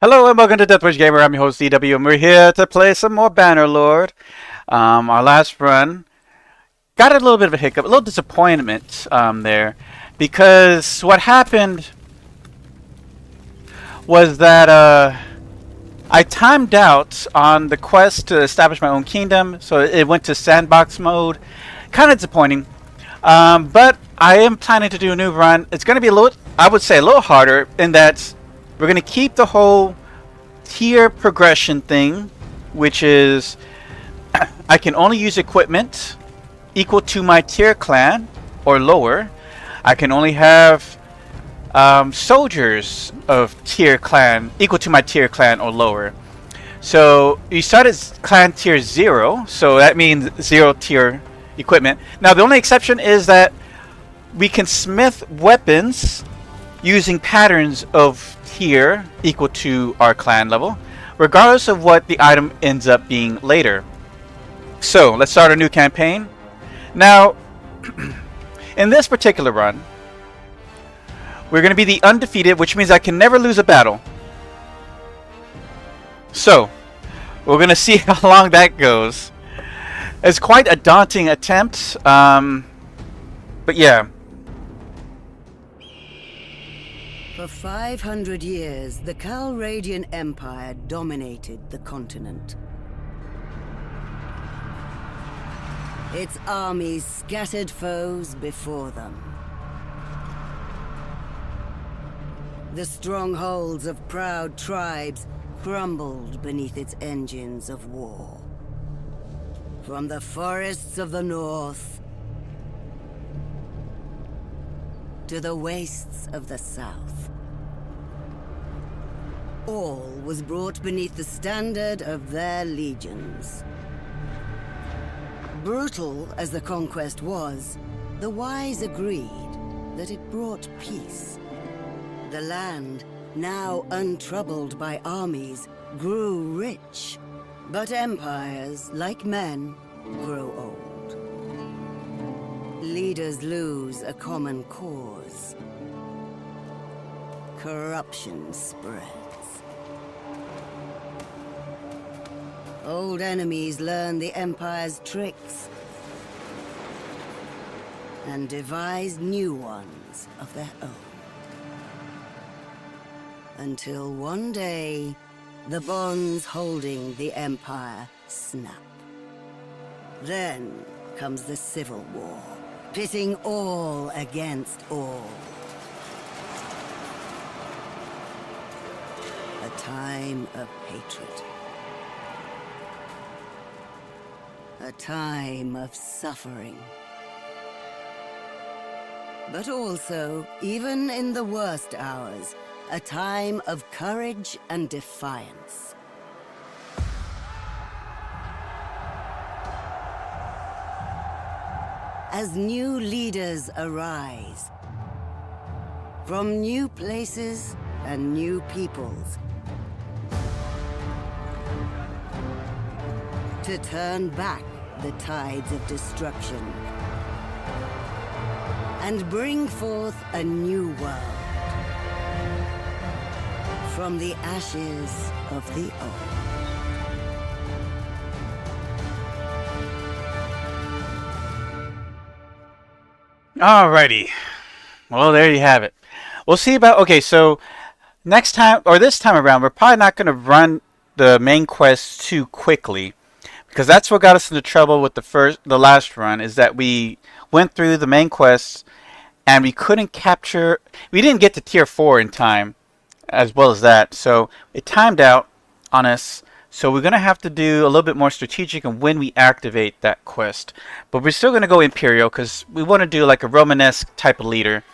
Hello and welcome to Deathwish Gamer. I'm your host DW, and we're here to play some more Bannerlord. Our last run got a little bit of a hiccup, a little disappointment there, because what happened was that I timed out on the quest to establish my own kingdom, so it went to sandbox mode. Kind of disappointing, but I am planning to do a new run. It's going to be a little, I would say, a little harder in that we're going to keep the whole tier progression thing, which is I can only use equipment equal to my tier clan or lower. I can only have soldiers of tier clan equal to my tier clan or lower. So you start as clan tier 0, so that means 0 tier equipment. Now the only exception is that we can smith weapons using patterns of tier equal to our clan level, regardless of what the item ends up being later. So let's start a new campaign. Now, in this particular run, we're going to be the Undefeated, which means I can never lose a battle. So, we're going to see how long that goes. It's quite a daunting attempt, but yeah. For 500 years, the Calradian Empire dominated the continent. Its armies scattered foes before them. The strongholds of proud tribes crumbled beneath its engines of war. From the forests of the north to the wastes of the south, all was brought beneath the standard of their legions. Brutal as the conquest was, the wise agreed that it brought peace. The land, now untroubled by armies, grew rich, but empires, like men, grow old. Leaders lose a common cause. Corruption spreads. Old enemies learn the Empire's tricks and devise new ones of their own. Until one day, the bonds holding the Empire snap. Then comes the Civil War, pitting all against all. A time of hatred. A time of suffering. But also, even in the worst hours, a time of courage and defiance. As new leaders arise, from new places and new peoples, to turn back the tides of destruction and bring forth a new world from the ashes of the old. Alrighty. Well, there you have it. We'll see about... Okay, so next time, or this time around, we're probably not going to run the main quest too quickly, because that's what got us into trouble with the last run, is that we went through the main quests and we couldn't capture... We didn't get to tier 4 in time, as well as that, so it timed out on us. So we're going to have to do a little bit more strategic on when we activate that quest. But we're still going to go Imperial because we want to do like a Romanesque type of leader.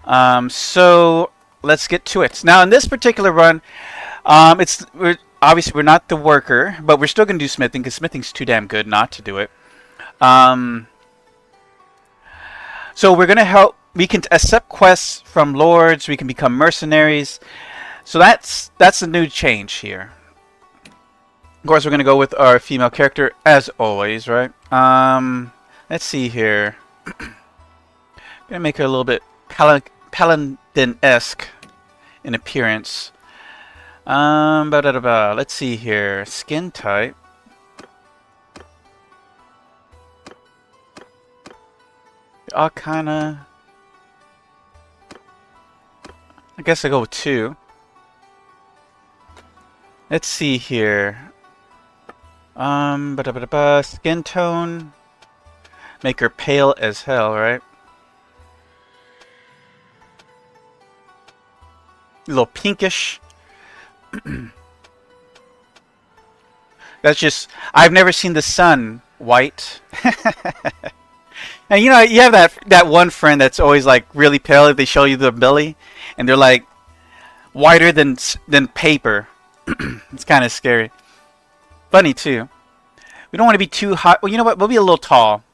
So let's get to it. Now in this particular run, obviously we're not the worker, but we're still going to do smithing because smithing's too damn good not to do it. So we're going to help. We can accept quests from lords. We can become mercenaries. So that's the new change here. Of course, we're going to go with our female character, as always, right? Let's see here. Going to make her a little bit paladin-esque in appearance. Let's see here. Skin type. All kinda. I guess I go with 2. Let's see here. Skin tone. Make her pale as hell, right? A little pinkish. That's just, I've never seen the sun white. And you know, you have that one friend that's always like really pale if they show you their belly, and they're like whiter than paper. It's kind of scary. Funny too. We don't want to be too hot. Well, you know what? We'll be a little tall.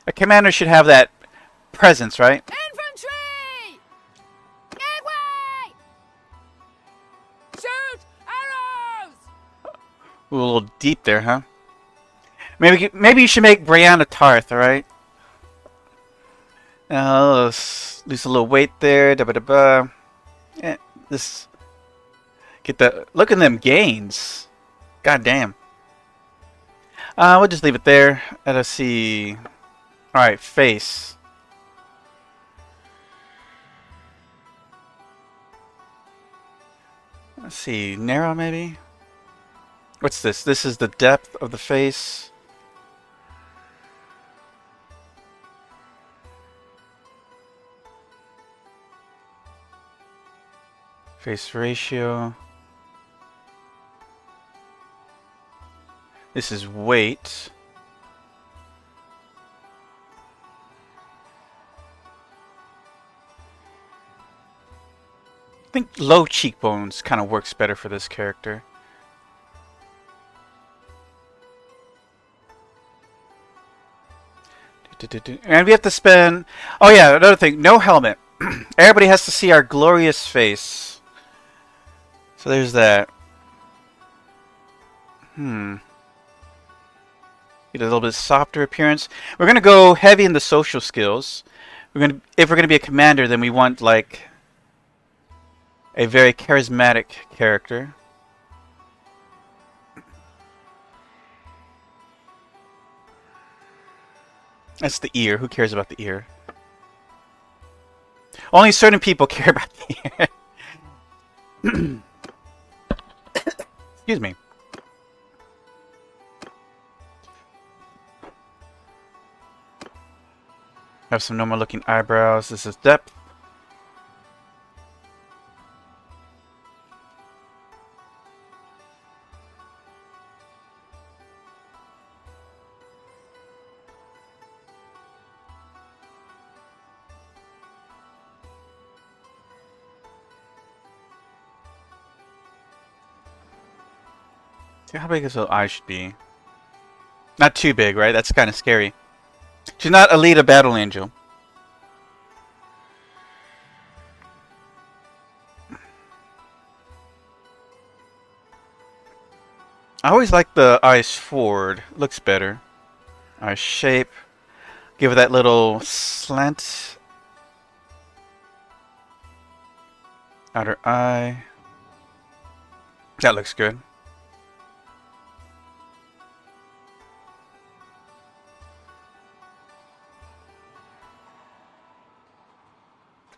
A commander should have that presence, right? Infantry! Give way! Shoot arrows! Ooh, a little deep there, huh? Maybe you should make Brianna Tarth, all right? Let's lose a little weight there. Yeah, this get the look at them gains. God damn. We'll just leave it there. Let's see. All right, face. Let's see, narrow maybe. What's this? This is the depth of the face. Face ratio. This is weight. I think low cheekbones kind of works better for this character. And we have to spend... Oh yeah, another thing. No helmet. Everybody has to see our glorious face. So there's that. Get a little bit softer appearance. We're gonna go heavy in the social skills. If we're gonna be a commander, then we want like a very charismatic character. That's the ear. Who cares about the ear? Only certain people care about the ear. Excuse me. Have some normal looking eyebrows. This is depth. See how big his little eye should be. Not too big, right? That's kind of scary. She's not Alita Battle Angel. I always like the eyes forward. Looks better. Eye shape. Give it that little slant. Outer eye. That looks good.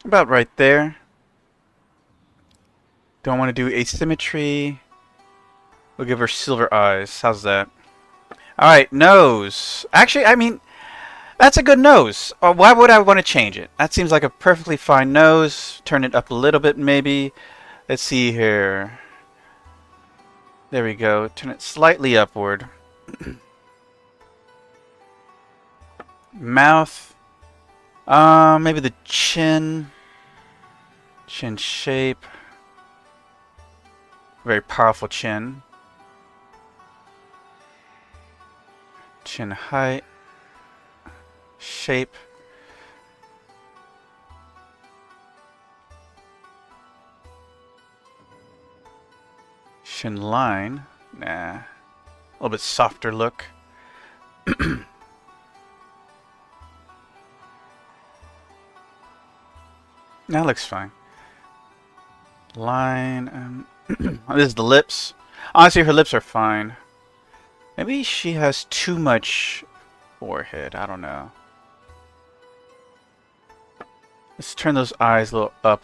About right there. Don't want to do asymmetry. We'll give her silver eyes. How's that? Alright, nose. Actually, I mean, that's a good nose. Why would I want to change it? That seems like a perfectly fine nose. Turn it up a little bit, maybe. Let's see here. There we go. Turn it slightly upward. Mouth. Maybe the chin. Chin shape. Very powerful chin. Chin height. Shape. Chin line. Nah. A little bit softer look. That looks fine. Line. This is the lips. Honestly, her lips are fine. Maybe she has too much forehead. I don't know. Let's turn those eyes a little up.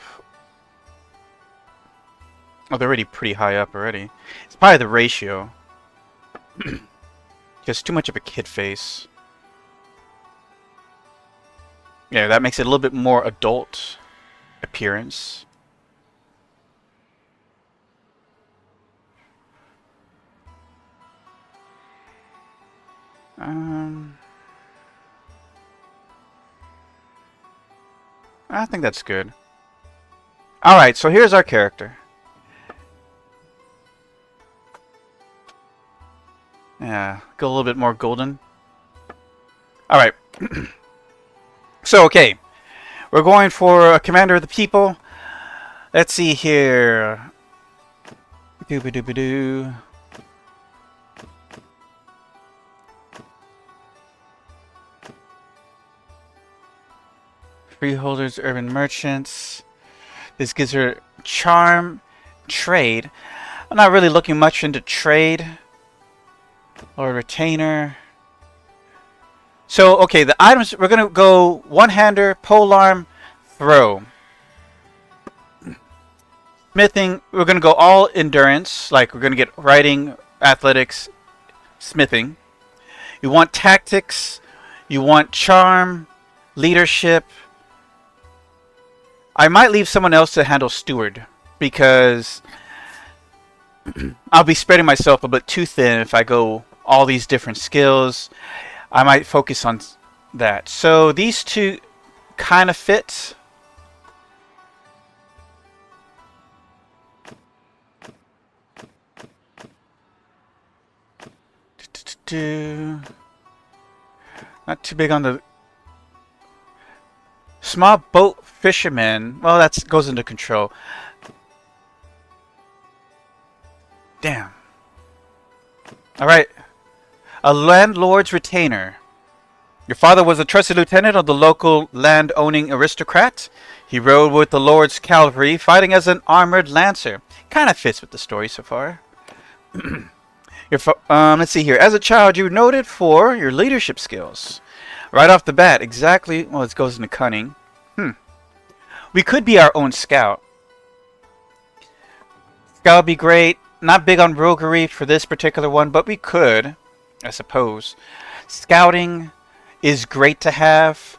Oh, they're already pretty high up already. It's probably the ratio. Just too much of a kid face. Yeah, that makes it a little bit more adult appearance. I think that's good. Alright, so here's our character. Yeah, go a little bit more golden. Alright. So, okay. We're going for a commander of the people. Let's see here. Doo-ba-doo-ba-doo. Freeholders, urban merchants. This gives her charm, trade. I'm not really looking much into trade or retainer. So, okay, the items, we're going to go one-hander, polearm, throw. Smithing, we're going to go all endurance. Like, we're going to get riding, athletics, smithing. You want tactics. You want charm, leadership. I might leave someone else to handle steward, because I'll be spreading myself a bit too thin if I go all these different skills. I might focus on that. So these two kind of fit. Not too big on the small boat fisherman. Well, that goes into control. Damn. Alright. A landlord's retainer. Your father was a trusted lieutenant of the local land-owning aristocrat. He rode with the Lord's cavalry, fighting as an armored lancer. Kind of fits with the story so far. Let's see here. As a child, you were noted for your leadership skills. Right off the bat, exactly. Well, it goes into cunning. We could be our own scout. Scout would be great. Not big on roguery for this particular one, but we could, I suppose. Scouting is great to have.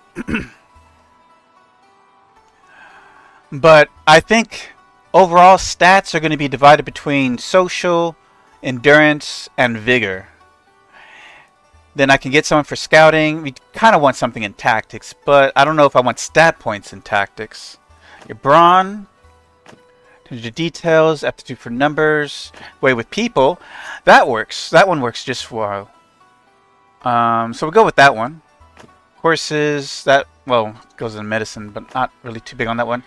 But I think overall stats are going to be divided between social, endurance, and vigor. Then I can get someone for scouting. We kind of want something in tactics, but I don't know if I want stat points in tactics. Your brawn, your details, aptitude for numbers, way with people. That works. That one works just well. So we'll go with that one. Horses, that, well, goes in medicine, but not really too big on that one.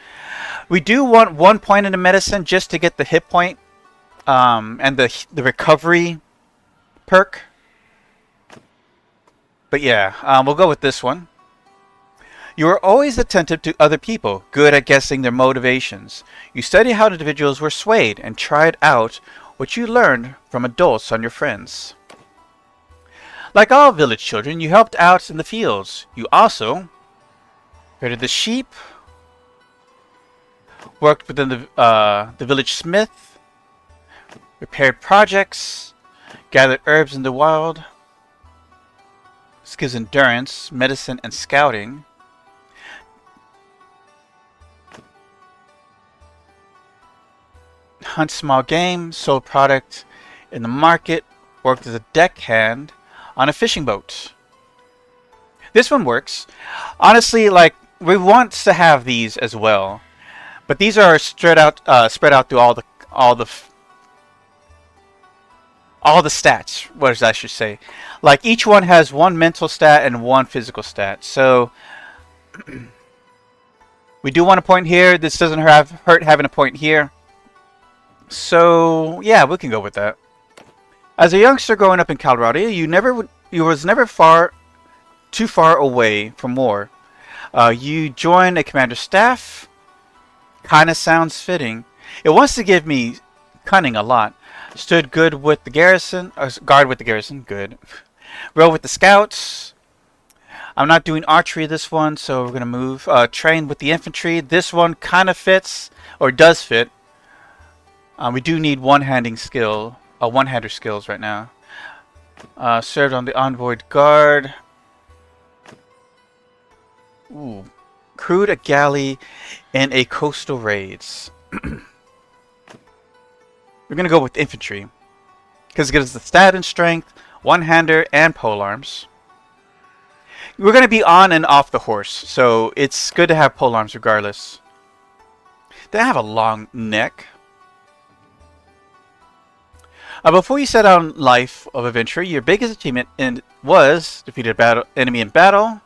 We do want 1 point in the medicine just to get the hit point and the recovery perk. But yeah, we'll go with this one. You are always attentive to other people, good at guessing their motivations. You study how individuals were swayed and tried out what you learned from adults on your friends. Like all village children, you helped out in the fields. You also herded the sheep, worked within the village smith, repaired projects, gathered herbs in the wild. This gives endurance, medicine, and scouting. Hunt small game, sold product in the market, worked as a deckhand on a fishing boat. This one works. Honestly, like, we want to have these as well, but these are spread out through all the stats. What I should say, like each one has one mental stat and one physical stat. So we do want a point here. This doesn't hurt having a point here. So yeah, we can go with that. As a youngster growing up in Calradia, you was never too far away from war. You joined a commander's staff. Kind of sounds fitting. It wants to give me cunning a lot. Stood good with the garrison, guard with the garrison, good. Row with the scouts. I'm not doing archery this one, so we're gonna move. Train with the infantry. This one kind of fits, or does fit. We do need one-handing skill, one-hander skills right now. Served on the envoy guard. Ooh. Crewed a galley in a coastal raids. We're gonna go with infantry because it gives us the stat and strength, one-hander, and polearms. We're gonna be on and off the horse, so it's good to have polearms regardless. They have a long neck. Before you set out on life of adventure, your biggest achievement was defeated an enemy in battle,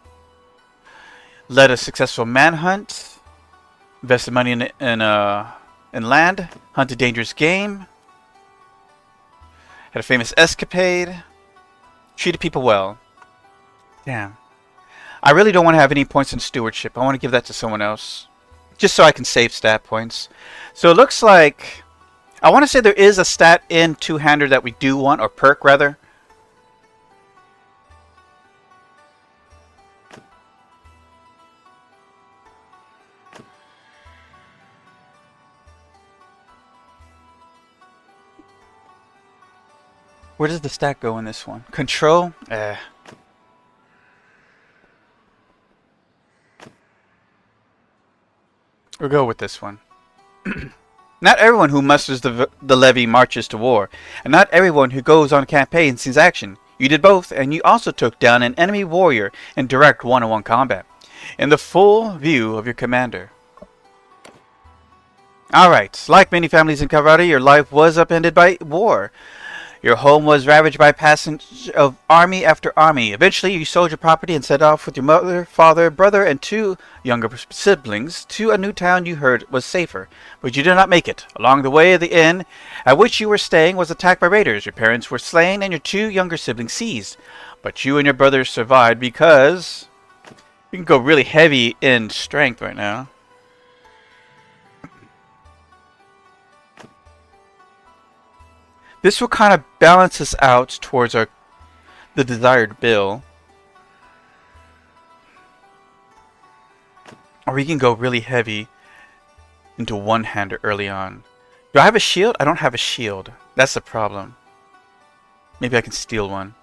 led a successful manhunt, invested money in land, hunted dangerous game, had a famous escapade, treated people well. Damn. I really don't want to have any points in stewardship. I want to give that to someone else, just so I can save stat points. So it looks like I want to say there is a stat in two-hander that we do want, or perk rather. Where does the stat go in this one? Control? We'll go with this one. Not everyone who musters the levy marches to war, and not everyone who goes on campaign sees action. You did both, and you also took down an enemy warrior in direct one-on-one combat, in the full view of your commander. Alright, like many families in Calradia, your life was upended by war. Your home was ravaged by passage of army after army. Eventually, you sold your property and set off with your mother, father, brother, and 2 younger siblings to a new town you heard was safer. But you did not make it. Along the way, the inn at which you were staying was attacked by raiders. Your parents were slain and your 2 younger siblings seized. But you and your brothers survived because you can go really heavy in strength right now. This will kind of balance us out towards the desired bill. Or we can go really heavy into one-hander early on. Do I have a shield? I don't have a shield. That's the problem. Maybe I can steal one.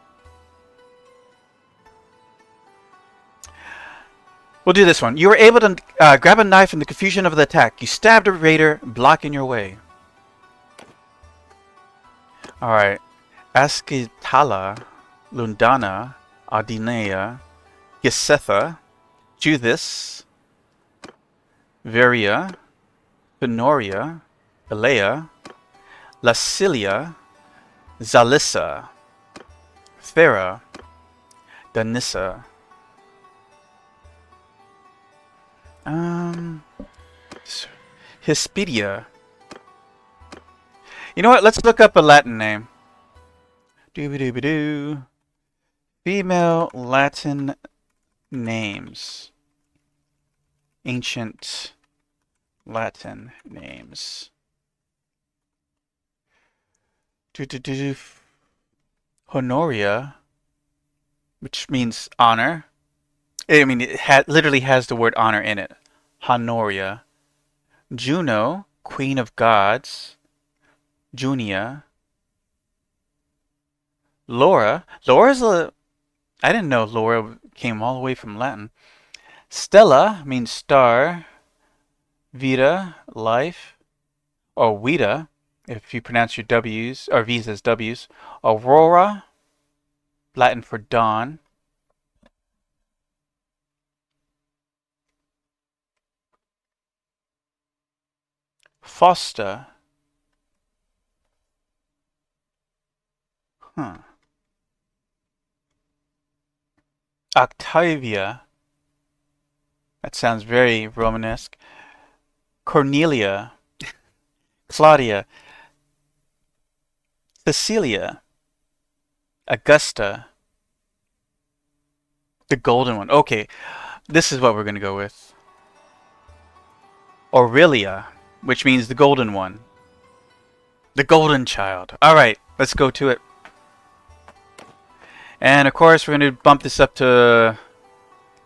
We'll do this one. You were able to grab a knife in the confusion of the attack. You stabbed a raider, blocking your way. Alright, Askitala, Lundana, Adinea, Gesetha, Juthis, Veria, Fenoria, Elea, Lasilia, Zalissa, Thera, Danissa, Hispidia. You know what? Let's look up a Latin name. Doo-ba-doo-ba-doo. Female Latin names. Ancient Latin names. Doo-doo-doo-doo. Honoria, which means honor. I mean, it literally has the word honor in it. Honoria. Juno, Queen of Gods. Junia. Laura. Laura's a... I didn't know Laura came all the way from Latin. Stella means star. Vita, life. Or Vita, if you pronounce your W's, or V's as W's. Aurora, Latin for dawn. Fosta. Huh. Octavia. That sounds very Romanesque. Cornelia. Claudia. Cecilia. Augusta. The golden one. Okay, this is what we're going to go with. Aurelia, which means the golden one. The Golden Child. Alright, let's go to it. And of course, we're going to bump this up to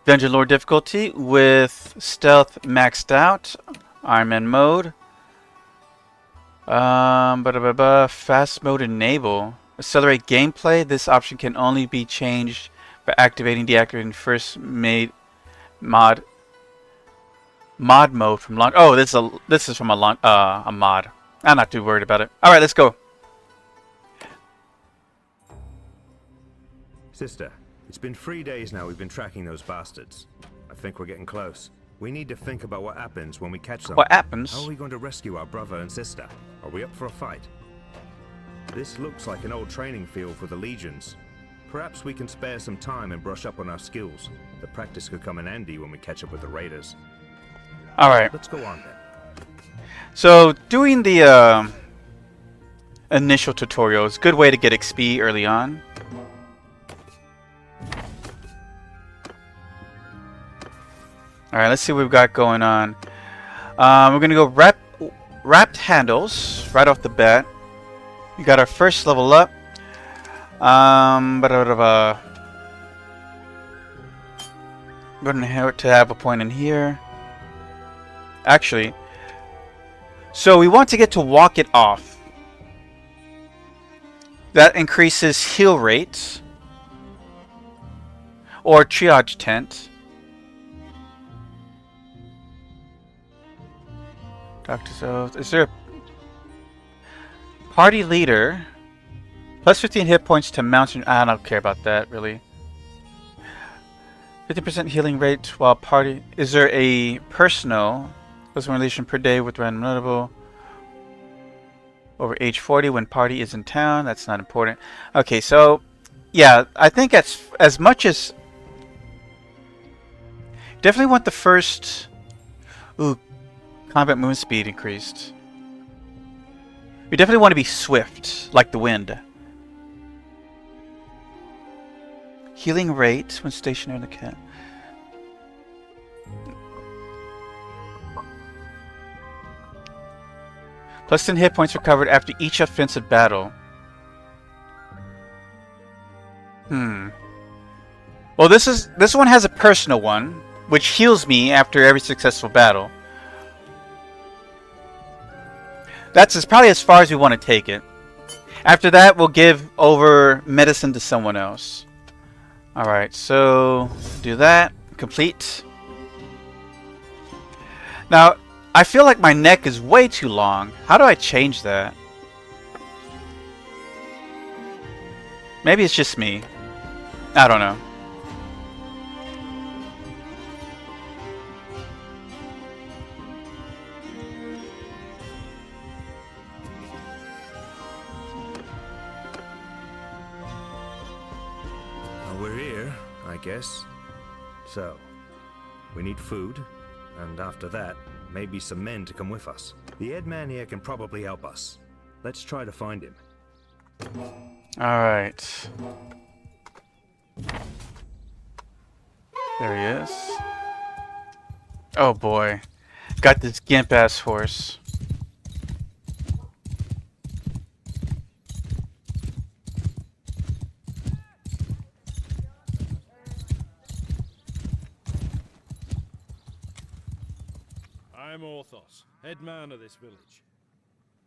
Dungeon Lord difficulty with Stealth maxed out. Ironman mode. Fast mode enable. Accelerate gameplay. This option can only be changed by deactivating first made mod mode from launch. Oh, this is from a mod. I'm not too worried about it. All right, let's go. Sister, it's been 3 days now we've been tracking those bastards. I think we're getting close. We need to think about what happens when we catch them. What happens? How are we going to rescue our brother and sister? Are we up for a fight? This looks like an old training field for the legions. Perhaps we can spare some time and brush up on our skills. The practice could come in handy when we catch up with the raiders. Alright. Let's go on then. So, doing the initial tutorial is a good way to get XP early on. Alright, let's see what we've got going on. We're going to go wrapped handles right off the bat. We got our first level up. I'm going to have a point in here. Actually, so we want to get to walk it off. That increases heal rates. Or triage tent. Doctor's Oath. Is there a party leader? Plus 15 hit points to mountain. I don't care about that really. 50% healing rate while party. Is there a personal plus 1 relation per day with random notable over age 40 when party is in town? That's not important. Okay, so yeah, I think that's as much as definitely want the first. Ooh, combat movement speed increased. We definitely want to be swift, like the wind. Healing rate when stationary in the camp. Plus 10 hit points recovered after each offensive battle. Well, this one has a personal one, which heals me after every successful battle. That's probably as far as we want to take it. After that, we'll give over medicine to someone else. Alright, so do that. Complete. Now, I feel like my neck is way too long. How do I change that? Maybe it's just me. I don't know. We're here, I guess. So, we need food, and after that, maybe some men to come with us. The head man here can probably help us. Let's try to find him. Alright. There he is. Oh boy. Got this gimp ass horse. I'm Orthos, head man of this village.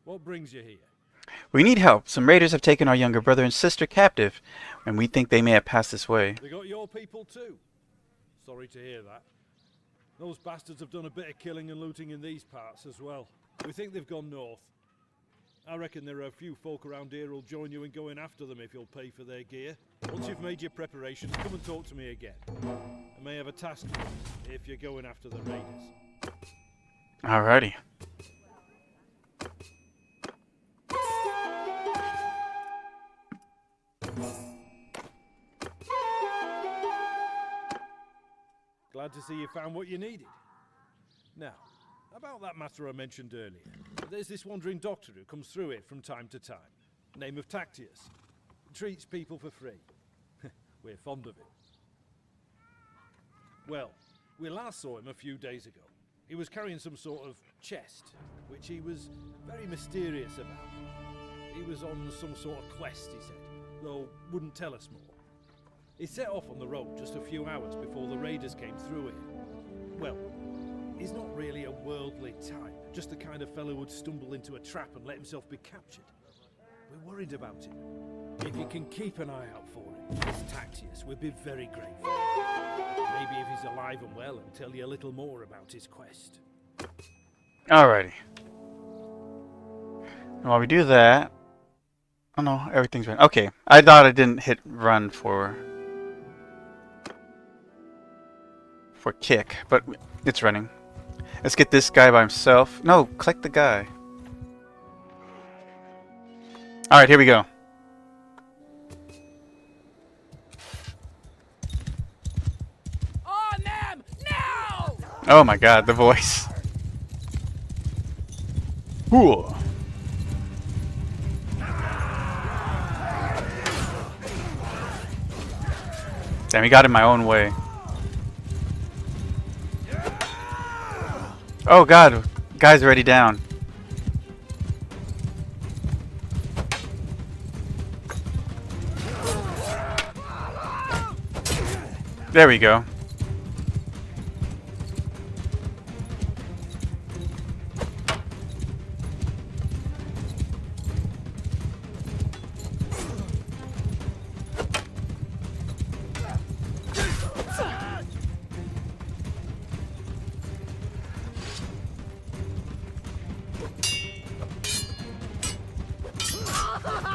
What brings you here? We need help. Some raiders have taken our younger brother and sister captive, and we think they may have passed this way. They got your people too? Sorry to hear that. Those bastards have done a bit of killing and looting in these parts as well. We think they've gone north. I reckon there are a few folk around here who'll join you in going after them if you'll pay for their gear. Once you've made your preparations, come and talk to me again. I may have a task for you if you're going after the raiders. Alrighty. Glad to see you found what you needed. Now, about that matter I mentioned earlier. There's this wandering doctor who comes through here from time to time. Name of Tactius. Treats people for free. We're fond of him. Well, we last saw him a few days ago. He was carrying some sort of chest, which he was very mysterious about. He was on some sort of quest, he said, though wouldn't tell us more. He set off on the road just a few hours before the raiders came through here. Well, he's not really a worldly type, just the kind of fellow who'd stumble into a trap and let himself be captured. We're worried about him. If you can keep an eye out for him, Miss Tactius, we'd be very grateful. Maybe if he's alive and well, and tell you a little more about his quest. Alrighty. And while we do that... Oh no, everything's running. Okay, I thought I didn't hit run for kick, but it's running. Let's get this guy by himself. No, click the guy. Alright, here we go. On them now! Oh my god, the voice. Cool. Damn, he got in my own way. Oh god, guy's already down. There we go.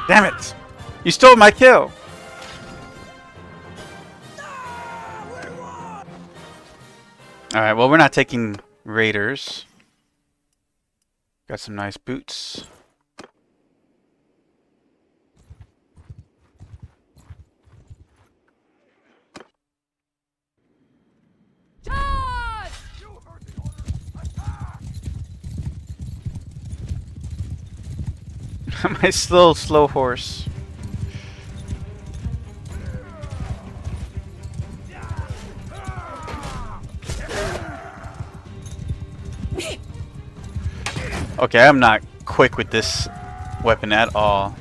Damn it! You stole my kill! Alright, well, we're not taking raiders. Got some nice boots. Charge! My slow horse. Okay, I'm not quick with this weapon at all.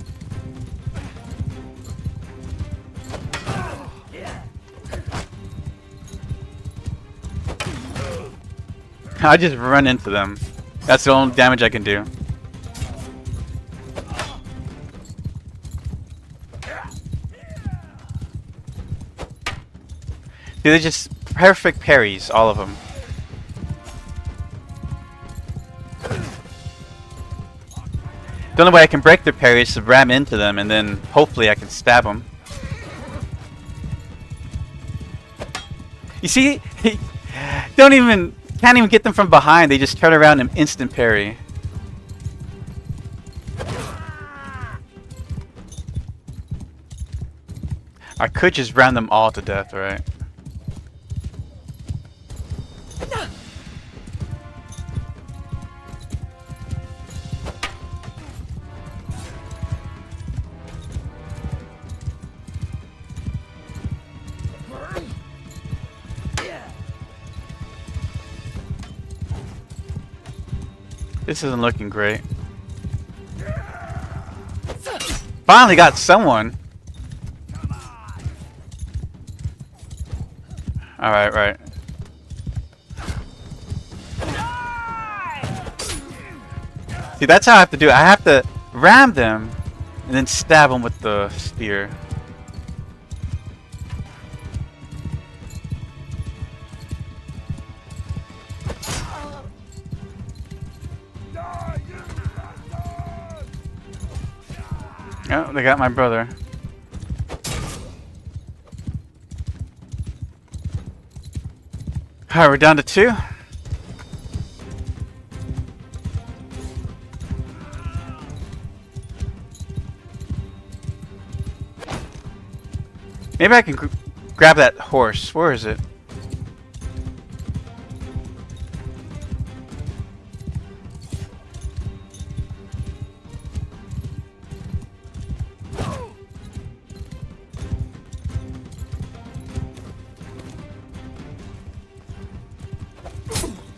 I just run into them. That's the only damage I can do. They're just perfect parries, all of them. The only way I can break their parries is to ram into them, and then hopefully I can stab them. You see, can't even get them from behind. They just turn around and instant parry. I could just ram them all to death, right? This isn't looking great. Finally got someone. Alright, right. See, that's how I have to do it. I have to ram them and then stab them with the spear. Oh, they got my brother. Alright, we're down to 2. Maybe I can grab that horse. Where is it?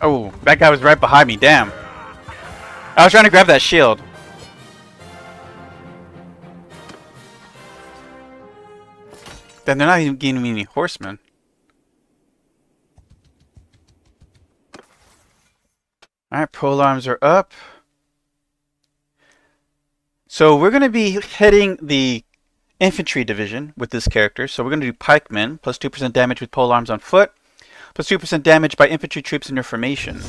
Oh, that guy was right behind me. Damn. I was trying to grab that shield. Then they're not even giving me any horsemen. Alright, pole arms are up. So we're going to be heading the infantry division with this character. So we're going to do pikemen, plus 2% damage with pole arms on foot, plus 2% damage by infantry troops in your formation.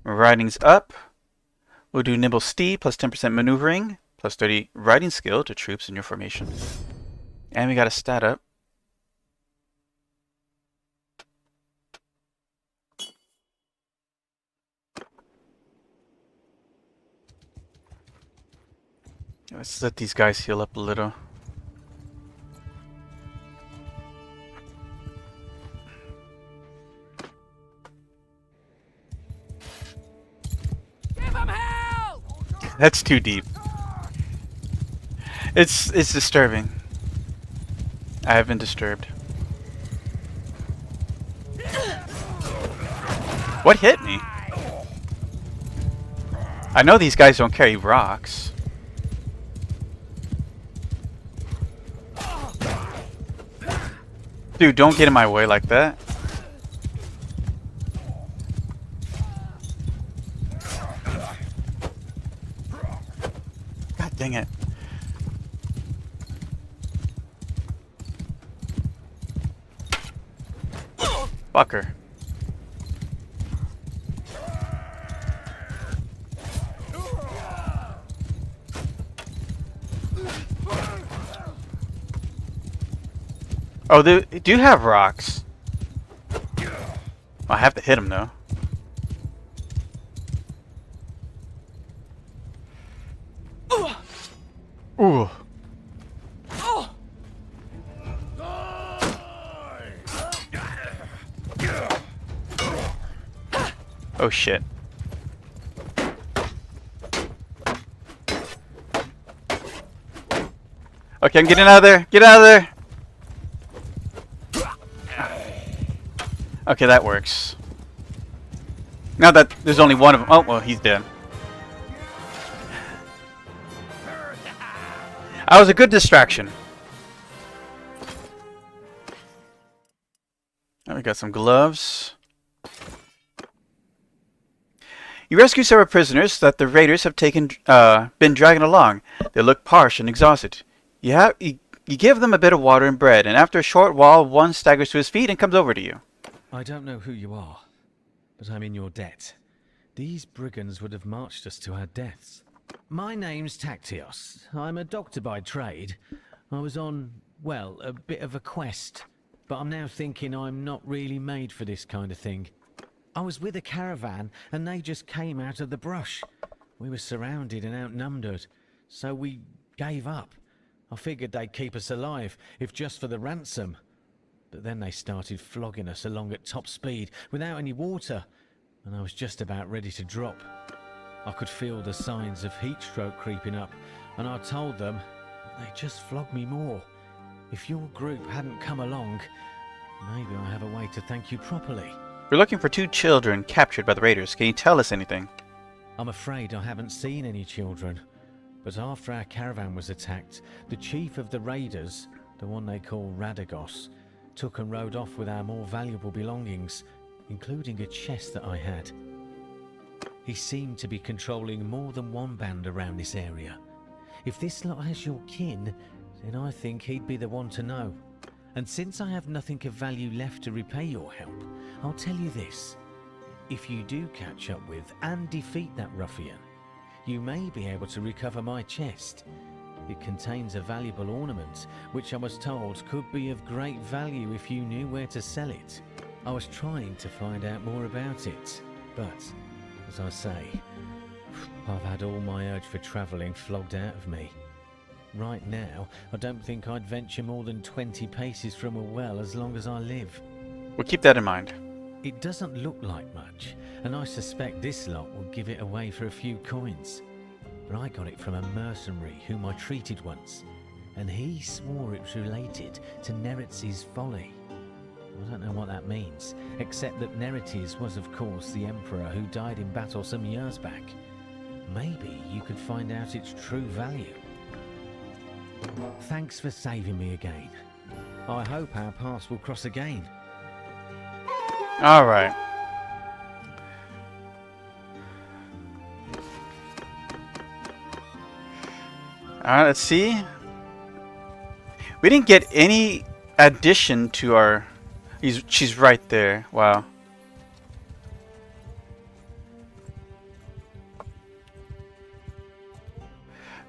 Riding's up. We'll do nimble steed, plus 10% maneuvering, plus 30 riding skill to troops in your formation. And we got a stat up. Let's let these guys heal up a little. Give him hell! That's too deep. It's disturbing. I have been disturbed. What hit me? I know these guys don't carry rocks. Dude, don't get in my way like that. God dang it. Fucker. Oh, they do have rocks. I have to hit him though. Ooh. Oh shit. Okay, I'm getting out of there. Get out of there. Okay, that works. Now that there's only one of them. Oh, well, he's dead. That was a good distraction. Now we got some gloves. You rescue several prisoners that the raiders have been dragging along. They look parched and exhausted. You give them a bit of water and bread, and after a short while, one staggers to his feet and comes over to you. I don't know who you are, but I'm in your debt. These brigands would have marched us to our deaths. My name's Tactios. I'm a doctor by trade. I was on, well, a bit of a quest, but I'm now thinking I'm not really made for this kind of thing. I was with a caravan, and they just came out of the brush. We were surrounded and outnumbered, so we gave up. I figured they'd keep us alive, if just for the ransom. But then they started flogging us along at top speed, without any water, and I was just about ready to drop. I could feel the signs of heat stroke creeping up, and I told them they'd just flog me more. If your group hadn't come along, maybe I have a way to thank you properly. We're looking for 2 children captured by the raiders. Can you tell us anything? I'm afraid I haven't seen any children, but after our caravan was attacked, the chief of the raiders, the one they call Radagos, took and rode off with our more valuable belongings, including a chest that I had. He seemed to be controlling more than one band around this area. If this lot has your kin, then I think he'd be the one to know. And since I have nothing of value left to repay your help, I'll tell you this. If you do catch up with and defeat that ruffian, you may be able to recover my chest. It contains a valuable ornament, which I was told could be of great value if you knew where to sell it. I was trying to find out more about it, but, as I say, I've had all my urge for travelling flogged out of me. Right now, I don't think I'd venture more than 20 paces from a well as long as I live. We'll keep that in mind. It doesn't look like much, and I suspect this lot will give it away for a few coins. But I got it from a mercenary whom I treated once, and he swore it was related to Neretz's folly. I don't know what that means, except that Retinues was of course the Emperor who died in battle some years back. Maybe you could find out its true value. Thanks for saving me again. I hope our paths will cross again. Alright. Alright, let's see. We didn't get any addition to our... She's right there. Wow.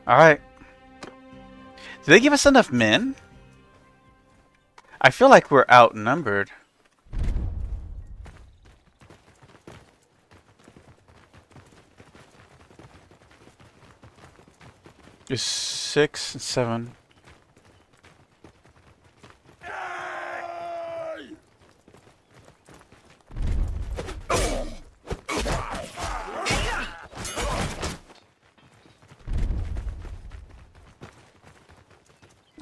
Alright. Did they give us enough men? I feel like we're outnumbered. There's 6 and 7.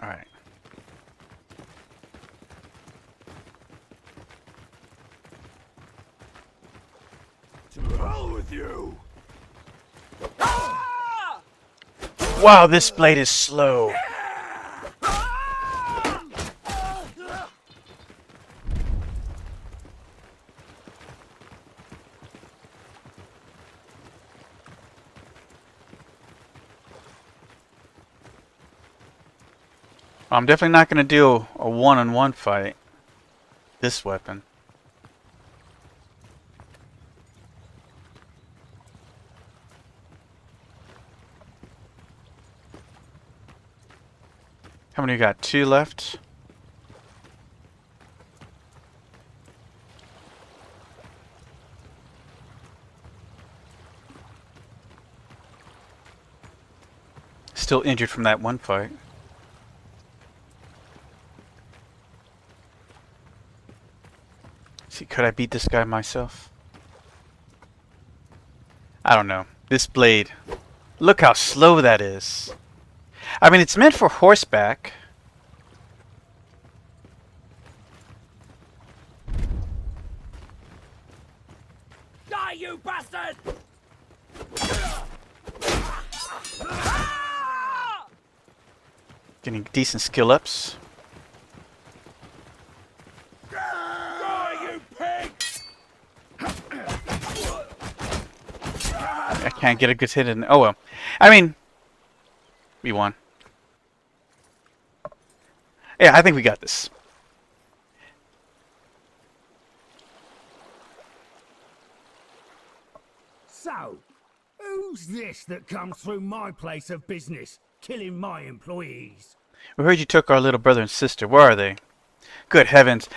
Alright. To hell with you! Wow, this blade is slow. I'm definitely not going to do a one-on-one fight. This weapon. How many you got? 2 left? Still injured from that one fight. See, could I beat this guy myself? I don't know. This blade. Look how slow that is. I mean, it's meant for horseback. Die, you bastard! Getting decent skill ups. Die, you pig! I can't get a good hit in. Oh well. I mean, we won. Yeah, I think we got this. So, who's this that comes through my place of business, killing my employees? We heard you took our little brother and sister. Where are they? Good heavens.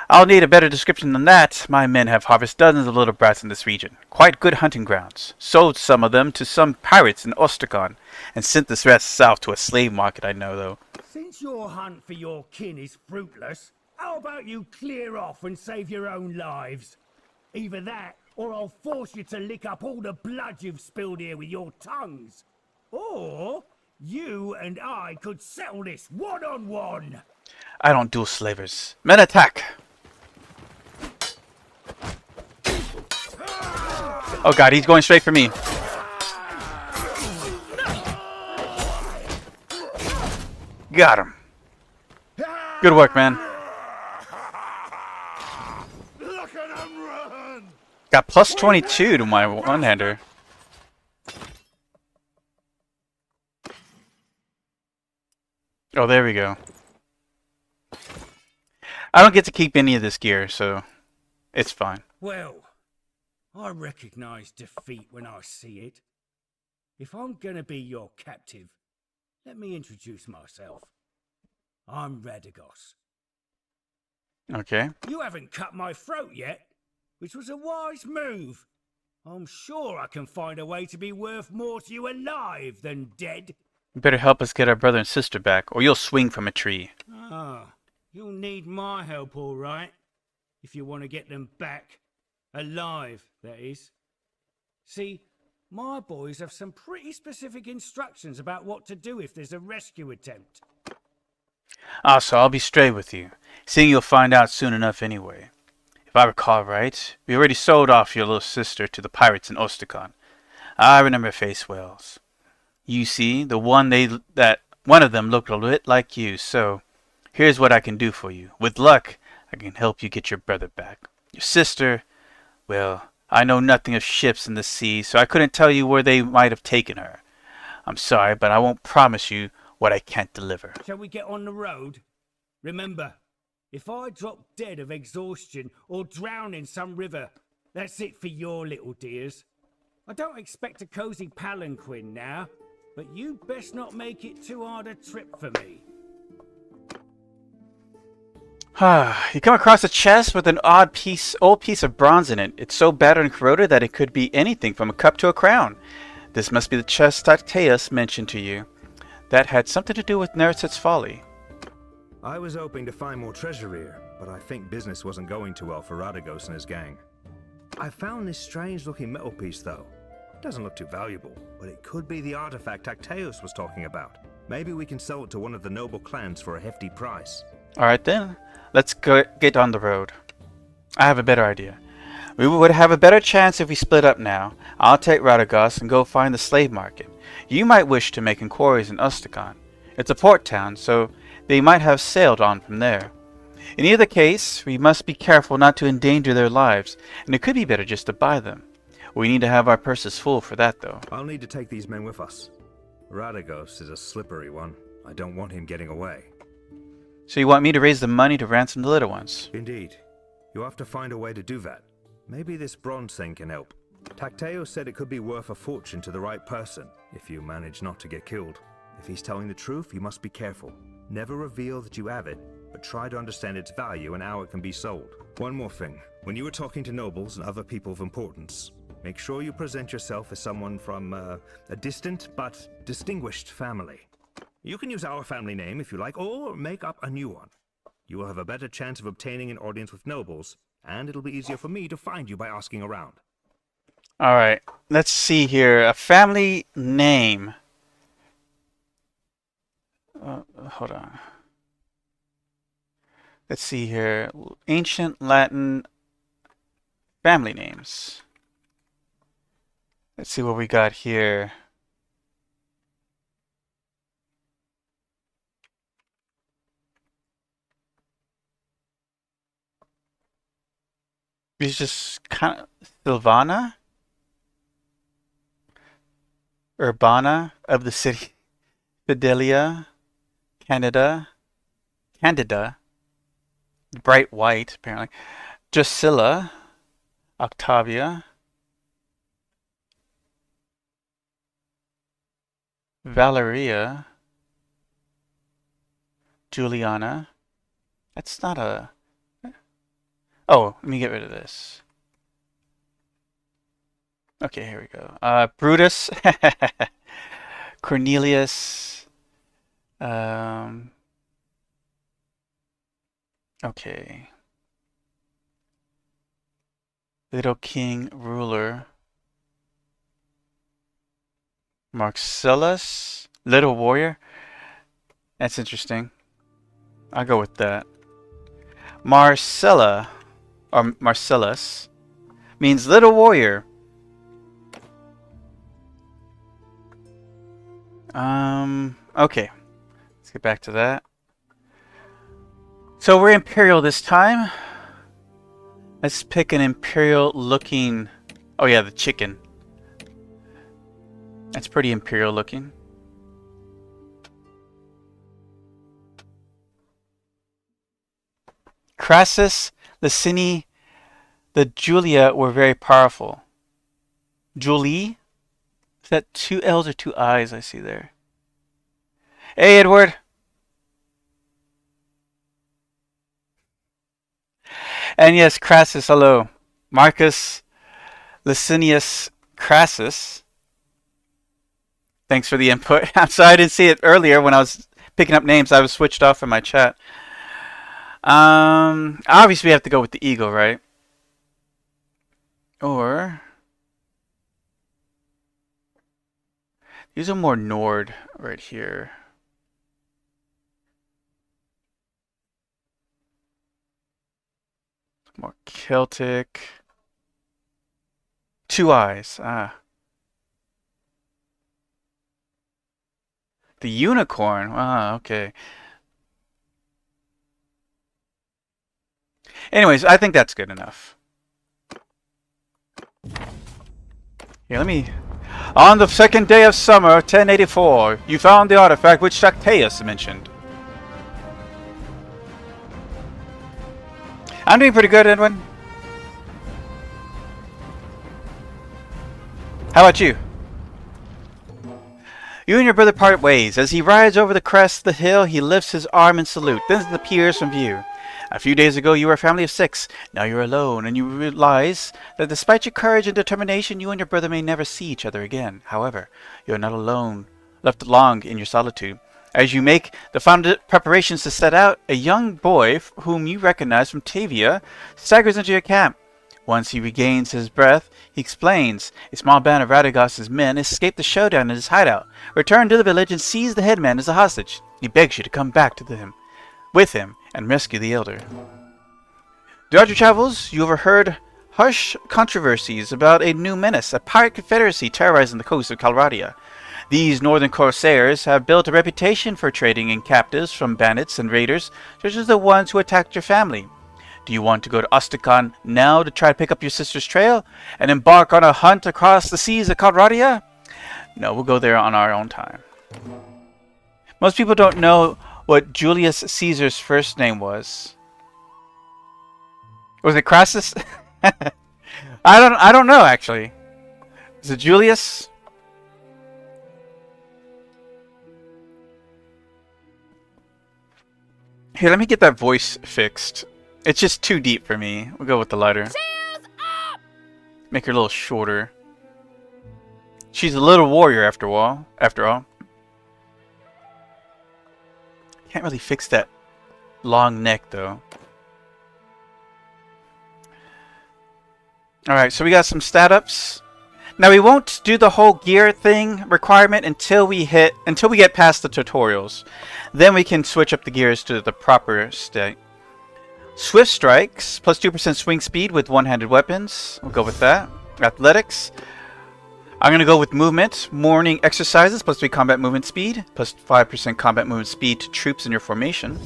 I'll need a better description than that. My men have harvested dozens of little brats in this region. Quite good hunting grounds. Sold some of them to some pirates in Ostragon, and sent the rest south to a slave market I know, though. Since your hunt for your kin is fruitless, how about you clear off and save your own lives? Either that, or I'll force you to lick up all the blood you've spilled here with your tongues. Or you and I could settle this one-on-one. I don't duel slavers. Men attack! Oh god, he's going straight for me. Got him. Good work, man. Look at him run! Got plus 22 to my one-hander. Oh, there we go. I don't get to keep any of this gear, so it's fine. Well, I recognize defeat when I see it. If I'm gonna be your captive, let me introduce myself. I'm Radagos. Okay. You haven't cut my throat yet, which was a wise move. I'm sure I can find a way to be worth more to you alive than dead. You better help us get our brother and sister back, or you'll swing from a tree. Ah, you'll need my help, all right. If you want to get them back. Alive, that is. See, my boys have some pretty specific instructions about what to do if there's a rescue attempt. Also, I'll be straight with you, seeing you'll find out soon enough anyway. If I recall right, we already sold off your little sister to the pirates in Ostakon. I remember face wells. You see, one of them looked a bit like you, so here's what I can do for you. With luck, I can help you get your brother back. Your sister, well, I know nothing of ships in the sea, so I couldn't tell you where they might have taken her. I'm sorry, but I won't promise you what I can't deliver. Shall we get on the road? Remember, if I drop dead of exhaustion or drown in some river, that's it for your little dears. I don't expect a cozy palanquin now, but you best not make it too hard a trip for me. You come across a chest with an old piece of bronze in it. It's so battered and corroded that it could be anything from a cup to a crown. This must be the chest Tateus mentioned to you. That had something to do with Nerisset's folly. I was hoping to find more treasure here, but I think business wasn't going too well for Radagos and his gang. I found this strange-looking metal piece, though. It doesn't look too valuable, but it could be the artifact Tateus was talking about. Maybe we can sell it to one of the noble clans for a hefty price. Alright then, let's get on the road. I have a better idea. We would have a better chance if we split up now. I'll take Radagos and go find the slave market. You might wish to make inquiries in Ostakon. It's a port town, so they might have sailed on from there. In either case, we must be careful not to endanger their lives, and it could be better just to buy them. We need to have our purses full for that, though. I'll need to take these men with us. Radagos is a slippery one. I don't want him getting away. So you want me to raise the money to ransom the little ones? Indeed. You'll have to find a way to do that. Maybe this bronze thing can help. Takteo said it could be worth a fortune to the right person, if you manage not to get killed. If he's telling the truth, you must be careful. Never reveal that you have it, but try to understand its value and how it can be sold. One more thing. When you are talking to nobles and other people of importance, make sure you present yourself as someone from a distant but distinguished family. You can use our family name if you like, or make up a new one. You will have a better chance of obtaining an audience with nobles, and it'll be easier for me to find you by asking around. Alright, let's see here. A family name. Hold on. Let's see here. Ancient Latin family names. Let's see what we got here. It's just kind of Silvana? Urbana of the city. Fidelia. Candida. Bright white, apparently. Drusilla. Octavia. Valeria. Juliana. That's not a... Oh, let me get rid of this. Okay, here we go. Brutus. Cornelius. Okay. Little King Ruler. Marcellus. Little Warrior. That's interesting. I'll go with that. Marcella. Or Marcellus. Means little warrior. Okay. Let's get back to that. So we're Imperial this time. Let's pick an Imperial looking... Oh yeah, the chicken. That's pretty Imperial looking. Crassus, Licini, the Julia were very powerful. Julie? Is that two L's or two I's I see there? Hey, Edward! And yes, Crassus, hello. Marcus Licinius Crassus. Thanks for the input. I'm sorry I didn't see it earlier when I was picking up names. I was switched off in my chat. Obviously we have to go with the eagle, right? Or... These are more Nord right here. More Celtic. 2 eyes. Ah. The unicorn. Ah, okay. Anyways, I think that's good enough. Here, let me... On the second day of summer, 1084, you found the artifact which Sactaeus mentioned. I'm doing pretty good, Edwin. How about you? You and your brother part ways. As he rides over the crest of the hill, he lifts his arm in salute, then disappears from view. A few days ago, you were a family of 6. Now you're alone, and you realize that despite your courage and determination, you and your brother may never see each other again. However, you are not alone, left long in your solitude. As you make the final preparations to set out, a young boy whom you recognize from Tavia staggers into your camp. Once he regains his breath, he explains. A small band of Radagos's men escaped the showdown in his hideout, returned to the village, and seized the headman as a hostage. He begs you to come back to him, with him, and rescue the elder. Throughout your travels, you overheard harsh controversies about a new menace, a pirate confederacy terrorizing the coast of Calradia. These northern corsairs have built a reputation for trading in captives from bandits and raiders, such as the ones who attacked your family. Do you want to go to Ostakon now to try to pick up your sister's trail and embark on a hunt across the seas of Calradia? No, we'll go there on our own time. Most people don't know what Julius Caesar's first name was. Was it Crassus? I don't know actually. Is it Julius? Here, let me get that voice fixed. It's just too deep for me. We'll go with the lighter. Cheers up! Make her a little shorter. She's a little warrior after all. Can't really fix that long neck though. Alright, so we got some stat ups. Now we won't do the whole gear thing requirement until we get past the tutorials. Then we can switch up the gears to the proper state. Swift strikes, plus 2% swing speed with one-handed weapons. We'll go with that. Athletics. I'm going to go with movement. Morning exercises, plus 3 combat movement speed, plus 5% combat movement speed to troops in your formation.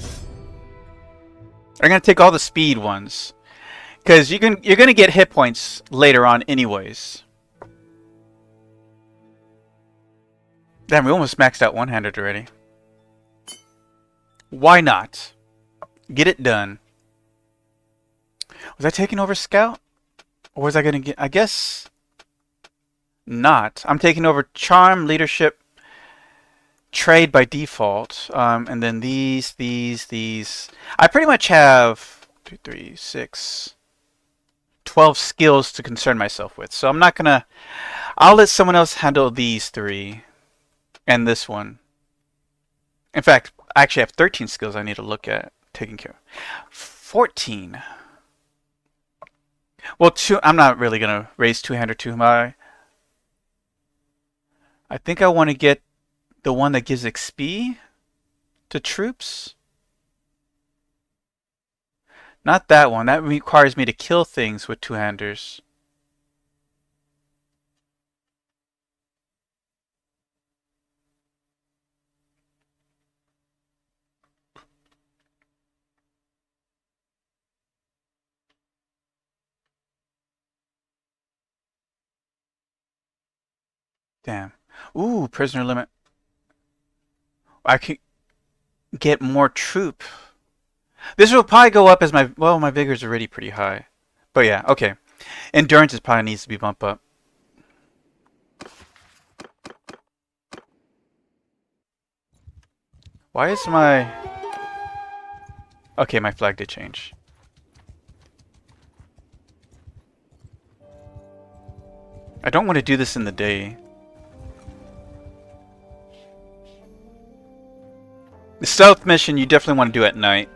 I'm going to take all the speed ones, because you're going to get hit points later on anyways. Damn, we almost maxed out one-handed already. Why not? Get it done. Was I taking over Scout? Or was I going to get... I guess... not. I'm taking over Charm, Leadership, Trade by default. And then these. I pretty much have 2, 3, 6... 12 skills to concern myself with. So I'm not going to... I'll let someone else handle these 3. And this one. In fact, I actually have 13 skills I need to look at taking care of. 14. Well, I'm not really going to raise two-hander too high. I think I want to get the one that gives XP to troops. Not that one. That requires me to kill things with two-handers. Damn. Ooh, prisoner limit. I can get more troop. This will probably go up as my... Well, my vigor's already pretty high. But yeah, okay. Endurance probably needs to be bumped up. Why is my... Okay, my flag did change. I don't want to do this in the day. The stealth mission you definitely want to do at night.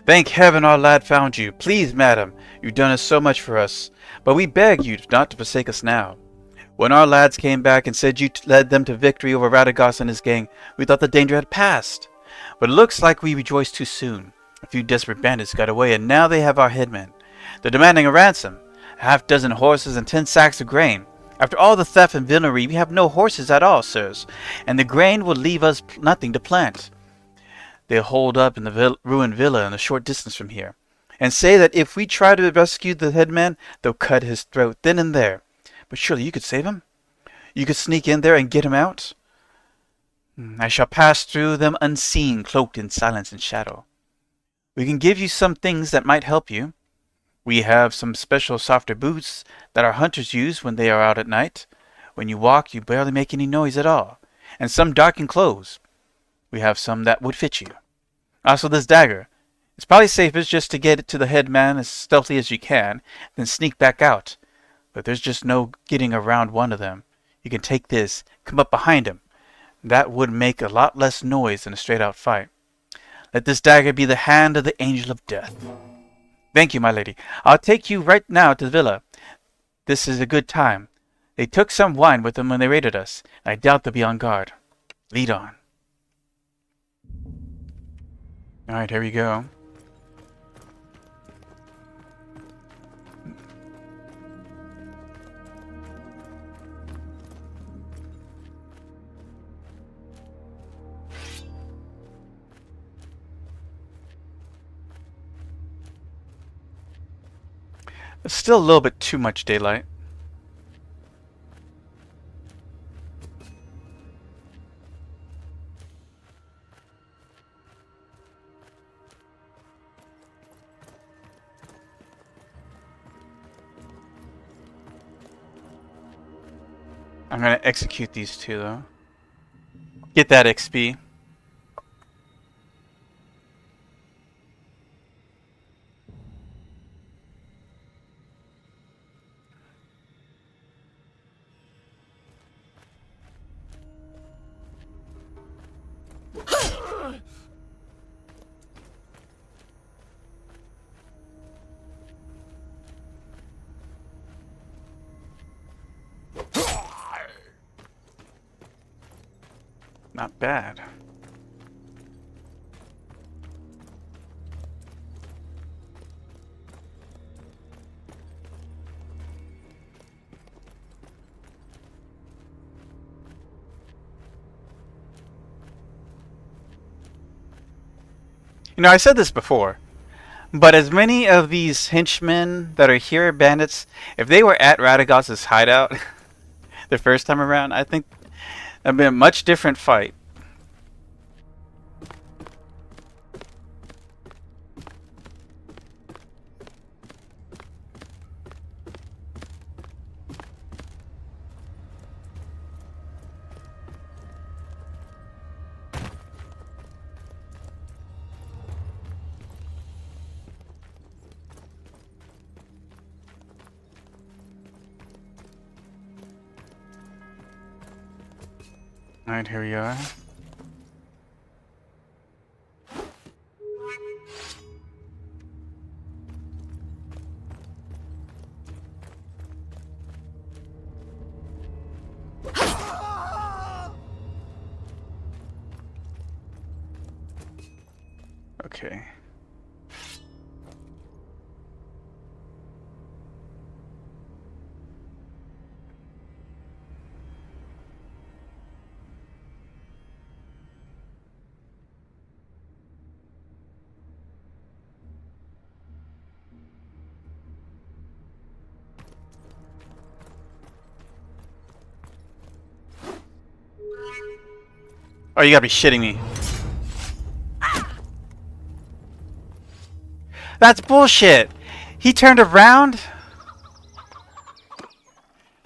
Thank heaven our lad found you. Please, madam, you've done us so much for us. But we beg you not to forsake us now. When our lads came back and said you led them to victory over Radagos and his gang, we thought the danger had passed. But it looks like we rejoiced too soon. A few desperate bandits got away, and now they have our headman. They're demanding a ransom, a half-dozen horses and 10 sacks of grain. After all the theft and villainy, we have no horses at all, sirs, and the grain will leave us nothing to plant. They'll hold up in the ruined villa in a short distance from here, and say that if we try to rescue the headman, they'll cut his throat then and there. But surely you could save him? You could sneak in there and get him out? I shall pass through them unseen, cloaked in silence and shadow. We can give you some things that might help you. We have some special softer boots that our hunters use when they are out at night. When you walk, you barely make any noise at all. And some darkened clothes. We have some that would fit you. Also this dagger. It's probably safest just to get it to the headman as stealthy as you can, then sneak back out. But there's just no getting around one of them. You can take this, come up behind him. That would make a lot less noise than a straight-out fight. Let this dagger be the hand of the angel of death. Thank you, my lady. I'll take you right now to the villa. This is a good time. They took some wine with them when they raided us. I doubt they'll be on guard. Lead on. Alright, here we go. It's still a little bit too much daylight. I'm gonna execute these two though. Get that XP. Not bad. You know, I said this before, but as many of these henchmen that are here, bandits, if they were at Radagos's hideout the first time around, I think that'd be a much different fight. Alright, here we are. Okay. Oh, you gotta be shitting me. That's bullshit. He turned around?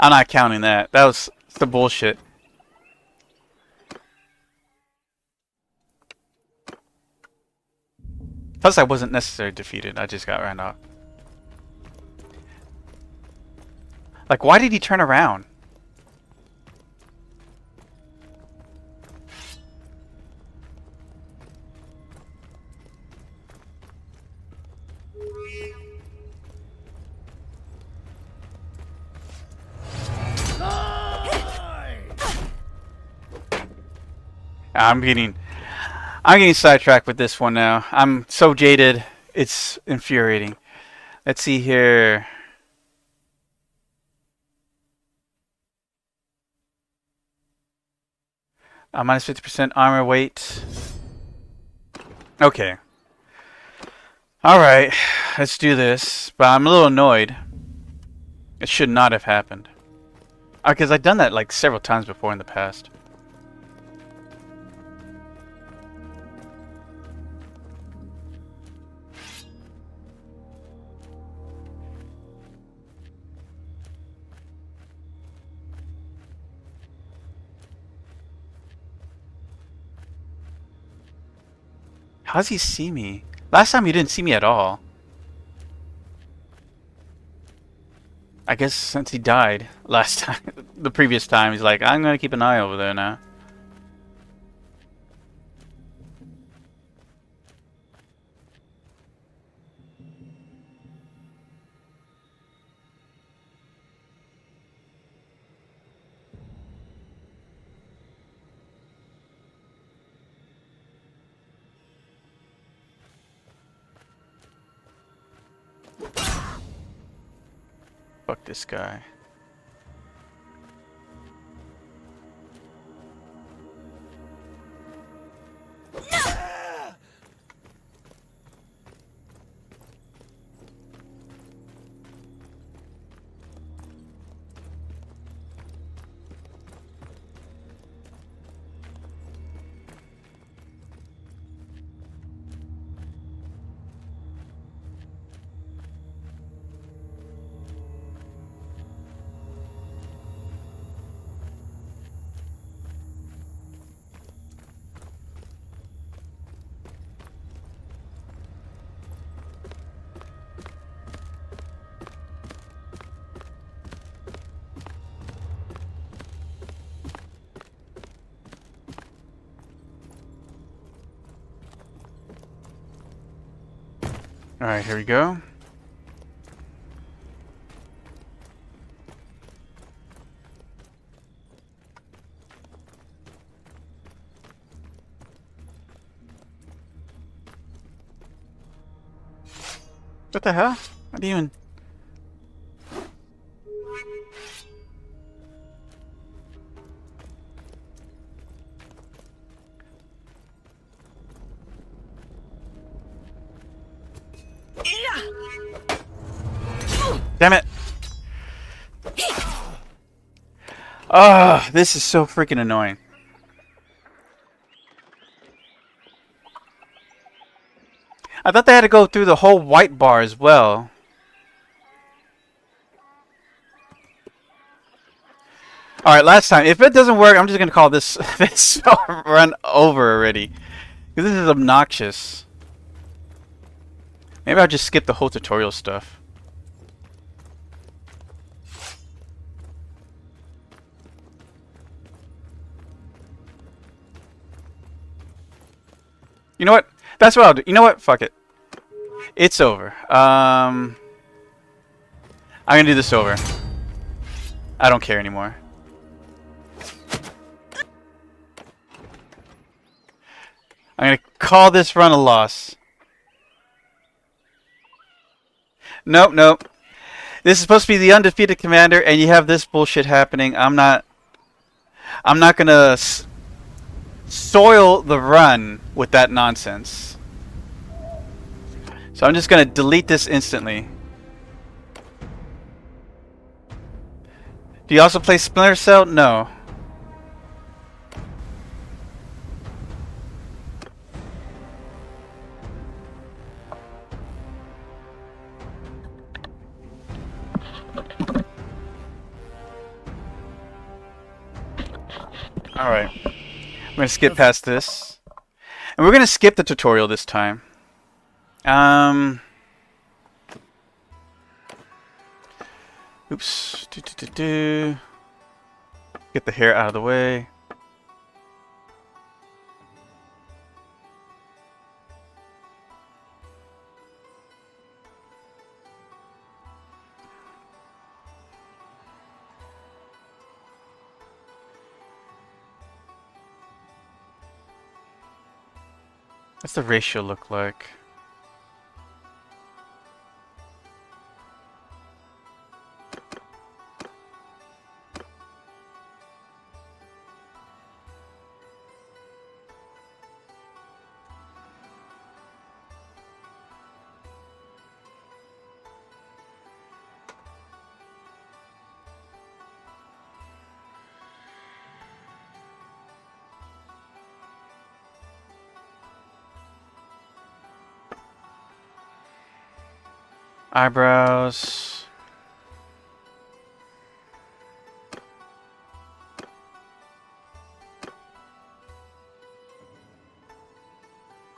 I'm not counting that. That was some bullshit. Plus, I wasn't necessarily defeated. I just got ran off. Like, why did he turn around? I'm getting sidetracked with this one now. I'm so jaded. It's infuriating. Let's see here. Minus 50% armor weight. Okay. Alright. Let's do this. But I'm a little annoyed. It should not have happened. Because I've done that like several times before in the past. How does he see me? Last time he didn't see me at all. I guess since he died last time, the previous time, he's like, I'm gonna keep an eye over there now. Fuck this guy. Alright, here we go. What the hell? I didn't even... Damn it! Ah, this is so freaking annoying. I thought they had to go through the whole white bar as well. Alright, last time. If it doesn't work, I'm just gonna call this this run over already. Because this is obnoxious. Maybe I'll just skip the whole tutorial stuff. You know what? That's what I'll do. You know what? Fuck it. It's over. I'm gonna do this over. I don't care anymore. I'm gonna call this run a loss. Nope, nope. This is supposed to be the undefeated commander, and you have this bullshit happening. I'm not gonna soil the run with that nonsense. So I'm just gonna delete this instantly. Do you also play Splinter Cell? No. Alright. I'm gonna skip past this. And we're gonna skip the tutorial this time. Oops. Get the hair out of the way. What's the ratio look like? Eyebrows.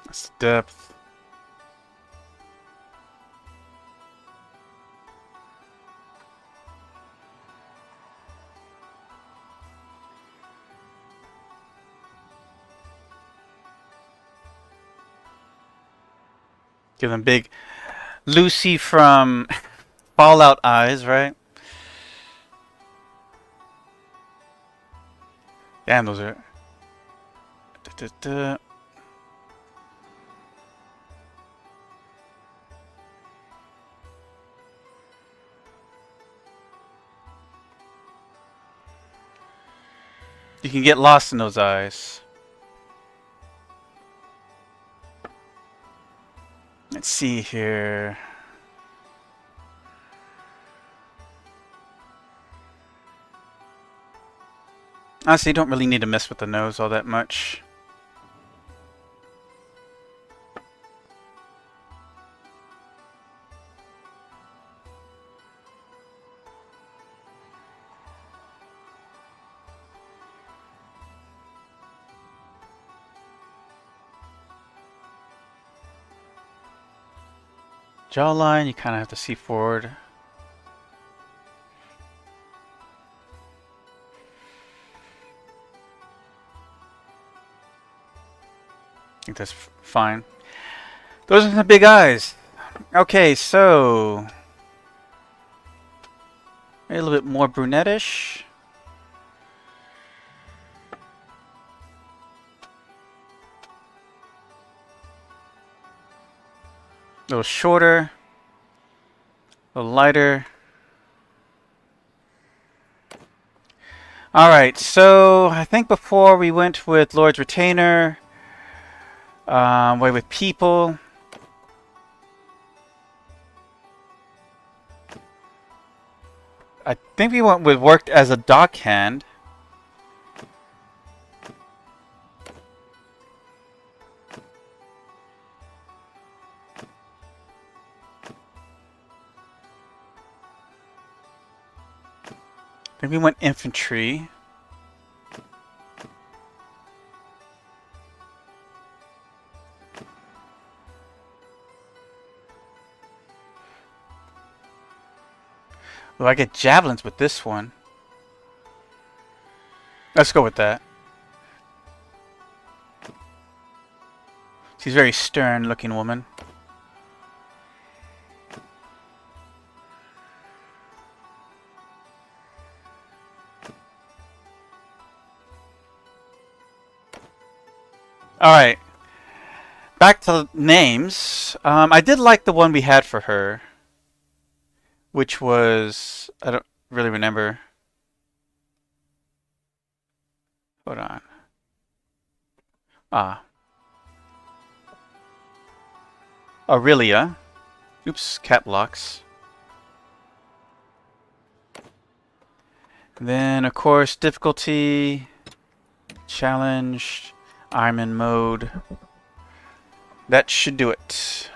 That's depth. Give them big Lucy from Fallout eyes, right? Damn, those are... You can get lost in those eyes. Let's see here. Honestly, you don't really need to mess with the nose all that much. Jawline, you kind of have to see forward. I think that's fine. Those are the big eyes. Okay, so a little bit more brunettish. A little shorter, a little lighter. Alright, so I think before we went with Lord's Retainer, went with People. I think we went with worked as a dockhand. I think we went infantry. Oh, I get javelins with this one. Let's go with that. She's a very stern looking woman. Alright. Back to names. I did like the one we had for her. Which was... I don't really remember. Hold on. Aurelia. Oops, cap locks. Then, of course, difficulty. Challenge. Ironman mode. That should do it.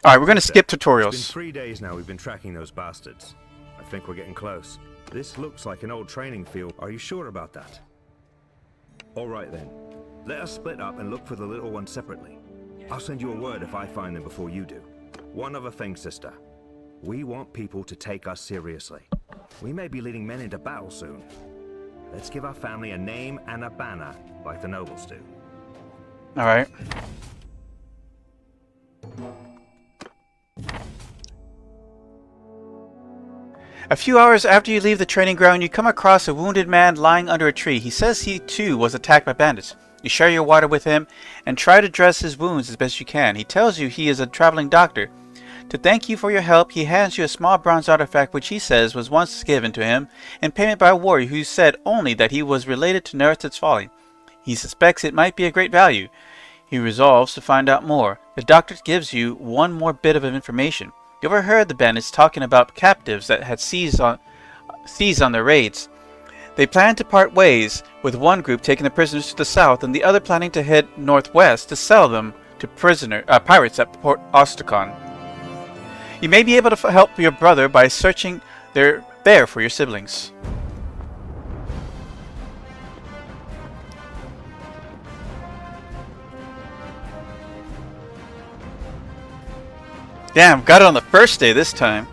Alright, we're gonna skip tutorials. It's been 3 days now we've been tracking those bastards. I think we're getting close. This looks like an old training field. Are you sure about that? Alright then. Let us split up and look for the little ones separately. I'll send you a word if I find them before you do. One other thing, sister. We want people to take us seriously. We may be leading men into battle soon. Let's give our family a name and a banner, like the nobles do. Alright. A few hours after you leave the training ground, you come across a wounded man lying under a tree. He says he too was attacked by bandits. You share your water with him and try to dress his wounds as best you can. He tells you he is a traveling doctor. To thank you for your help, he hands you a small bronze artifact which he says was once given to him in payment by a warrior who said only that he was related to Neret's folly. He suspects it might be of great value. He resolves to find out more. The doctor gives you one more bit of information. You overheard the bandits talking about captives that had seized on their raids. They plan to part ways, with one group taking the prisoners to the south and the other planning to head northwest to sell them to pirates at Port Ostacon. You may be able to help your brother by searching there for your siblings. Damn, got it on the first day this time.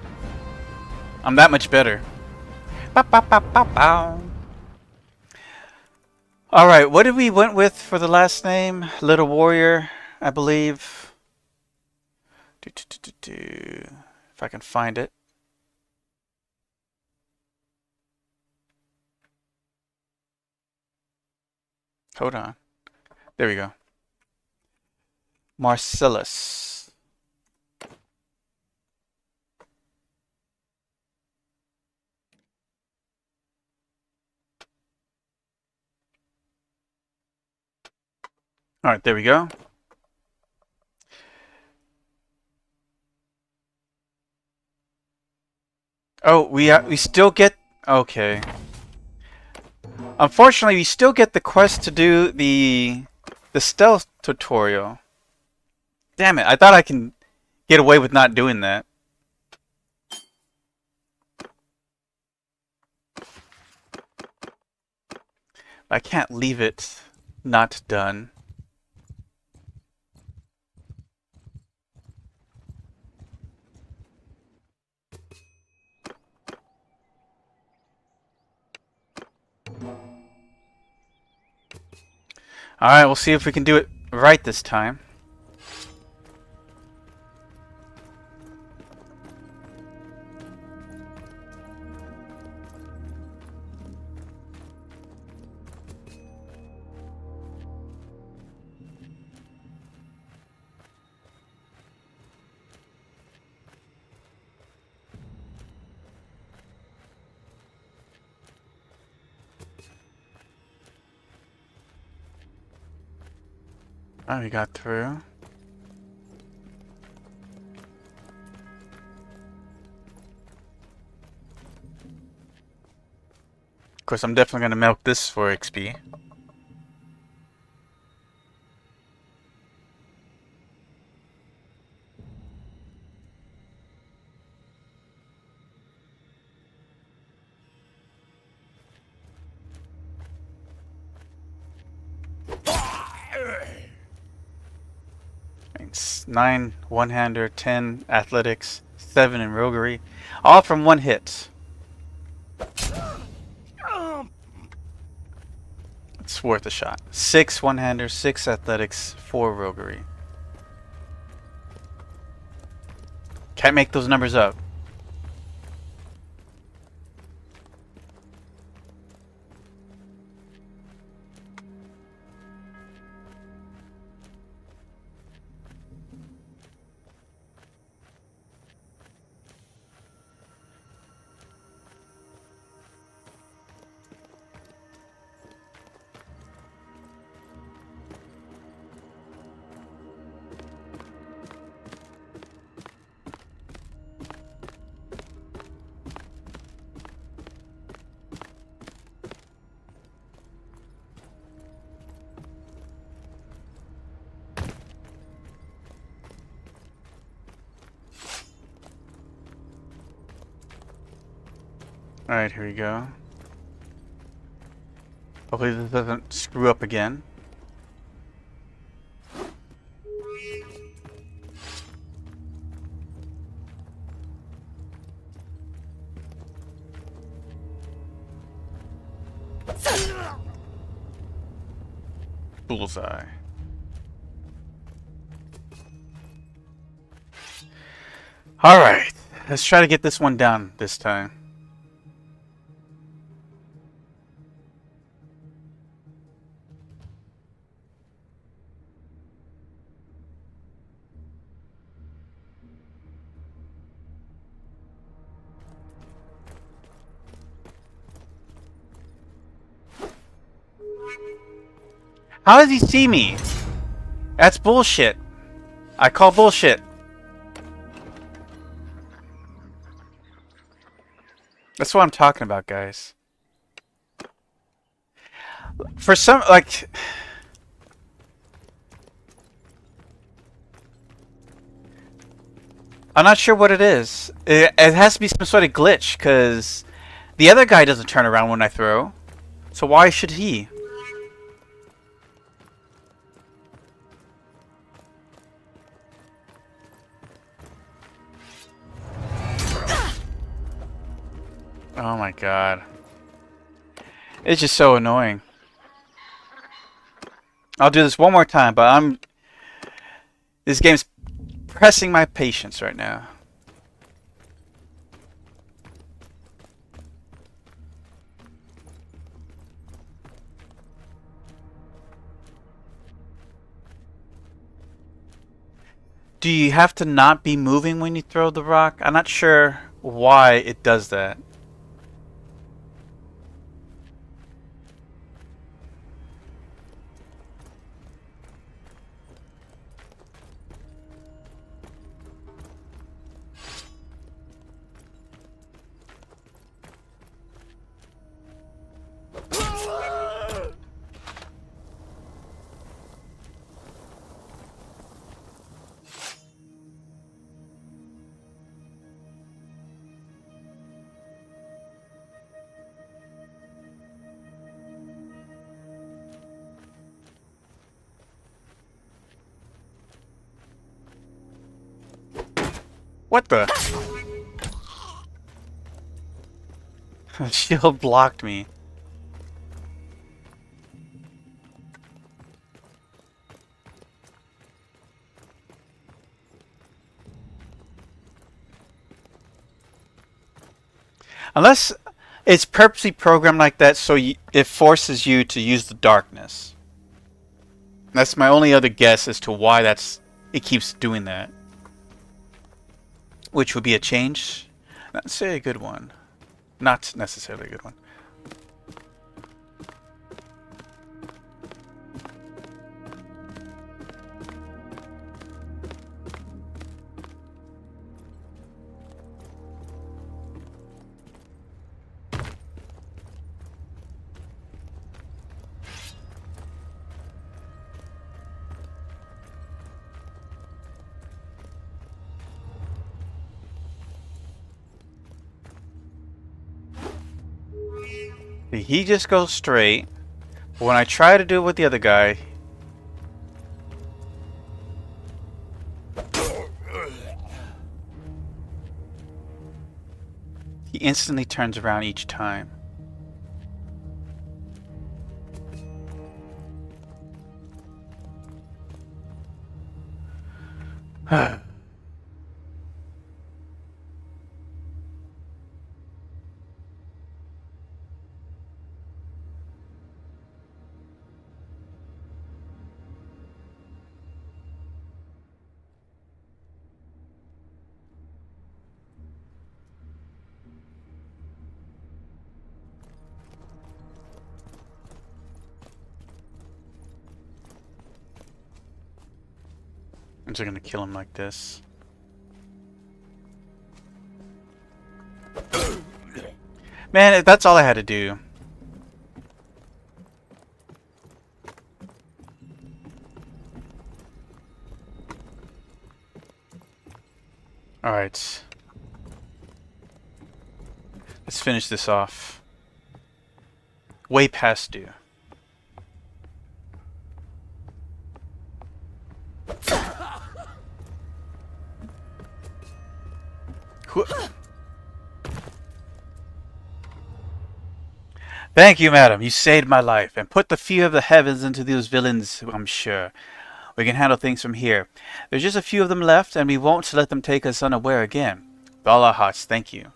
I'm that much better. Alright, what did we went with for the last name? Little Warrior, I believe. If I can find it. Hold on. There we go. Marcellus. Alright, there we go. Oh, we still get... Okay. Unfortunately, we still get the quest to do the stealth tutorial. Damn it, I thought I can get away with not doing that. I can't leave it not done. Alright, we'll see if we can do it right this time. Oh, we got through. Of course, I'm definitely going to milk this for XP. It's 9 one-hander, 10 athletics, 7 in roguery, all from one hit. It's worth a shot. 6 one-hander, 6 athletics, 4 roguery. Can't make those numbers up. Alright, here we go. Hopefully this doesn't screw up again. Bullseye. Alright, let's try to get this one down this time. How does he see me? That's bullshit. I call bullshit. That's what I'm talking about, guys. For some, like... I'm not sure what it is. It has to be some sort of glitch, because the other guy doesn't turn around when I throw. So why should he? Oh my god. It's just so annoying. I'll do this one more time, but this game's pressing my patience right now. Do you have to not be moving when you throw the rock? I'm not sure why it does that. What the? Shield blocked me. Unless it's purposely programmed like that so it forces you to use the darkness. That's my only other guess as to why it keeps doing that. Which would be a change. Not necessarily a good one. Not necessarily a good one. He just goes straight. But when I try to do it with the other guy, he instantly turns around each time. I'm just gonna kill him like this. Man, that's all I had to do. Alright. Let's finish this off. Way past due. Thank you, madam. You saved my life and put the fear of the heavens into those villains, I'm sure. We can handle things from here. There's just a few of them left, and we won't let them take us unaware again. With all our hearts, thank you.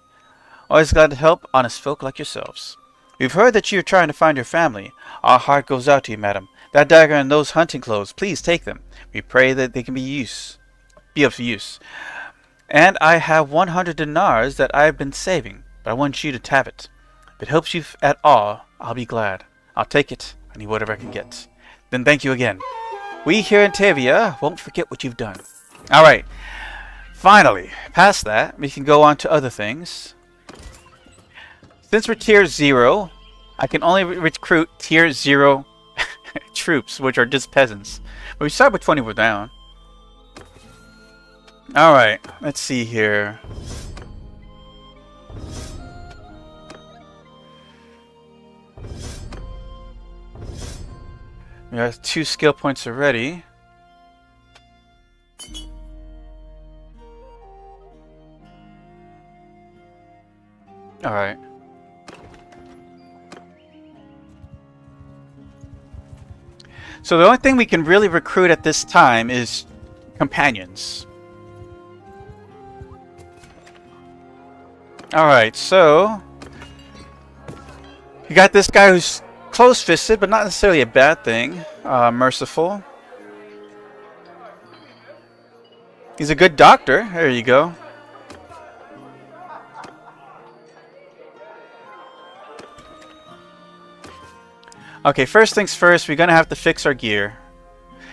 Always glad to help honest folk like yourselves. We've heard that you're trying to find your family. Our heart goes out to you, madam. That dagger and those hunting clothes, please take them. We pray that they can be of use. And I have 100 dinars that I've been saving, but I want you to have it. If it helps you at all, I'll be glad. I'll take it. I need whatever I can get. then thank you again. We here in Tavia won't forget what you've done. Alright. Finally, past that, we can go on to other things. Since we're tier 0, I can only recruit tier 0 troops, which are just peasants. But we start with 24 down. Alright, let's see here. We have 2 skill points already. Alright. So the only thing we can really recruit at this time is companions. Alright, so you got this guy who's close-fisted, but not necessarily a bad thing. Merciful. He's a good doctor. There you go. Okay, first things first, we're gonna have to fix our gear.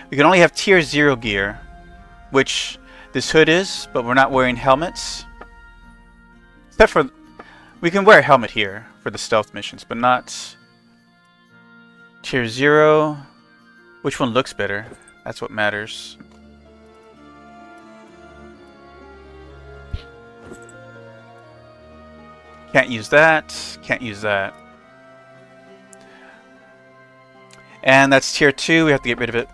We can only have tier 0 gear, which this hood is, but we're not wearing helmets. Except for, we can wear a helmet here for the stealth missions, but not tier 0. Which one looks better? That's what matters. Can't use that. Can't use that. And that's tier 2. We have to get rid of it.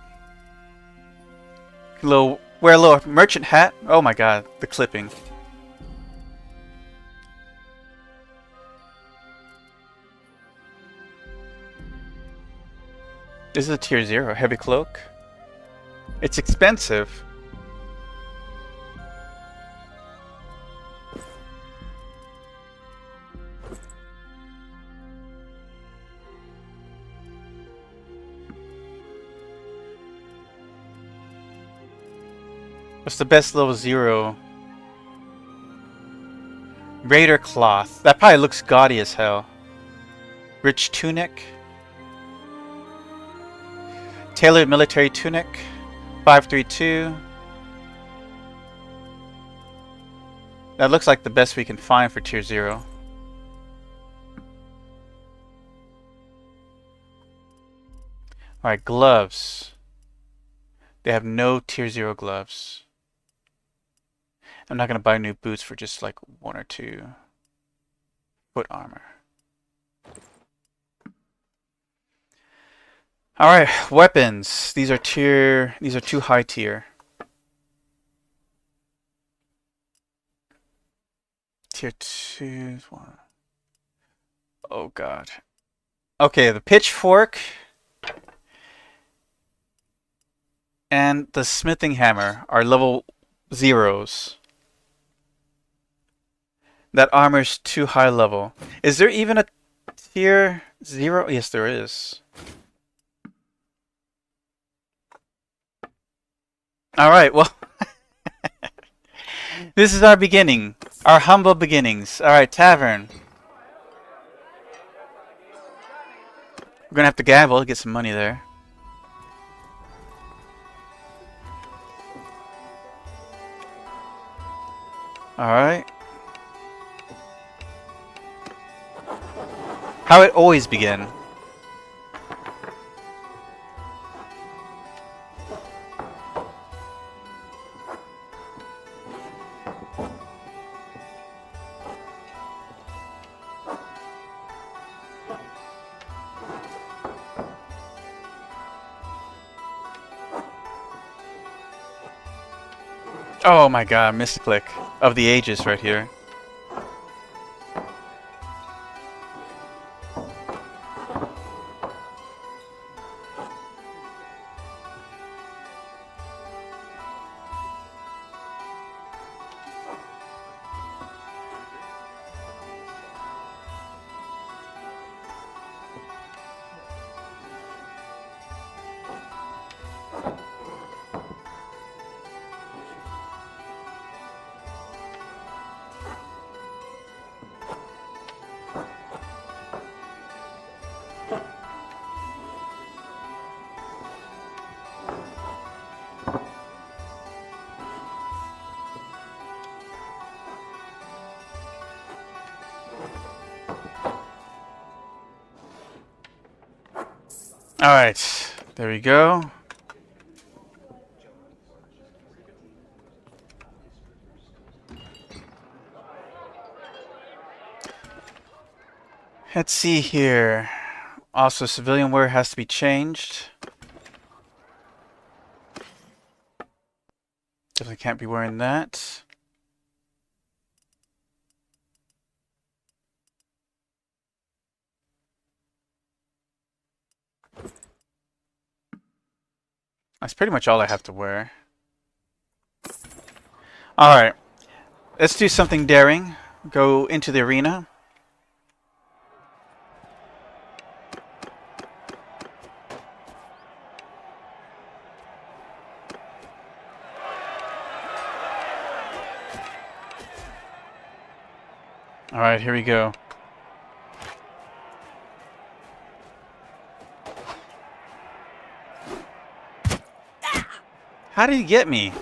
Wear a little merchant hat. Oh my god, the clipping. This is a tier 0 heavy cloak. It's expensive. What's the best level 0? Raider cloth. That probably looks gaudy as hell. Rich tunic. Tailored military tunic. 532. That looks like the best we can find for tier 0. Alright, gloves. They have no tier 0 gloves. I'm not going to buy new boots for just like 1 or 2 foot armor. Alright, weapons. These are too high tier. Tier 2 1. Oh god. Okay, the pitchfork and the smithing hammer are level 0s. That armor's too high level. Is there even a tier 0? Yes, there is. Alright, well. This is our beginning. Our humble beginnings. Alright, tavern. We're gonna have to gamble to get some money there. Alright. How it always begin. Oh my god, misclick of the ages right here. Alright, there we go. Let's see here. Also, civilian wear has to be changed. Definitely can't be wearing that. That's pretty much all I have to wear. Alright. Let's do something daring. Go into the arena. Alright, here we go. How did he get me?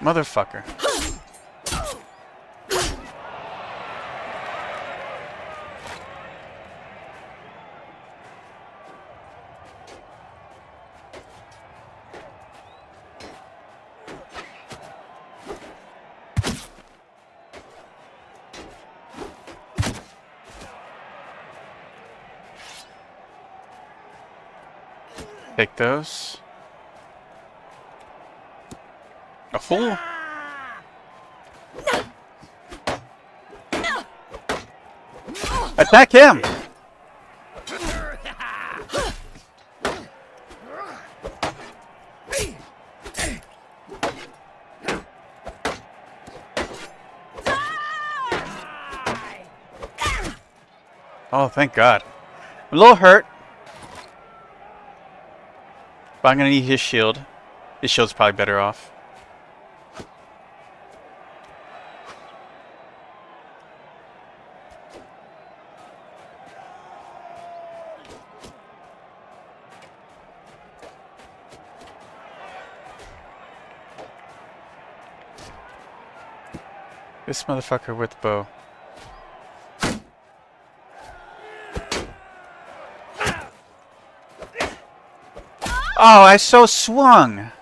Motherfucker. Take those. A fool. Attack him! Oh, thank God. I'm a little hurt. But I'm gonna need his shield. His shield's probably better off. This motherfucker with the bow. Oh, I so swung!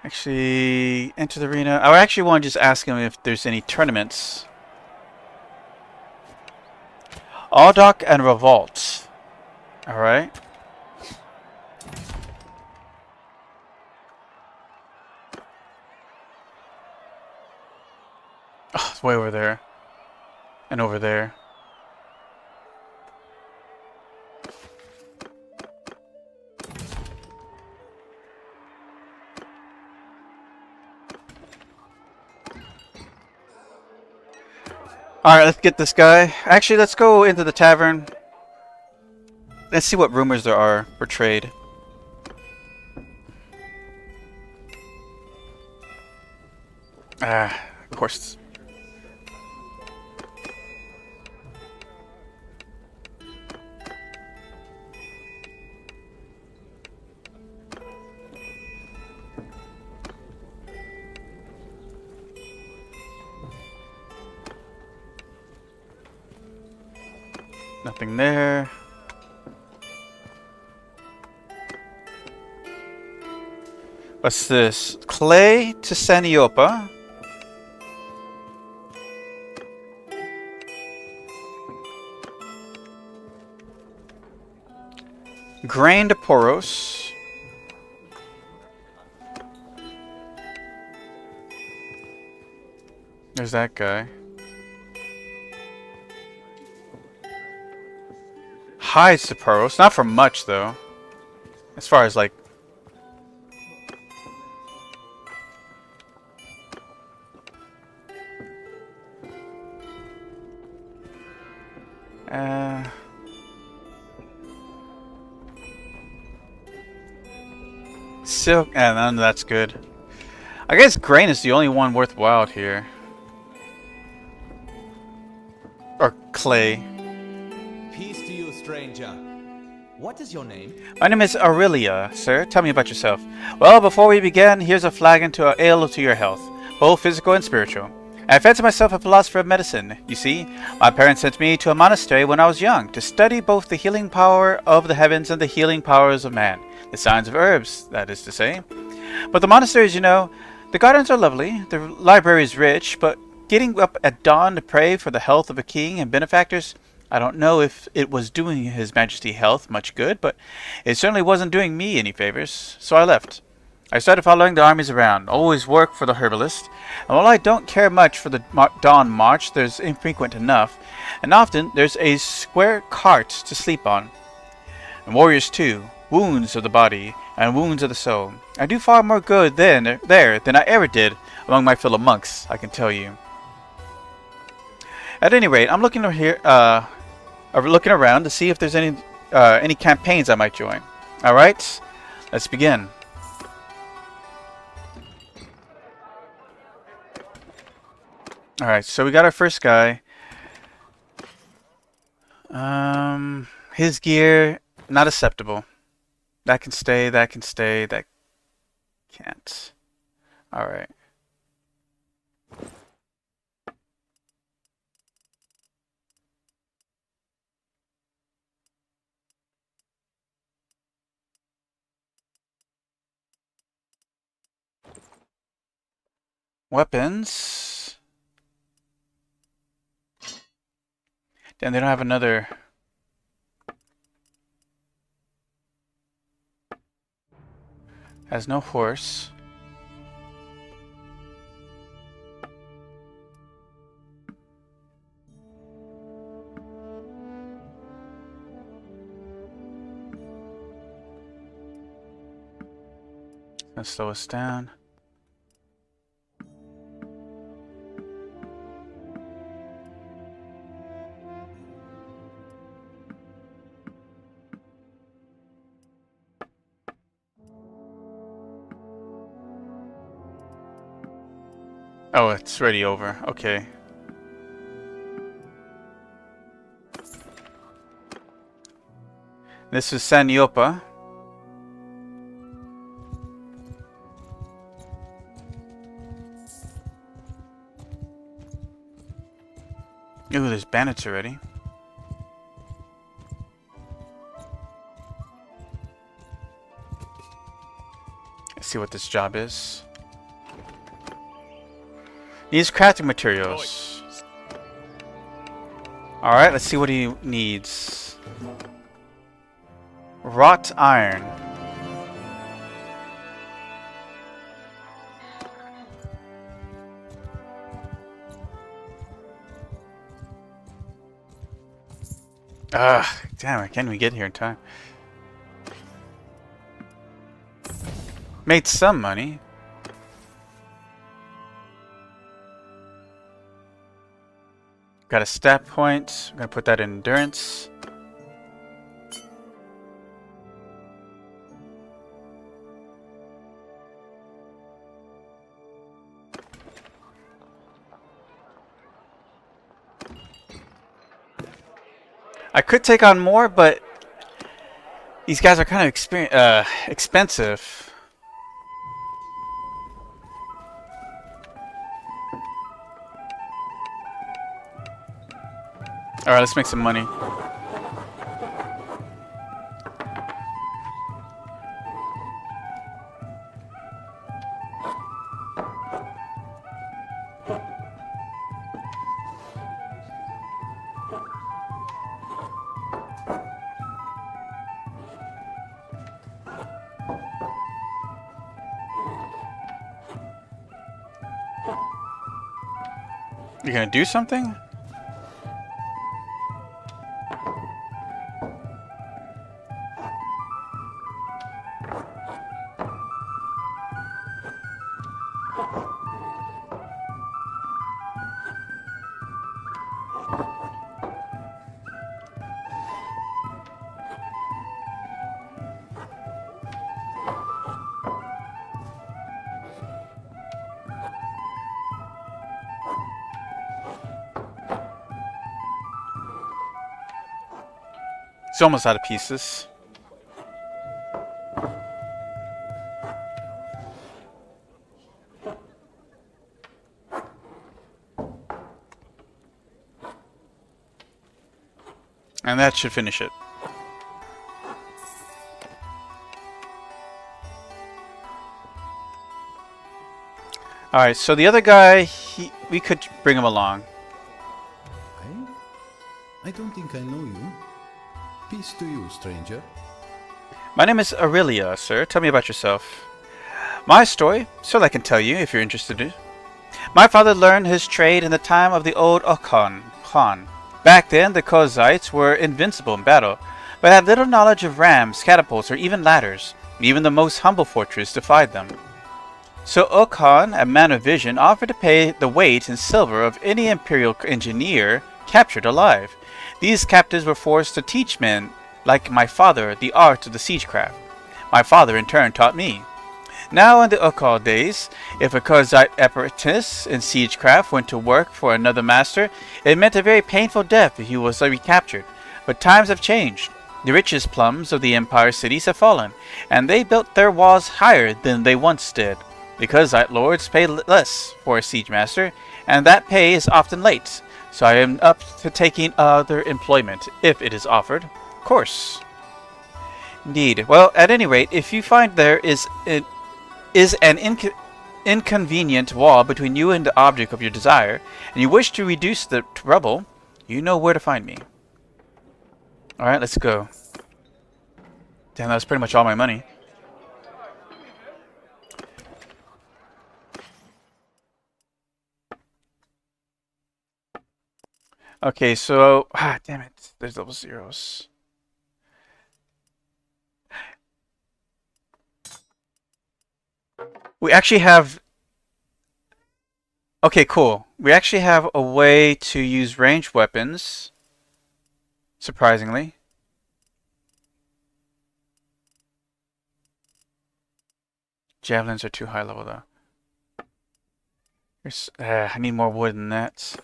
Actually, enter the arena. I actually want to just ask him if there's any tournaments. Aldok and Revolt. Alright. Oh, it's way over there. And over there. Alright, let's get this guy. Actually, let's go into the tavern. Let's see what rumors there are for trade. Ah, of course. Nothing there. What's this? Clay to Saniopa. Grain to Poros. There's that guy. Hides to Poros. Not for much, though. As far as, like, Silk, none of that's good. I guess grain is the only one worthwhile here. Or clay. Peace to you, stranger. What is your name? My name is Aurelia, sir. Tell me about yourself. Well, before we begin, here's a flagon to ale to your health, both physical and spiritual. I fancy myself a philosopher of medicine. You see, my parents sent me to a monastery when I was young to study both the healing power of the heavens and the healing powers of man. The science of herbs, that is to say. But the monasteries, you know, the gardens are lovely, the library is rich, but getting up at dawn to pray for the health of a king and benefactors, I don't know if it was doing His Majesty health much good, but it certainly wasn't doing me any favors, so I left. I started following the armies around, always work for the herbalist, and while I don't care much for the dawn march, there's infrequent enough, and often there's a square cart to sleep on. And warriors too, wounds of the body and wounds of the soul. I do far more good there than I ever did among my fellow monks, I can tell you. At any rate, I'm looking around to see if there's any campaigns I might join. All right, let's begin. All right, so we got our first guy. His gear not acceptable. That can stay. That can stay. That can't. All right. Weapons. Damn, they don't have another. Has no horse. Gonna slow us down. Oh, it's already over. Okay. This is Sanyopa. Ooh, there's bandits already. Let's see what this job is. Needs crafting materials. Alright, let's see what he needs. Wrought iron. Damn it, can't we get here in time? Made some money. Got a stat point. I'm gonna put that in endurance. I could take on more, but these guys are kind of expensive. Alright, let's make some money. You gonna do something? He's almost out of pieces. And that should finish it. Alright, so the other guy, we could bring him along. I don't think I know you. Peace to you, stranger. My name is Aurelia, sir. Tell me about yourself. My story, so I can tell you if you're interested in it. My father learned his trade in the time of the old Khan. Back then, the Kozites were invincible in battle, but had little knowledge of rams, catapults, or even ladders. Even the most humble fortress defied them. So Khan, a man of vision, offered to pay the weight in silver of any Imperial engineer captured alive. These captives were forced to teach men, like my father, the art of the siegecraft. My father, in turn, taught me. Now in the Ukal days, if a Kozite apprentice in siegecraft went to work for another master, it meant a very painful death if he was recaptured. But times have changed. The richest plums of the Empire cities have fallen, and they built their walls higher than they once did. The Kozite lords pay less for a siege master, and that pay is often late, so I am up to taking other employment, if it is offered. Of course. Indeed. Well, at any rate, if you find there is an inconvenient wall between you and the object of your desire, and you wish to reduce the trouble, you know where to find me. Alright, let's go. Damn, that was pretty much all my money. Okay, so... damn it. There's double zeros. We actually have... Okay, cool. We actually have a way to use ranged weapons. Surprisingly. Javelins are too high level, though. I need more wood than that.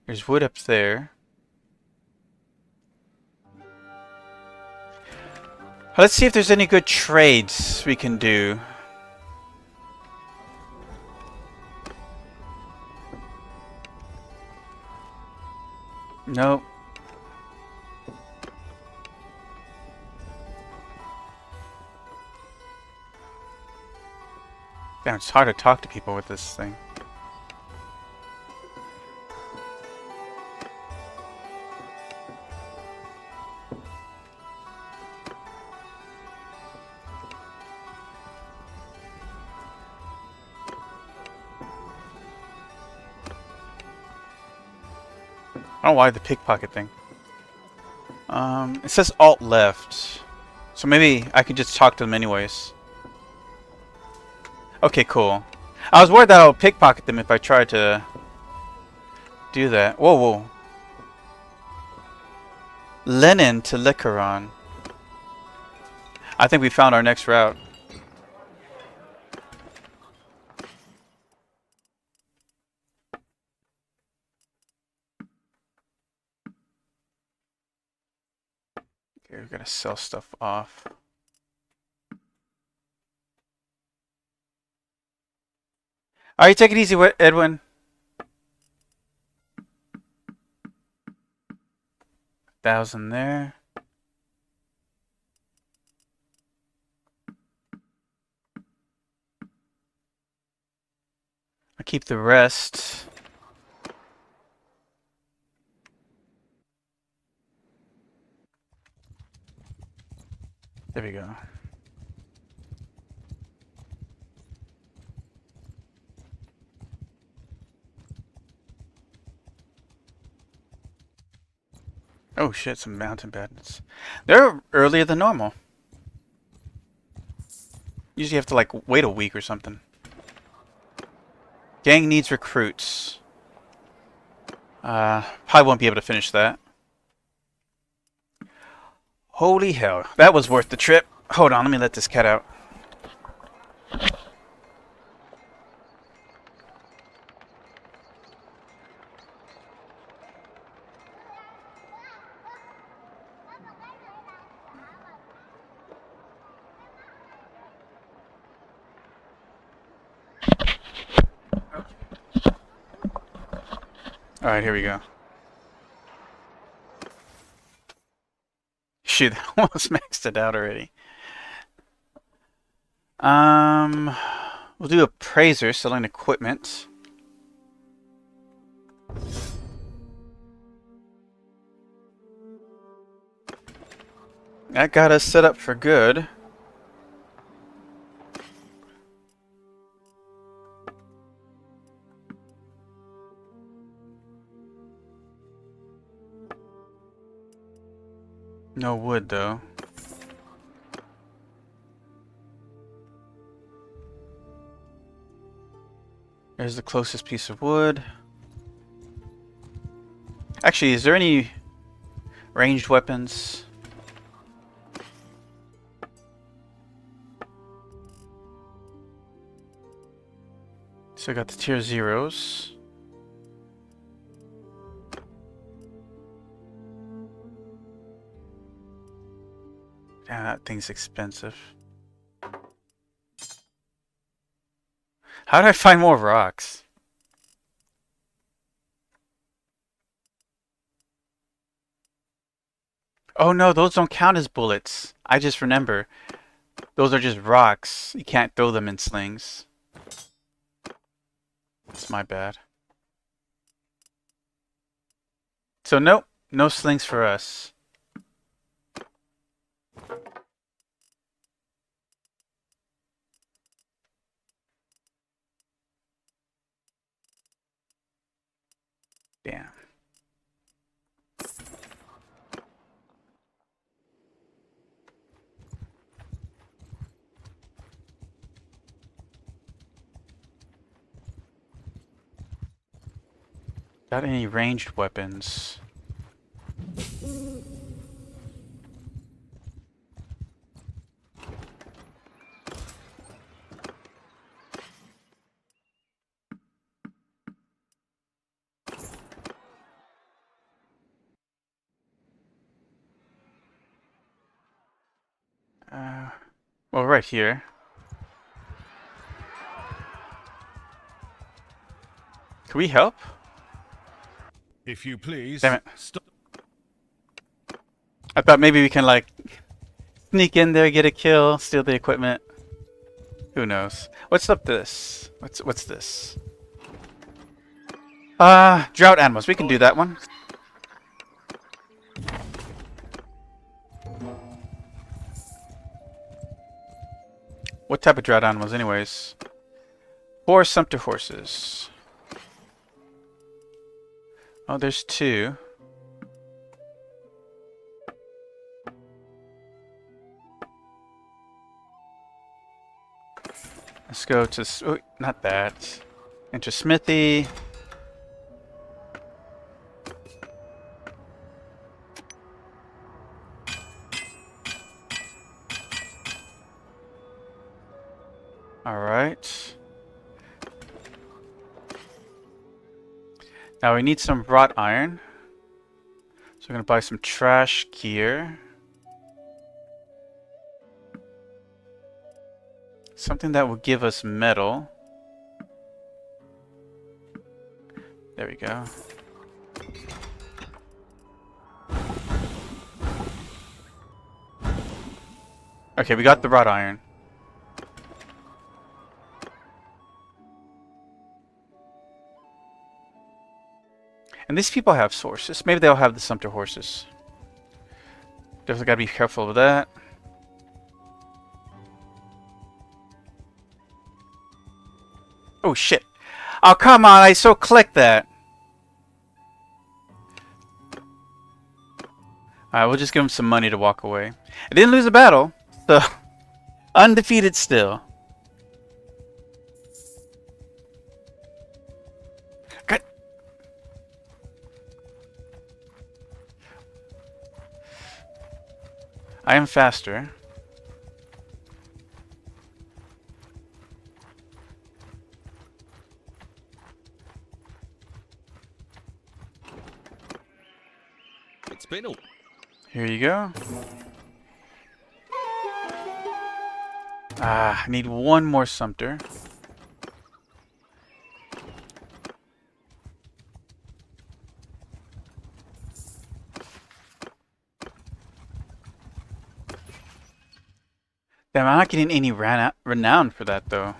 There's wood up there. Let's see if there's any good trades we can do. Nope. Damn, it's hard to talk to people with this thing. I don't know why the pickpocket thing. It says alt left. So maybe I could just talk to them anyways. Okay, cool. I was worried that I would pickpocket them if I tried to do that. Whoa, whoa. Lenin to Licaron. I think we found our next route. Okay, we're gonna sell stuff off. Alright, take it easy, Edwin. $1,000 there. I'll keep the rest. There we go. Oh shit, some mountain bandits. They're earlier than normal. Usually you have to like wait a week or something. Gang needs recruits. Probably won't be able to finish that. Holy hell, that was worth the trip. Hold on, let me let this cat out. Alright, here we go. Shoot, I almost maxed it out already. We'll do appraiser, selling equipment. That got us set up for good. No wood, though. There's the closest piece of wood. Actually, is there any ranged weapons? So I got the tier 0s. Damn, that thing's expensive. How do I find more rocks? Oh no, those don't count as bullets. I just remember. Those are just rocks. You can't throw them in slings. That's my bad. So nope, no slings for us. Damn. Got any ranged weapons? Well, right here. Can we help? If you please. Damn it. I thought maybe we can, like, sneak in there, get a kill, steal the equipment. Who knows? What's up this? What's this? Drought animals. We can do that one. What type of drought animals, anyways? 4 sumpter horses. Oh, there's 2. Let's go to... Oh, not that. Into Smithy. Alright. Now we need some wrought iron. So we're going to buy some trash gear. Something that will give us metal. There we go. Okay, we got the wrought iron. And these people have sources. Maybe they'll have the sumpter horses. Definitely gotta be careful with that. Oh shit. Oh come on, I so clicked that. Alright, we'll just give him some money to walk away. I didn't lose a battle, so undefeated still. Good. I am faster. It's been a... Here you go. I need one more sumpter. Damn, I'm not getting any renown for that though.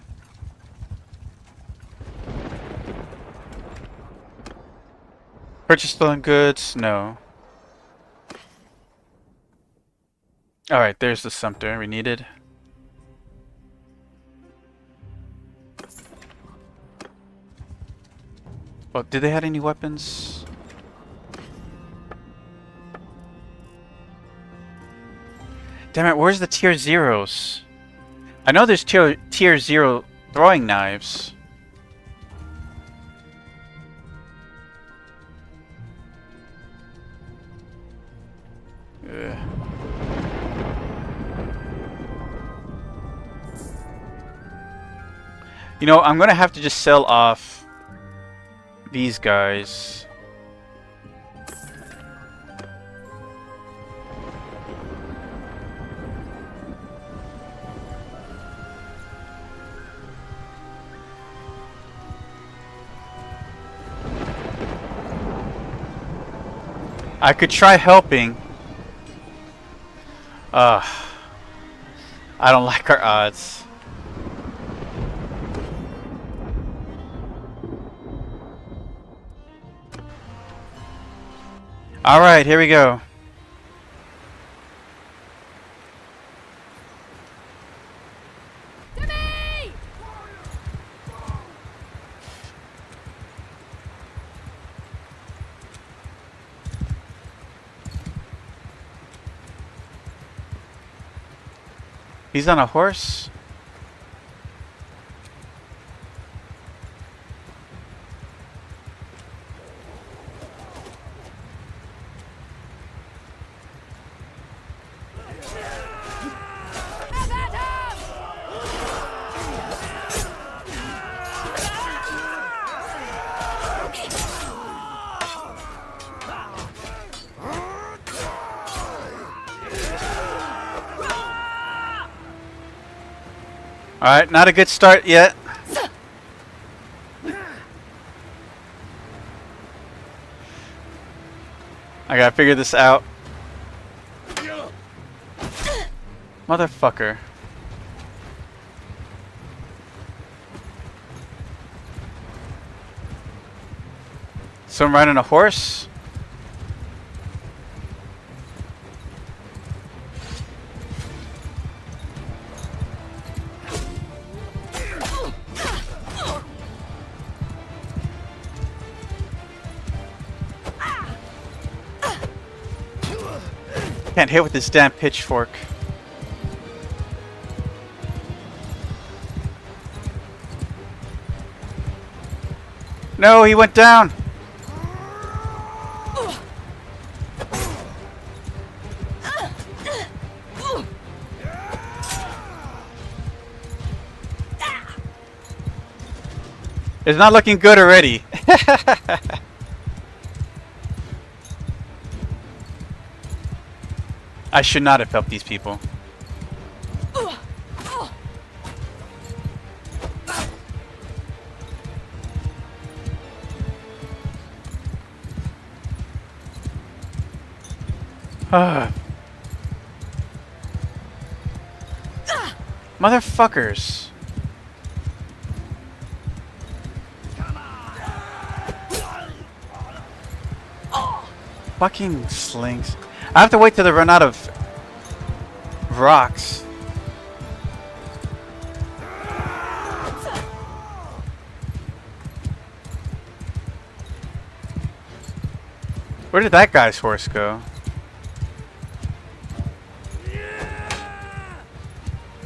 Purchase stolen goods? No. Alright, there's the Sumter we needed. Oh, did they have any weapons? Damn it, where's the tier 0s? I know there's tier 0 throwing knives. Ugh. You know, I'm gonna have to just sell off these guys. I could try helping. I don't like our odds. Alright, here we go. He's on a horse? Alright, not a good start yet. I gotta figure this out. Motherfucker. Someone riding a horse? Can't hit with this damn pitchfork. No, he went down. It's not looking good already. I should not have helped these people. Motherfuckers. Fucking slings. I have to wait till they run out of rocks. Where did that guy's horse go?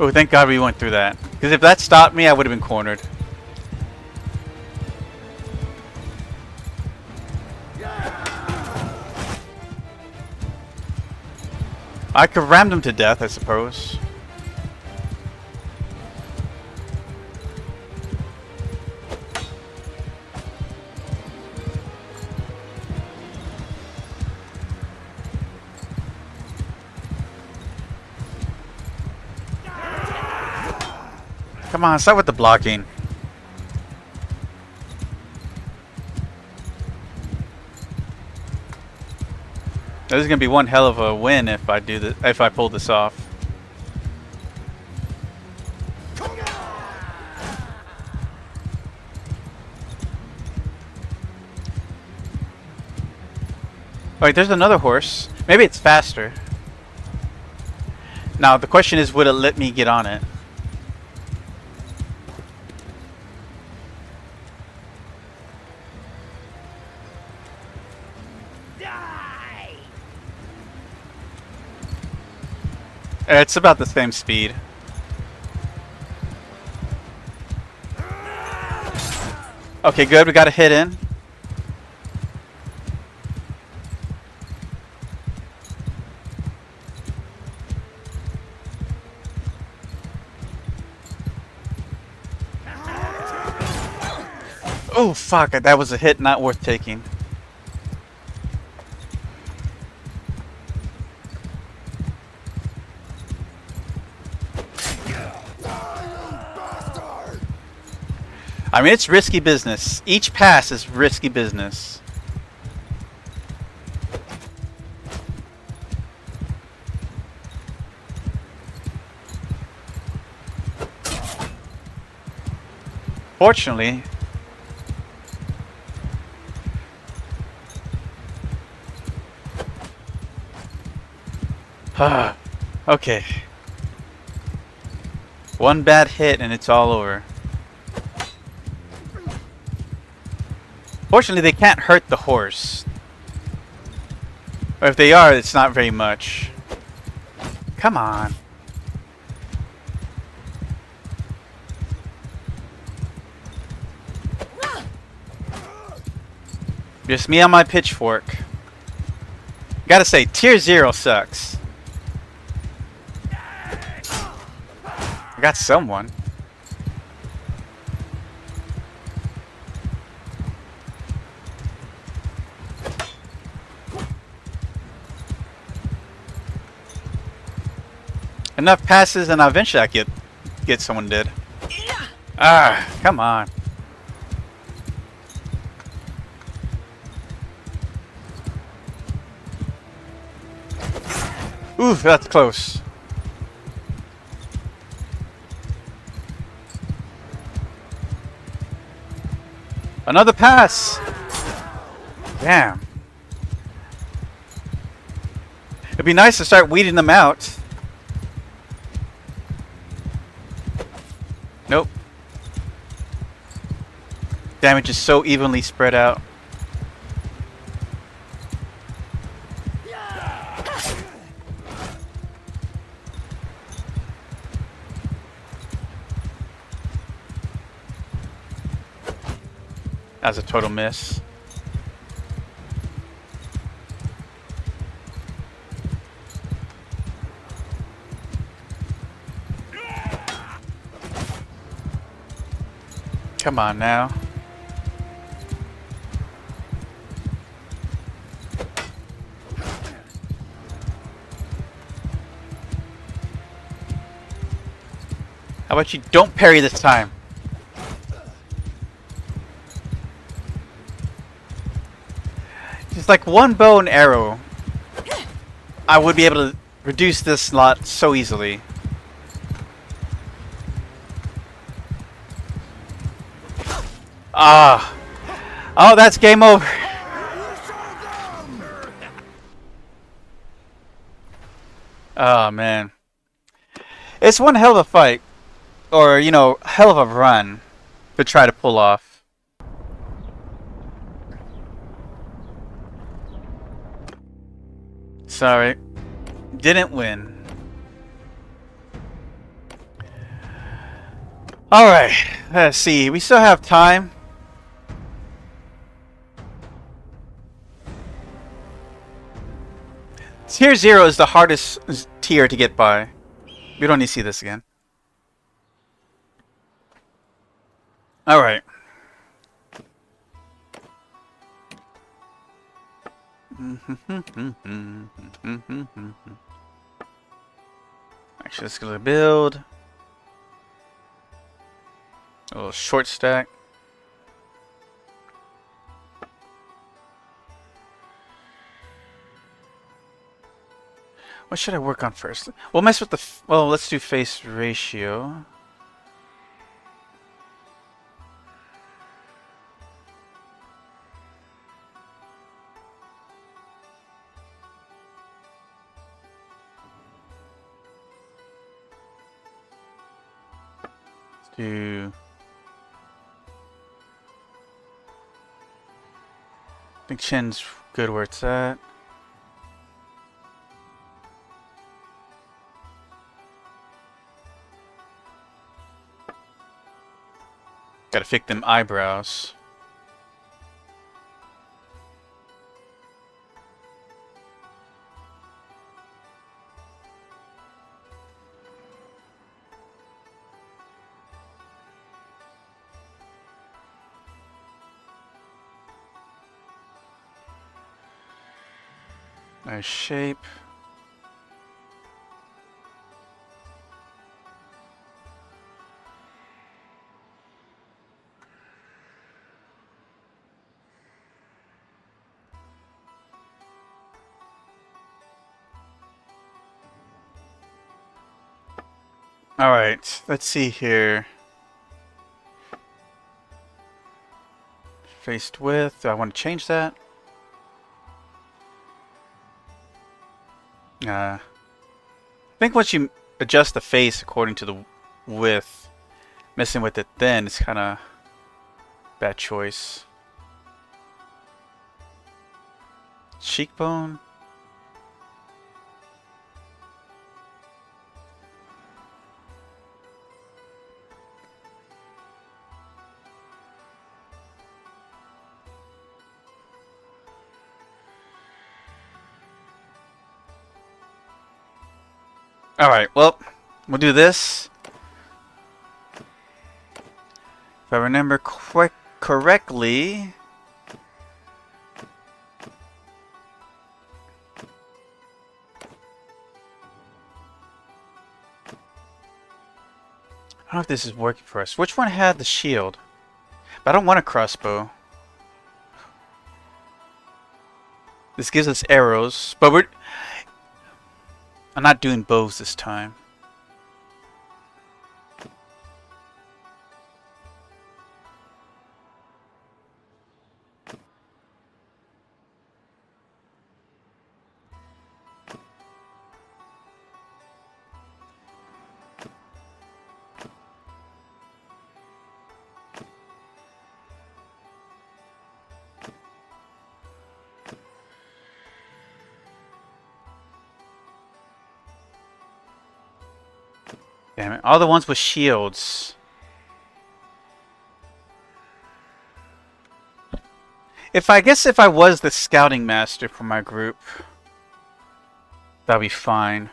Oh, thank God we went through that. Because if that stopped me, I would have been cornered. I could ram them to death, I suppose. Come on, start with the blocking. This is gonna be one hell of a win if I do this, if I pull this off. Wait, there's another horse. Maybe it's faster. Now, the question is, would it let me get on it? It's about the same speed. Okay, good. We got a hit in. Oh, fuck. That was a hit not worth taking. I mean, it's risky business. Each pass is risky business. Fortunately, okay. One bad hit and it's all over. Fortunately, they can't hurt the horse. Or if they are, it's not very much. Come on. Just me on my pitchfork. Gotta say, tier 0 sucks. I got someone. Enough passes and eventually I get someone dead. Ah, come on. Ooh, that's close. Another pass. Damn. It'd be nice to start weeding them out. Nope. Damage is so evenly spread out. That was a total miss. Come on now. How about you don't parry this time? Just like one bow and arrow, I would be able to reduce this slot so easily. Ah. Oh, that's game over. Oh, man. It's one hell of a fight. Or, you know, hell of a run to try to pull off. Sorry. Didn't win. Alright. Let's see. We still have time. Tier 0 is the hardest tier to get by. We don't need to see this again. Alright. Actually, let's go to build. A little short stack. What should I work on first? We'll mess with the... well, let's do face ratio. do. I think chin's good where it's at. Gotta fix them eyebrows. Nice shape. Alright, let's see here. Faced with, do I want to change that? I think once you adjust the face according to the width, messing with it then is kind of bad choice. Cheekbone. Alright, well, we'll do this. If I remember correctly... I don't know if this is working for us. Which one had the shield? But I don't want a crossbow. This gives us arrows, but I'm not doing bows this time. Damn it, all the ones with shields. I guess if I was the scouting master for my group, that'd be fine.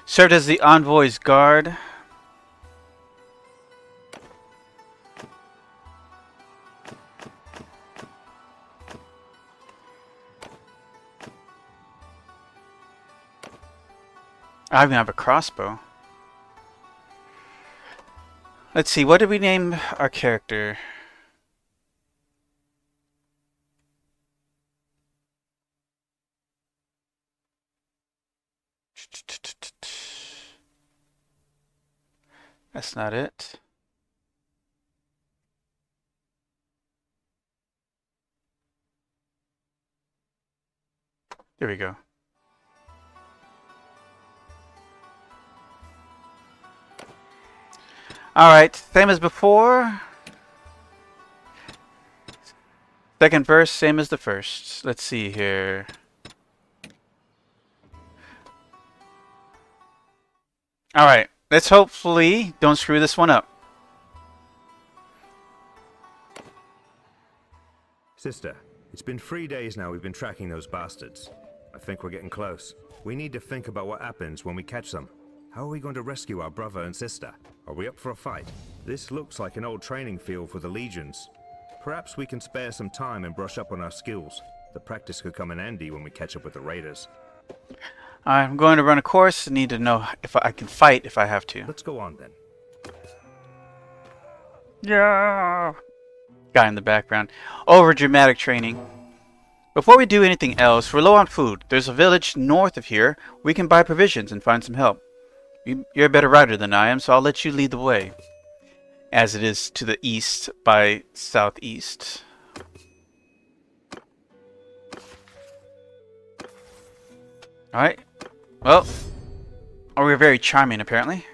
Served as the envoy's guard. I even have a crossbow. Let's see, what did we name our character? That's not it. There we go. Alright, same as before. Second verse, same as the first. Let's see here. Alright, let's hopefully don't screw this one up. Sister, it's been 3 days now we've been tracking those bastards. I think we're getting close. We need to think about what happens when we catch them. How are we going to rescue our brother and sister? Are we up for a fight? This looks like an old training field for the legions. Perhaps we can spare some time and brush up on our skills. The practice could come in handy when we catch up with the raiders. I'm going to run a course and need to know if I can fight if I have to. Let's go on then. Yeah. Guy in the background. Over dramatic training. Before we do anything else, we're low on food. There's a village north of here. We can buy provisions and find some help. You're a better rider than I am, so I'll let you lead the way. As it is to the east by southeast. Alright. Well, we're very charming apparently.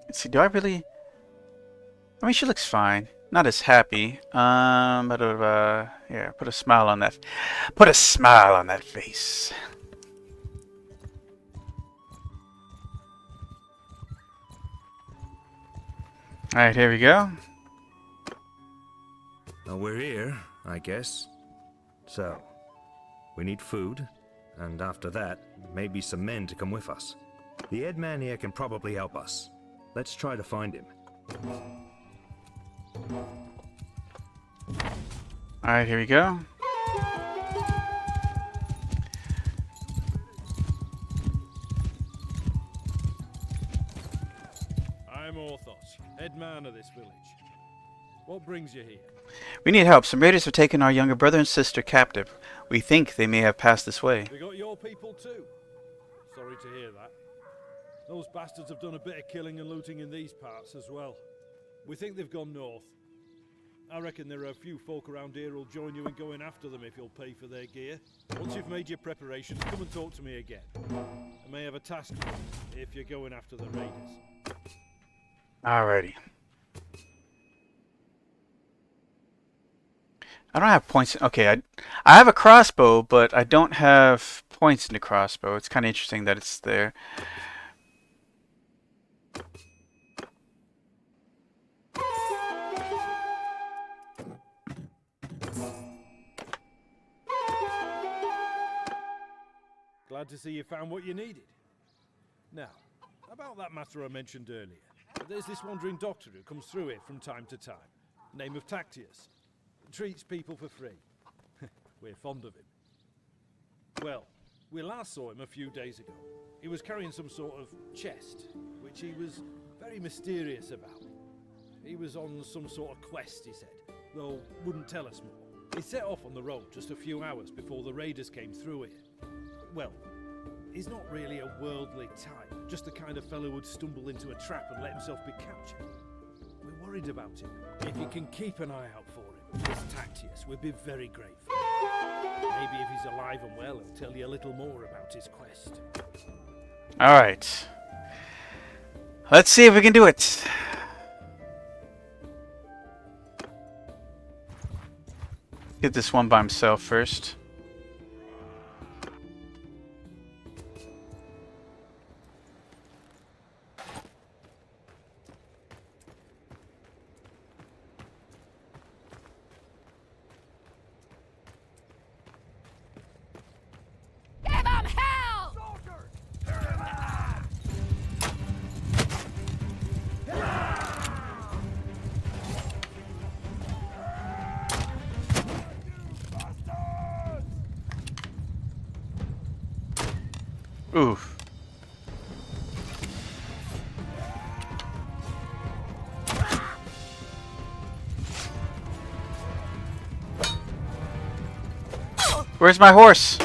Let's see, do I really... I mean, she looks fine. Not as happy. But yeah, put a smile on that. Put a smile on that face. All right, here we go. Well, we're here, I guess. So, we need food, and after that, maybe some men to come with us. The head man here can probably help us. Let's try to find him. All right, here we go. I'm Orthos, head man of this village. What brings you here? We need help. Some raiders have taken our younger brother and sister captive. We think they may have passed this way. We got your people too. Sorry to hear that. Those bastards have done a bit of killing and looting in these parts as well. We think they've gone north. I reckon there are a few folk around here who'll join you in going after them if you'll pay for their gear. Once you've made your preparations, come and talk to me again. I may have a task for you if you're going after the raiders. Alrighty. I don't have points. Okay, I have a crossbow, but I don't have points in the crossbow. It's kind of interesting that it's there. Glad to see you found what you needed. Now, about that matter I mentioned earlier. There's this wandering doctor who comes through here from time to time. Name of Tactius. Treats people for free. We're fond of him. Well, we last saw him a few days ago. He was carrying some sort of chest, which he was very mysterious about. He was on some sort of quest, he said, though wouldn't tell us more. He set off on the road just a few hours before the raiders came through here. Well, he's not really a worldly type, just the kind of fellow who'd stumble into a trap and let himself be captured. We're worried about him. If you can keep an eye out for him, this Tactius, we'd be very grateful. Maybe if he's alive and well, he'll tell you a little more about his quest. Alright. Let's see if we can do it. Get this one by himself first. Oof. Where's my horse?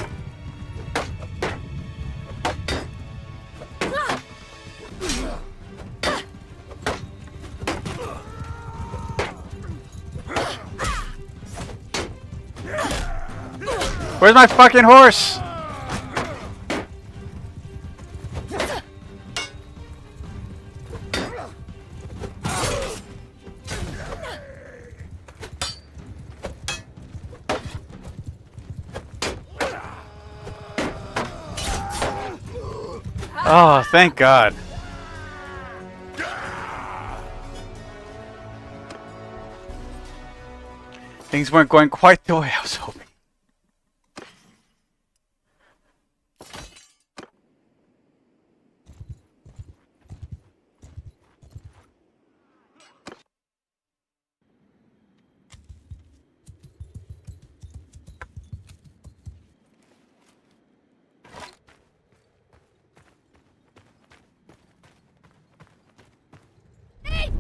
Where's my fucking horse? Oh, thank God. Things weren't going quite the way I was hoping.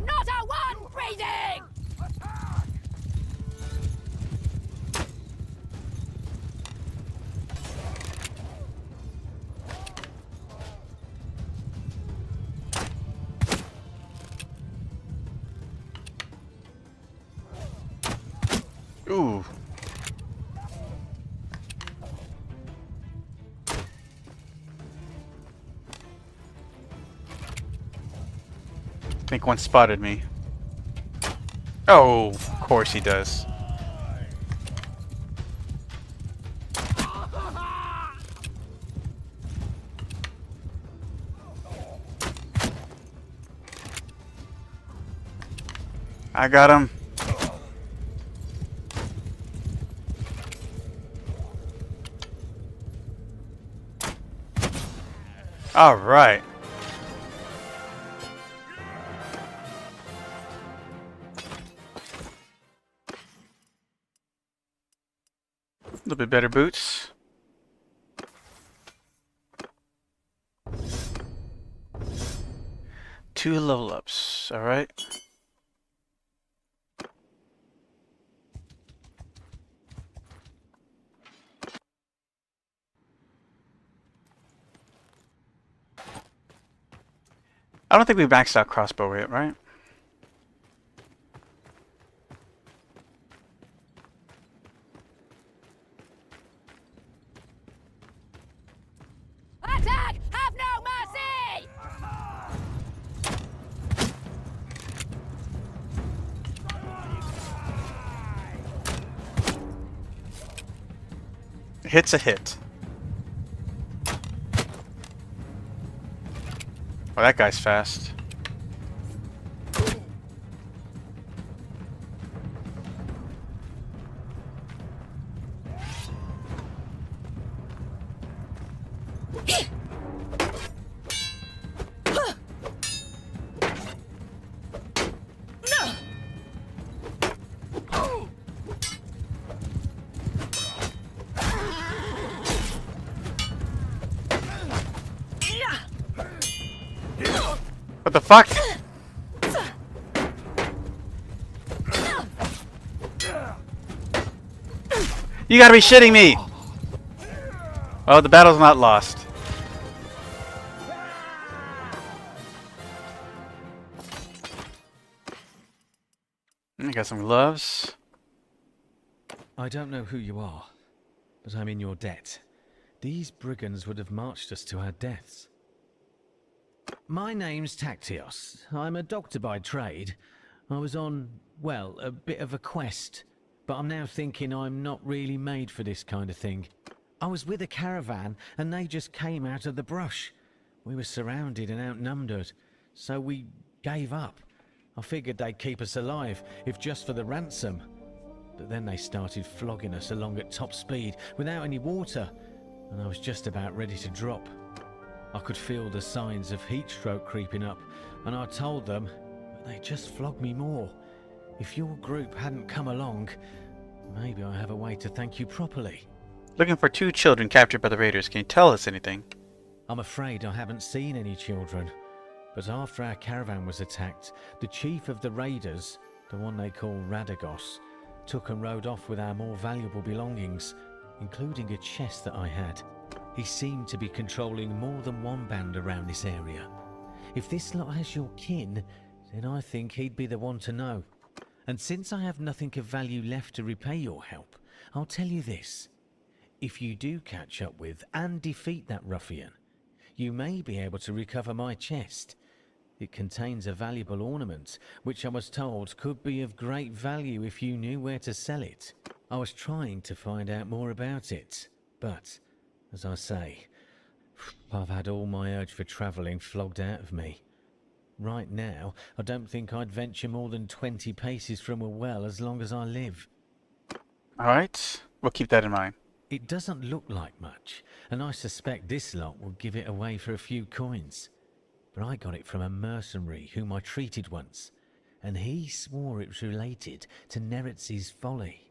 Not a one breathing! Ooh. think one spotted me. Oh, of course he does. I got him. All right. A little bit better boots. Two level ups. All right. I don't think we maxed out crossbow yet, right? Attack! Have no mercy! Hit's a hit. Oh, that guy's fast. What the fuck? You gotta be shitting me! Oh, the battle's not lost. I got some gloves. I don't know who you are, but I'm in your debt. These brigands would have marched us to our deaths. My name's Tactios. I'm a doctor by trade. I was on, well, a bit of a quest, but I'm now thinking I'm not really made for this kind of thing. I was with a caravan and they just came out of the brush. We were surrounded and outnumbered, so we gave up. I figured they'd keep us alive, if just for the ransom. But then they started flogging us along at top speed without any water, and I was just about ready to drop. I could feel the signs of heat stroke creeping up, and I told them, but they just flogged me more. If your group hadn't come along, maybe I have a way to thank you properly. Looking for 2 children captured by the raiders. Can you tell us anything? I'm afraid I haven't seen any children, but after our caravan was attacked, the chief of the raiders, the one they call Radagos, took and rode off with our more valuable belongings, including a chest that I had. He seemed to be controlling more than one band around this area. If this lot has your kin, then I think he'd be the one to know. And since I have nothing of value left to repay your help, I'll tell you this. If you do catch up with and defeat that ruffian, you may be able to recover my chest. It contains a valuable ornament, which I was told could be of great value if you knew where to sell it. I was trying to find out more about it, but, as I say, I've had all my urge for travelling flogged out of me. Right now, I don't think I'd venture more than 20 paces from a well as long as I live. Alright, we'll keep that in mind. It doesn't look like much, and I suspect this lot will give it away for a few coins. But I got it from a mercenary whom I treated once, and he swore it was related to Neretz's folly.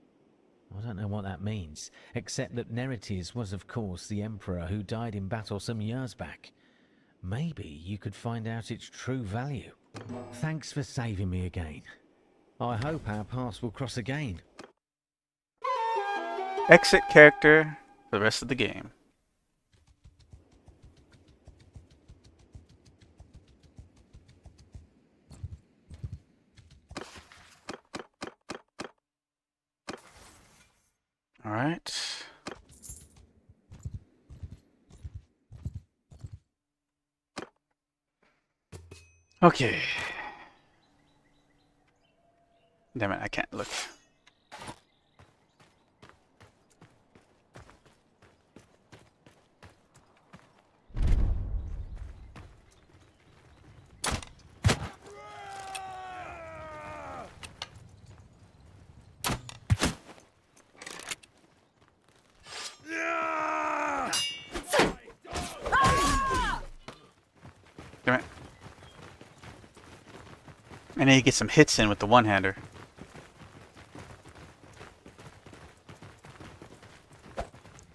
I don't know what that means, except that Neretes was of course the emperor who died in battle some years back. Maybe you could find out its true value. Thanks for saving me again. I hope our paths will cross again. Exit character for the rest of the game. Alright. Okay. Damn it, I can't look. Damn it. I need to get some hits in with the one-hander.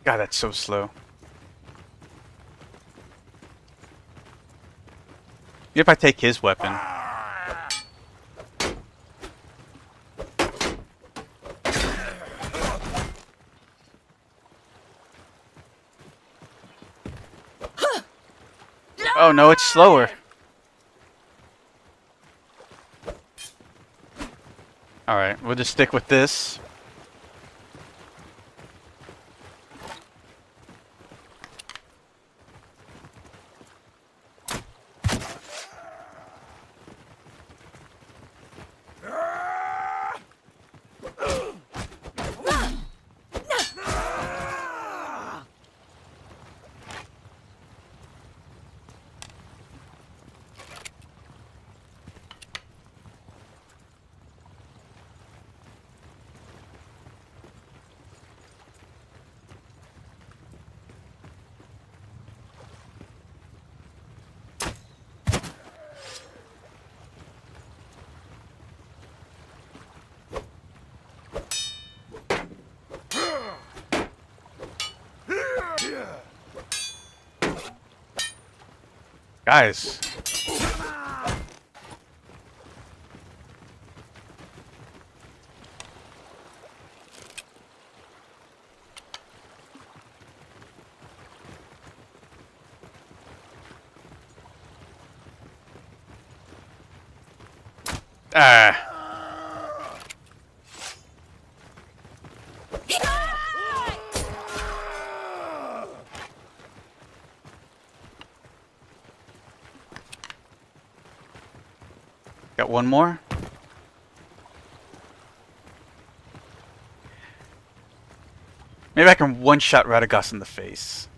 God, that's so slow. If I take his weapon. Oh no, it's slower. Alright, we'll just stick with this. Guys. Ah. Got one more. Maybe I can one-shot Radagast in the face.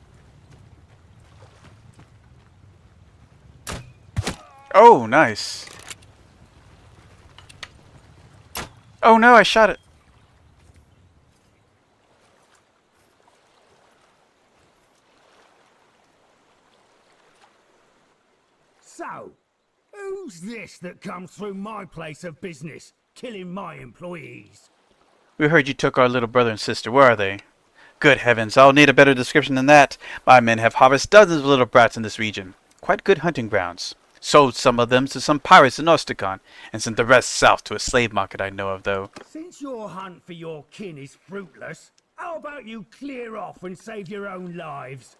Oh, nice. Oh no, I shot it. So, who's this that comes through my place of business, killing my employees? We heard you took our little brother and sister. Where are they? Good heavens, I'll need a better description than that. My men have harvested dozens of little brats in this region. Quite good hunting grounds. Sold some of them to some pirates in Osticon, and sent the rest south to a slave market I know of, though. Since your hunt for your kin is fruitless, how about you clear off and save your own lives?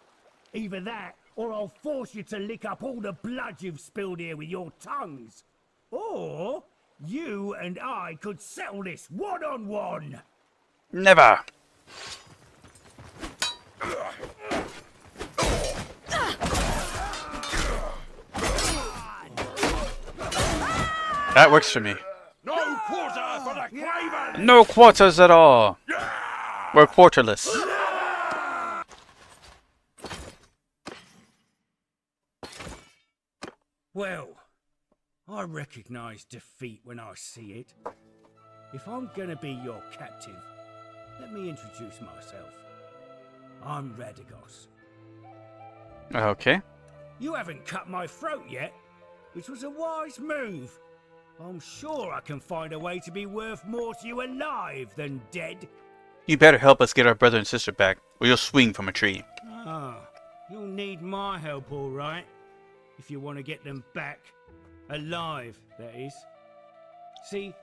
Either that, or I'll force you to lick up all the blood you've spilled here with your tongues. Or, you and I could settle this one-on-one. Never! That works for me. No quarter for the craven! No quarters at all. We're quarterless. Well, I recognize defeat when I see it. If I'm gonna be your captive, let me introduce myself. I'm Radagast. Okay. You haven't cut my throat yet, which was a wise move. I'm sure I can find a way to be worth more to you alive than dead. You better help us get our brother and sister back, or you'll swing from a tree. Ah, you'll need my help, all right. If you want to get them back. Alive, that is. See,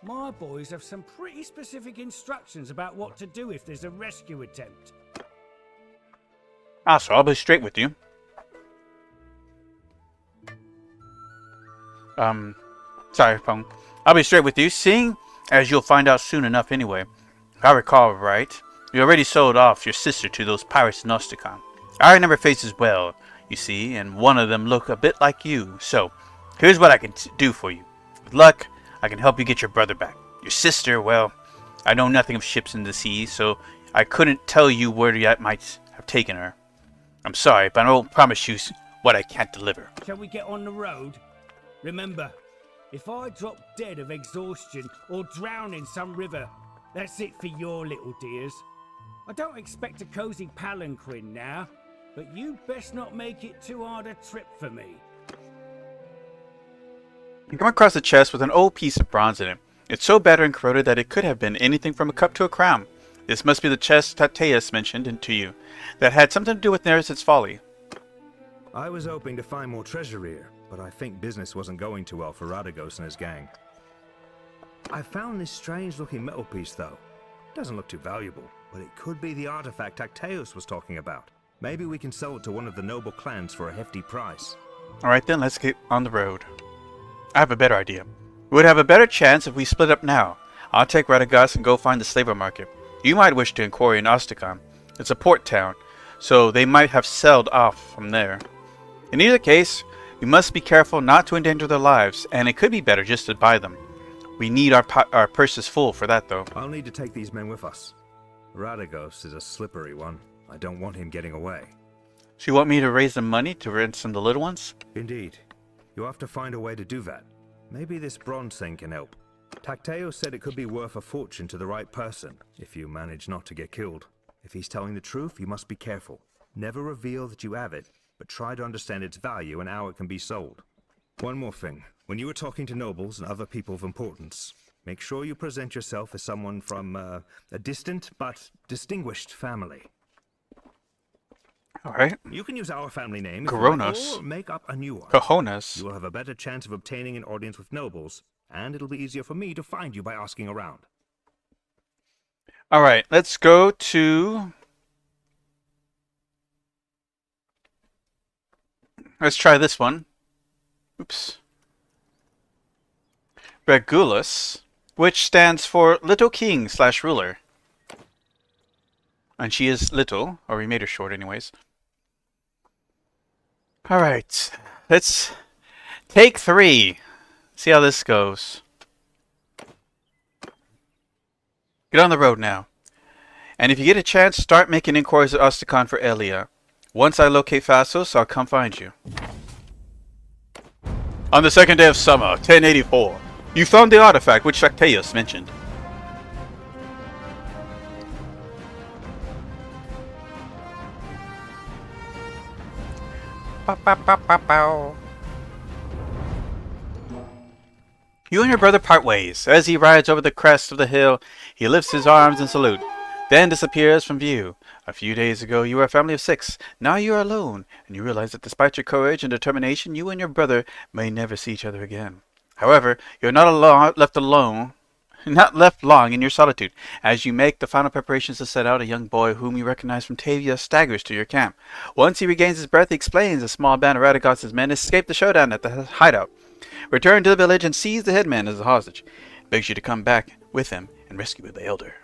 my boys have some pretty specific instructions about what to do if there's a rescue attempt. Ah, so I'll be straight with you. Sorry, phone. I'll be straight with you, seeing as you'll find out soon enough anyway. If I recall right, you already sold off your sister to those pirates in Osticon. I remember faces well, you see, and one of them look a bit like you. So, here's what I can do for you. With luck, I can help you get your brother back. Your sister, well, I know nothing of ships in the sea, so I couldn't tell you where you might have taken her. I'm sorry, but I won't promise you what I can't deliver. Shall we get on the road? Remember, if I drop dead of exhaustion or drown in some river, that's it for your little dears. I don't expect a cozy palanquin now, but you best not make it too hard a trip for me. You come across a chest with an old piece of bronze in it. It's so battered and corroded that it could have been anything from a cup to a crown. This must be the chest Tateus mentioned to you, that had something to do with Neris's folly. I was hoping to find more treasure here, but I think business wasn't going too well for Radagos and his gang. I found this strange-looking metal piece, though. Doesn't look too valuable, but it could be the artifact Tateus was talking about. Maybe we can sell it to one of the noble clans for a hefty price. Alright then, let's get on the road. I have a better idea. We would have a better chance if we split up now. I'll take Radagos and go find the slaver market. You might wish to inquire in Ostakon. It's a port town, so they might have sailed off from there. In either case, we must be careful not to endanger their lives, and it could be better just to buy them. We need our purses full for that, though. I'll need to take these men with us. Radagos is a slippery one. I don't want him getting away. So you want me to raise the money to ransom the little ones? Indeed. You'll have to find a way to do that. Maybe this bronze thing can help. Tacteo said it could be worth a fortune to the right person, if you manage not to get killed. If he's telling the truth, you must be careful. Never reveal that you have it, but try to understand its value and how it can be sold. One more thing. When you are talking to nobles and other people of importance, make sure you present yourself as someone from a distant but distinguished family. Alright. You can use our family name Coronas. or make up a new one. Cojones. You will have a better chance of obtaining an audience with nobles, and it'll be easier for me to find you by asking around. Alright, let's go to... Let's try this one. Oops. Regulus, which stands for Little King / Ruler. And she is little, or we made her short anyways. Alright, let's take 3. See how this goes. Get on the road now. And if you get a chance, start making inquiries at Ostakon for Elia. Once I locate Phasos, I'll come find you. On the 2nd day of summer, 1084, you found the artifact which Shactaeus mentioned. You and your brother part ways. As he rides over the crest of the hill, he lifts his arms in salute, then disappears from view. A few days ago, you were a family of 6. Now you are alone, and you realize that despite your courage and determination, you and your brother may never see each other again. However, you are not left long in your solitude. As you make the final preparations to set out, a young boy whom you recognize from Tavia staggers to your camp. Once he regains his breath, he explains a small band of Radagos' men escaped the showdown at the hideout. Return to the village and seize the headman as a hostage. Begs you to come back with him and rescue the elder.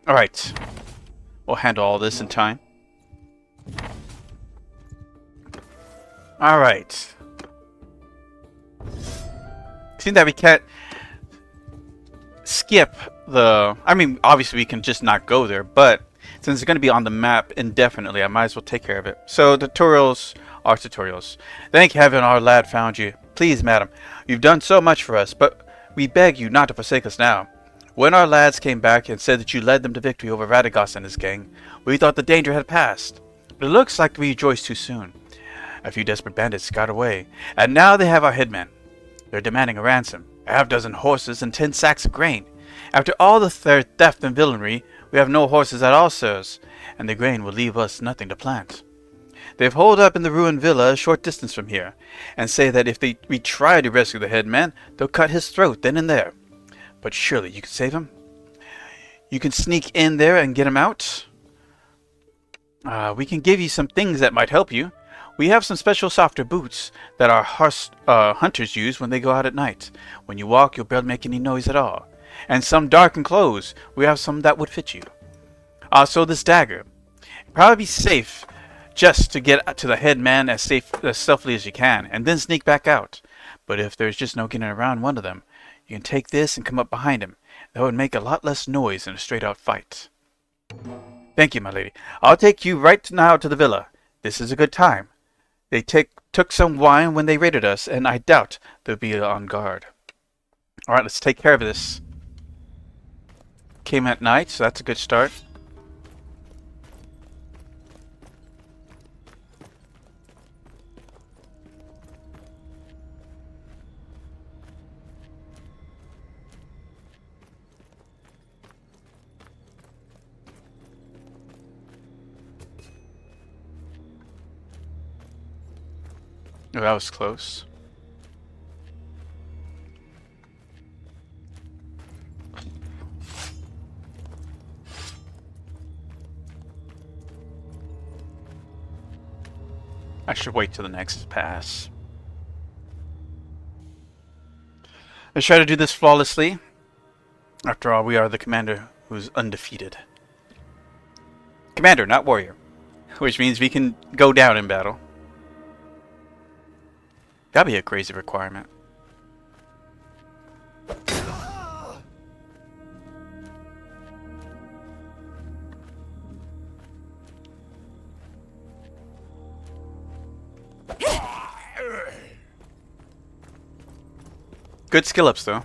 Alright. We'll handle all this in time. Alright. Seems that we can't skip the... I mean, obviously we can just not go there, but since it's going to be on the map indefinitely, I might as well take care of it. So, tutorials are tutorials. Thank heaven our lad found you. Please, madam, you've done so much for us, but we beg you not to forsake us now. When our lads came back and said that you led them to victory over Radagos and his gang, we thought the danger had passed. But it looks like we rejoiced too soon. A few desperate bandits got away, and now they have our headman. They're demanding a ransom, a half-dozen horses, and 10 sacks of grain. After all the theft and villainy, we have no horses at all, sirs, and the grain will leave us nothing to plant. They've holed up in the ruined villa a short distance from here, and say that if we try to rescue the headman, they'll cut his throat then and there. But surely you can save him? You can sneak in there and get him out? We can give you some things that might help you. We have some special softer boots that our hunters use when they go out at night. When you walk, you'll barely make any noise at all. And some darkened clothes. We have some that would fit you. Also, this dagger. It'd probably be safe just to get to the headman as stealthily as you can, and then sneak back out. But if there's just no getting around one of them, You can take this and come up behind him. That would make a lot less noise in a straight-out fight. Thank you, my lady. I'll take you right now to the villa. This is a good time. They took some wine when they raided us, and I doubt they'll be on guard. Alright, let's take care of this. Came at night, so that's a good start. Oh, that was close. I should wait till the next pass. Let's try to do this flawlessly. After all, we are the commander who's undefeated. Commander, not warrior. Which means we can go down in battle. That'd be a crazy requirement. Good skill ups though.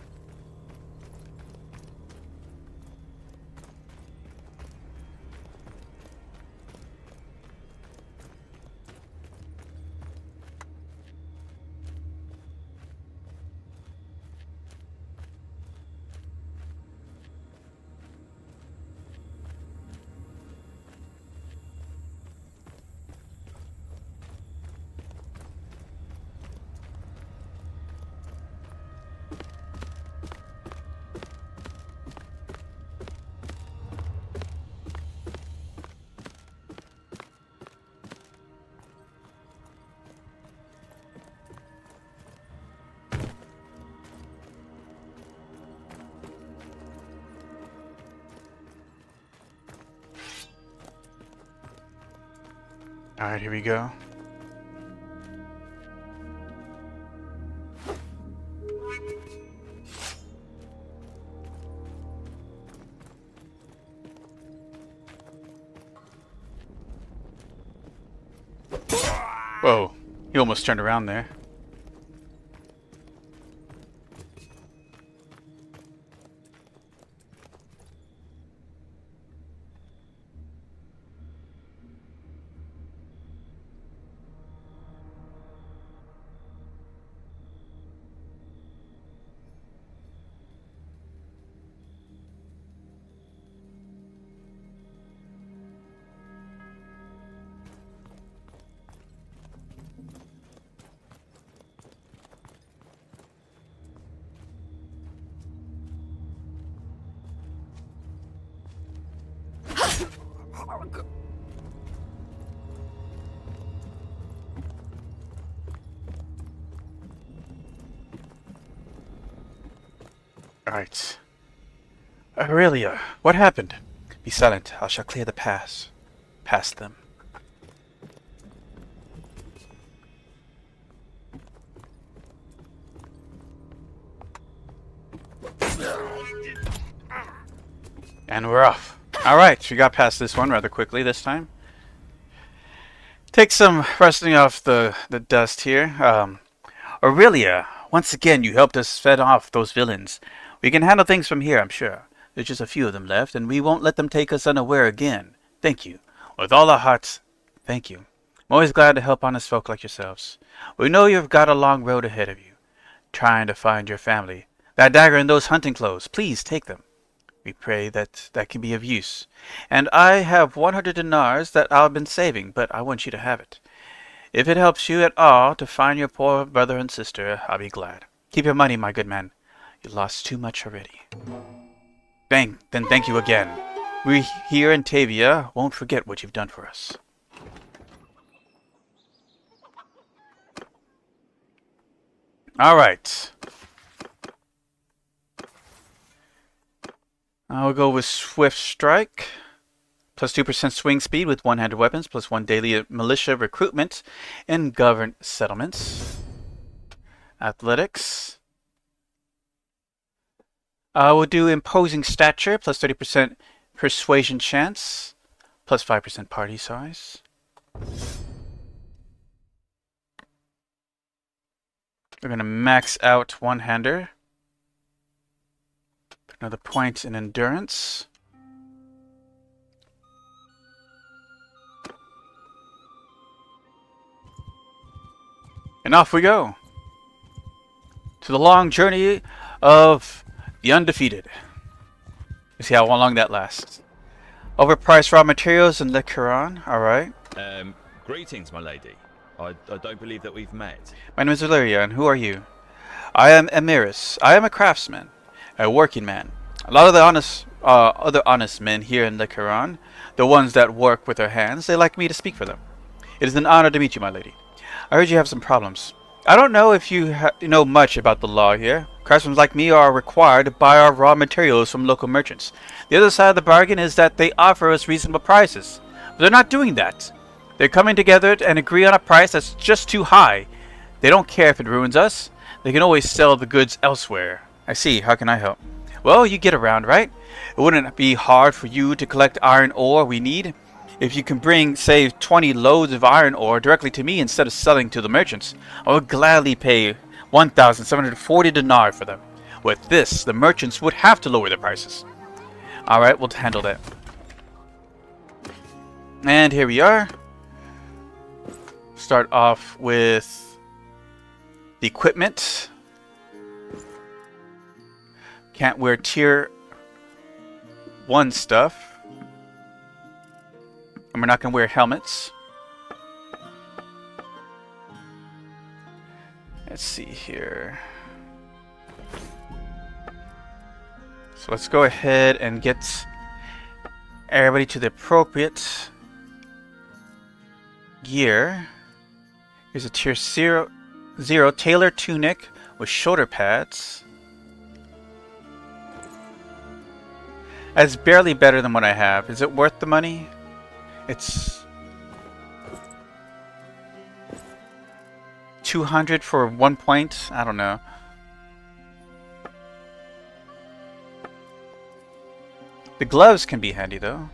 Alright, here we go. Whoa, he almost turned around there. Alright. Aurelia, what happened? Be silent. I shall clear the pass. Past them. And we're off. Alright, we got past this one rather quickly this time. Take some resting off the dust here. Aurelia, once again you helped us fend off those villains. We can handle things from here, I'm sure. There's just a few of them left, and we won't let them take us unaware again. Thank you. With all our hearts, thank you. I'm always glad to help honest folk like yourselves. We know you've got a long road ahead of you, trying to find your family. That dagger and those hunting clothes, please take them. We pray that can be of use. And I have 100 dinars that I've been saving, but I want you to have it. If it helps you at all to find your poor brother and sister, I'll be glad. Keep your money, my good man. You lost too much already. Then thank you again. We here in Tavia won't forget what you've done for us. Alright. I'll go with Swift Strike. Plus 2% swing speed with one-handed weapons. Plus 1 daily militia recruitment in governed settlements. Athletics. We'll do imposing stature, plus 30% persuasion chance, plus 5% party size. We're going to max out one-hander. Another point in endurance. And off we go to the long journey of the Undefeated. Let's see how long that lasts. Overpriced raw materials and liquoron. Alright. Greetings, my lady. I don't believe that we've met. My name is Valeria, and who are you? I am Emiris. I am a craftsman, a working man. A lot of the other honest men here in Liquoron, the ones that work with their hands, they like me to speak for them. It is an honor to meet you, my lady. I heard you have some problems. I don't know if you know much about the law here. Craftsmen like me are required to buy our raw materials from local merchants. The other side of the bargain is that they offer us reasonable prices. But they're not doing that. They're coming together and agree on a price that's just too high. They don't care if it ruins us. They can always sell the goods elsewhere. I see. How can I help? Well, you get around, right? It wouldn't be hard for you to collect iron ore we need. If you can bring, say, 20 loads of iron ore directly to me instead of selling to the merchants, I would gladly pay 1,740 dinar for them. With this, the merchants would have to lower their prices. Alright, we'll handle that. And here we are. Start off with the equipment. Can't wear tier 1 stuff. And we're not going to wear helmets. Let's see here. So let's go ahead and get everybody to the appropriate gear. Here's a tier 0 tailored tunic with shoulder pads. That's barely better than what I have. Is it worth the money? It's 200 for 1 point. I don't know. The gloves can be handy though.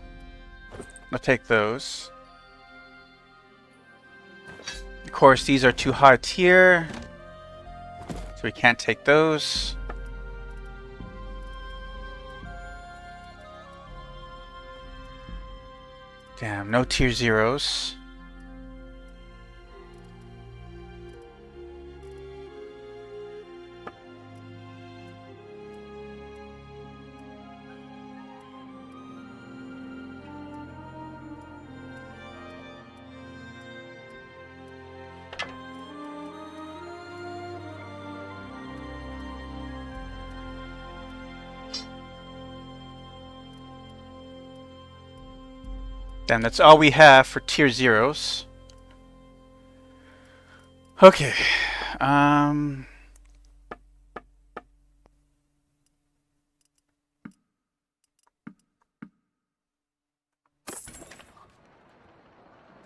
I'll take those. Of course, these are too high tier, so we can't take those. Damn, no tier 0s. Damn, that's all we have for tier 0s. Okay.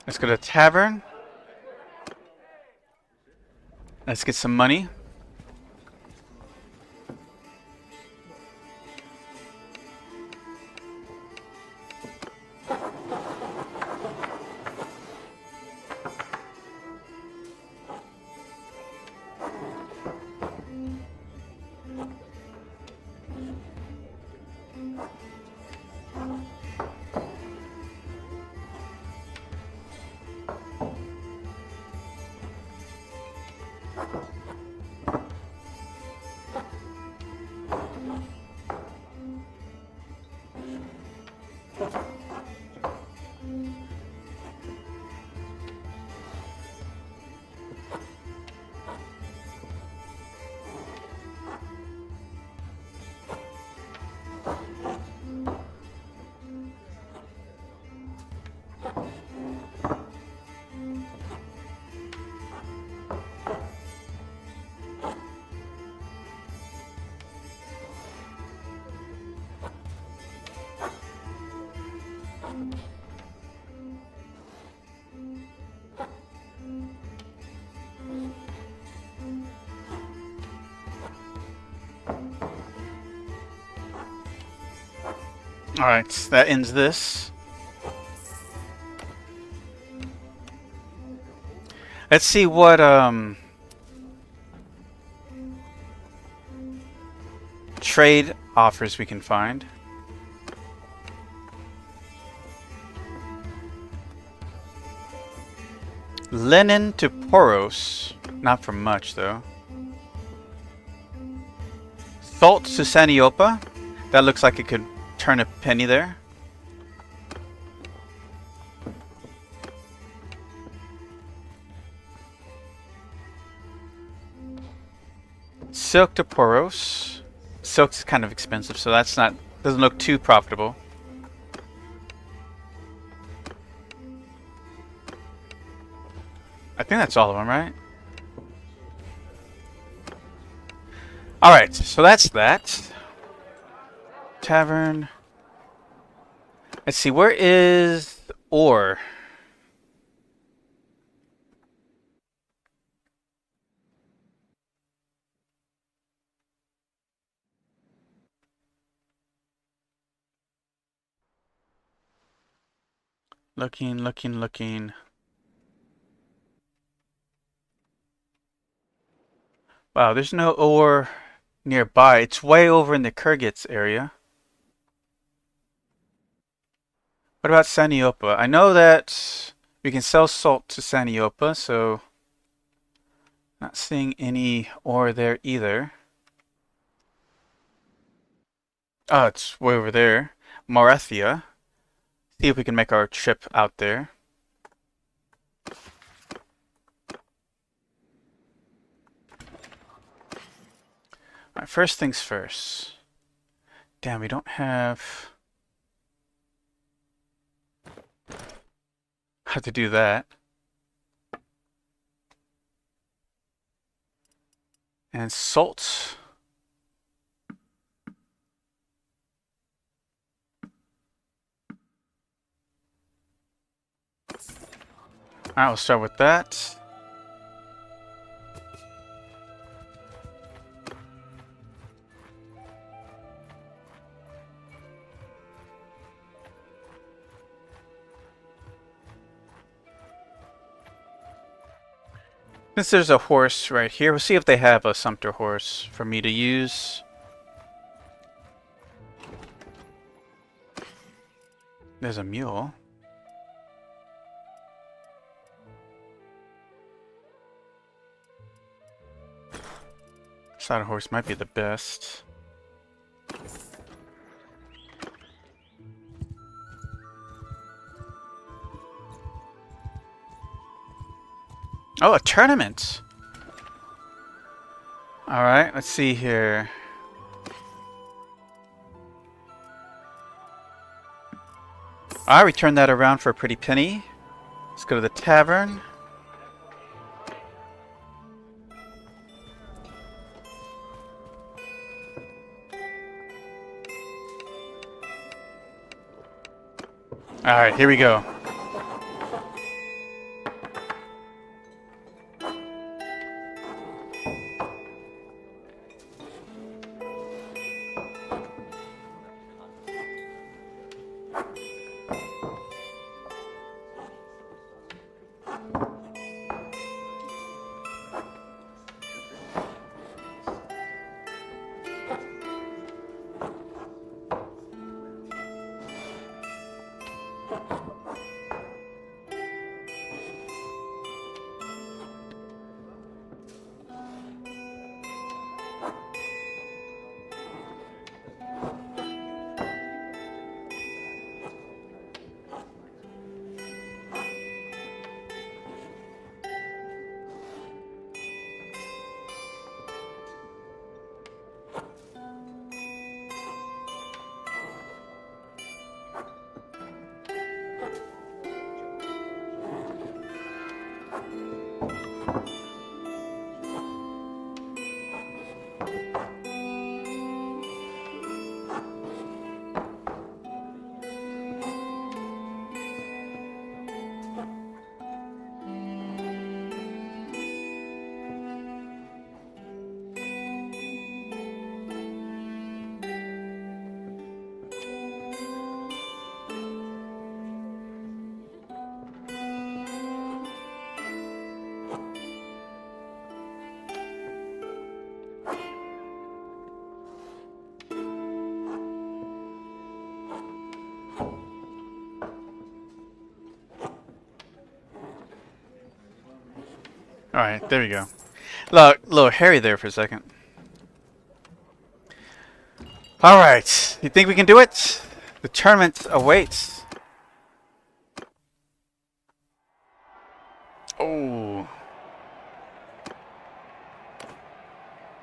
Let's go to the tavern. Let's get some money. Alright, that ends this. Let's see what trade offers we can find. Linen to Poros. Not for much though. Salt to Saniopa. That looks like it could turn a penny there. Silk to Poros. Silk's kind of expensive, so that's not, doesn't look too profitable. I think that's all of them, right? Alright, so that's that. Tavern. Let's see, where is ore? Looking. Wow, there's no ore nearby. It's way over in the Kurgitz area. What about Saniopa? I know that we can sell salt to Saniopa, so not seeing any ore there either. Oh, it's way over there. Morathia. See if we can make our trip out there. Alright, first things first. Damn, we don't have how to do that. And salt. Alright, we'll start with that. Since there's a horse right here, we'll see if they have a sumpter horse for me to use. There's a mule. Saddle horse might be the best. Oh, a tournament! Alright, let's see here. Alright, we turned that around for a pretty penny. Let's go to the tavern. Alright, here we go. Alright, there we go. Look, little hairy there for a second. Alright, you think we can do it? The tournament awaits. Oh.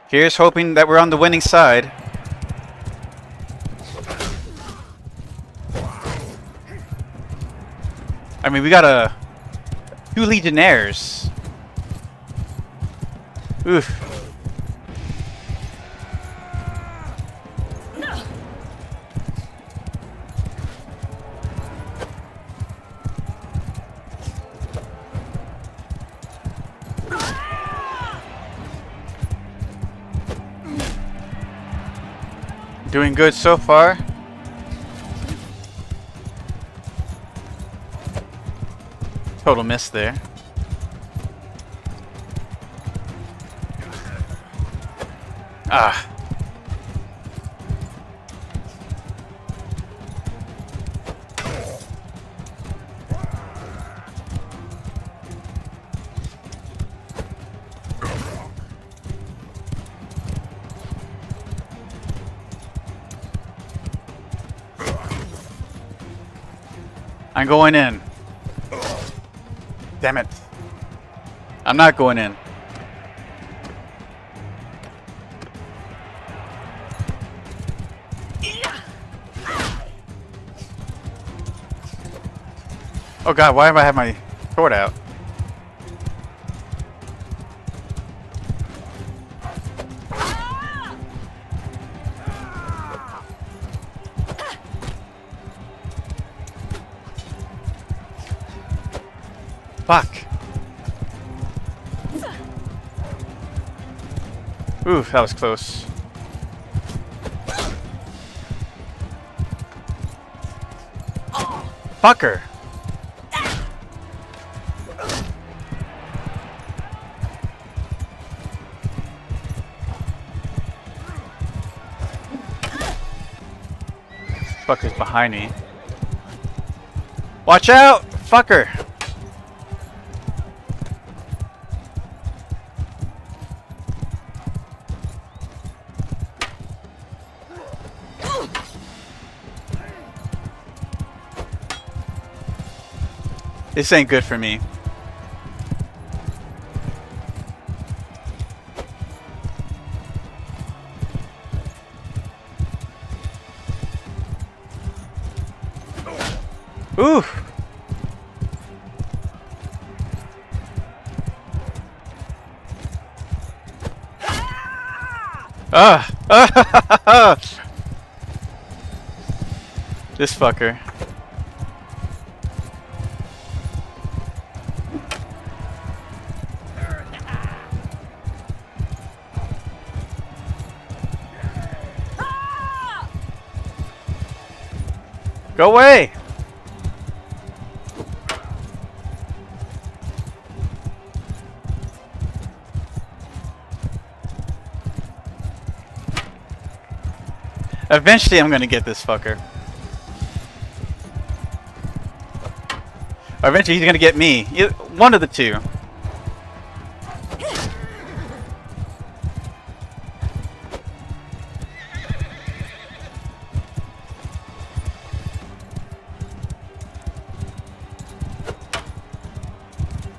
Here's hoping that we're on the winning side. I mean, we got two legionnaires. Oof. Doing good so far. Total miss there. Ah. I'm going in. Damn it. I'm not going in. Oh god, why do I have my sword out? Fuck. Ooh, that was close. Fucker. Fucker's behind me. Watch out! Fucker! This ain't good for me. Ooh. Ah. This fucker. Go away! Eventually I'm gonna get this fucker. Or eventually he's gonna get me. One of the two.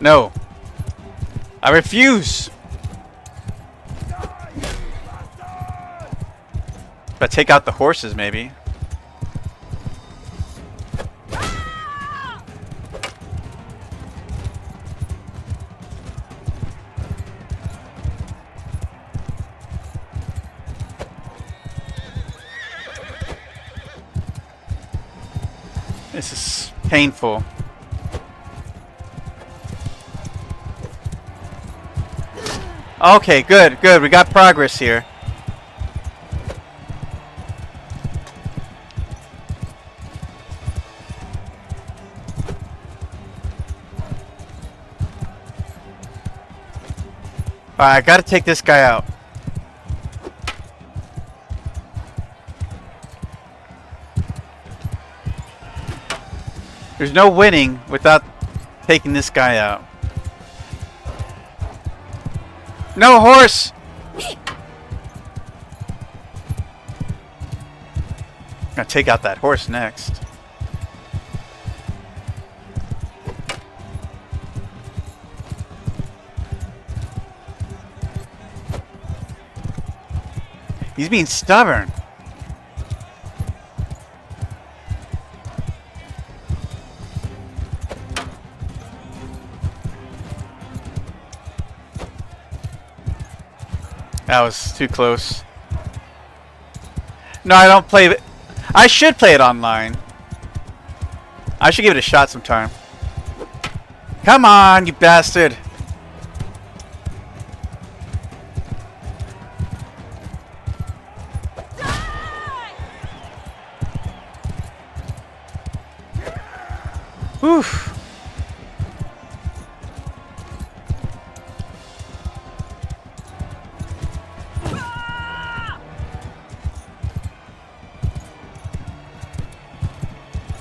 No. I refuse. If I take out the horses, maybe. This is painful. Okay, good, good. We got progress here. Alright, I gotta take this guy out. There's no winning without taking this guy out. No horse! Gonna take out that horse next. He's being stubborn. That was too close. No, I don't play it. I should play it online. I should give it a shot sometime. Come on, you bastard. Oof.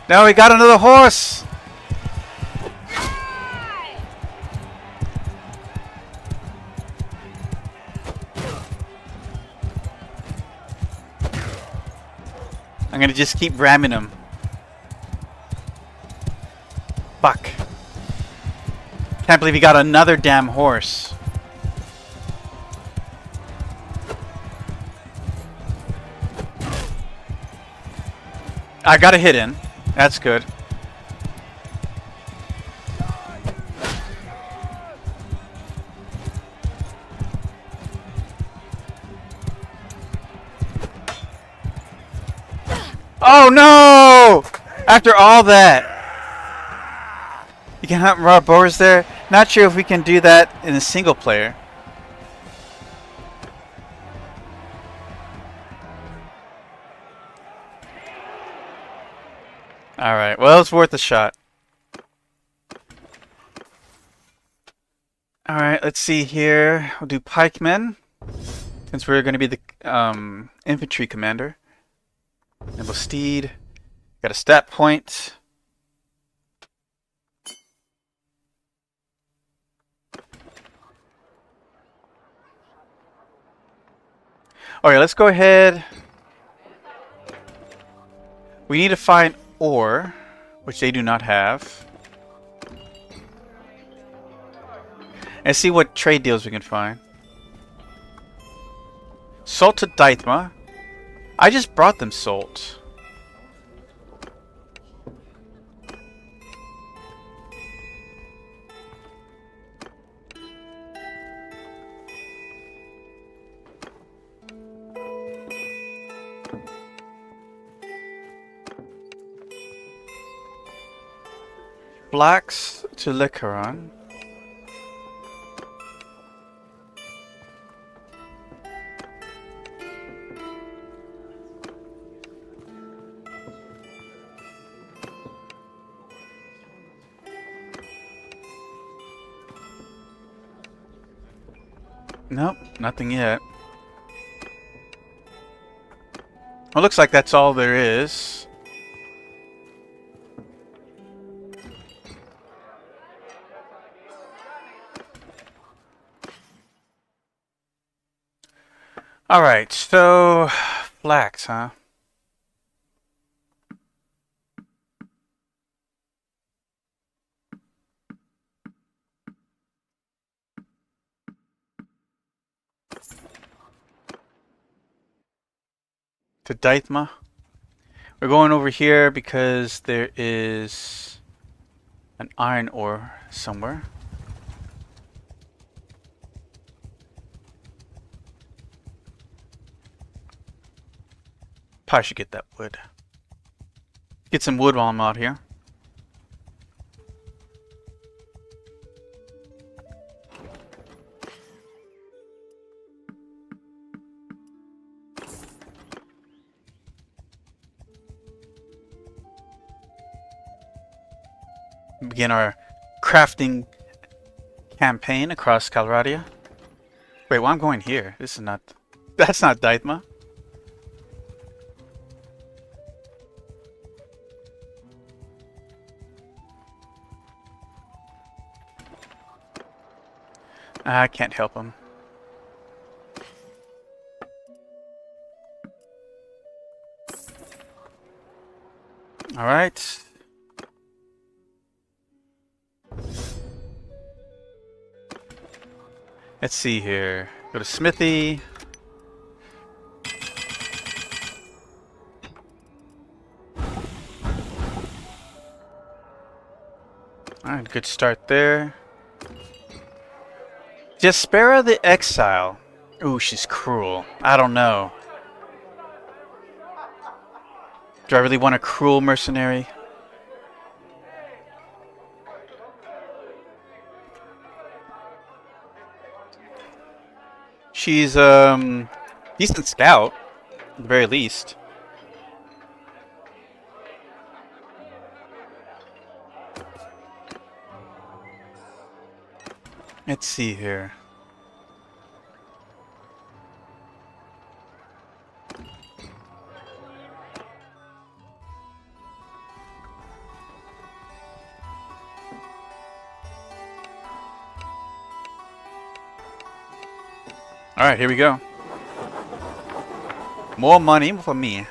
Now we got another horse. I'm gonna just keep ramming him. Fuck. Can't believe he got another damn horse. I got a hit in. That's good. Oh no! After all that. You can hunt raw boars there. Not sure if we can do that in a single player. Alright, well, it's worth a shot. Alright, let's see here. We'll do pikemen, since we're going to be the infantry commander. Nimble steed. Got a stat point. Alright, let's go ahead. We need to find ore, which they do not have. And see what trade deals we can find. Salt to Daithma. I just brought them salt. Flax to Licaron. Nope, nothing yet. Well, looks like that's all there is. Alright, so flax, huh? To Daithma. We're going over here because there is an iron ore somewhere. Probably should get that wood. Get some wood while I'm out here. Begin our crafting campaign across Calradia. Wait, well, I'm going here. This is not... That's not Daithma. I can't help him. All right. Let's see here. Go to Smithy. Alright, good start there. Jaspera the Exile. Ooh, she's cruel. I don't know. Do I really want a cruel mercenary? She's decent scout, at the very least. Let's see here. Alright, here we go. More money for me.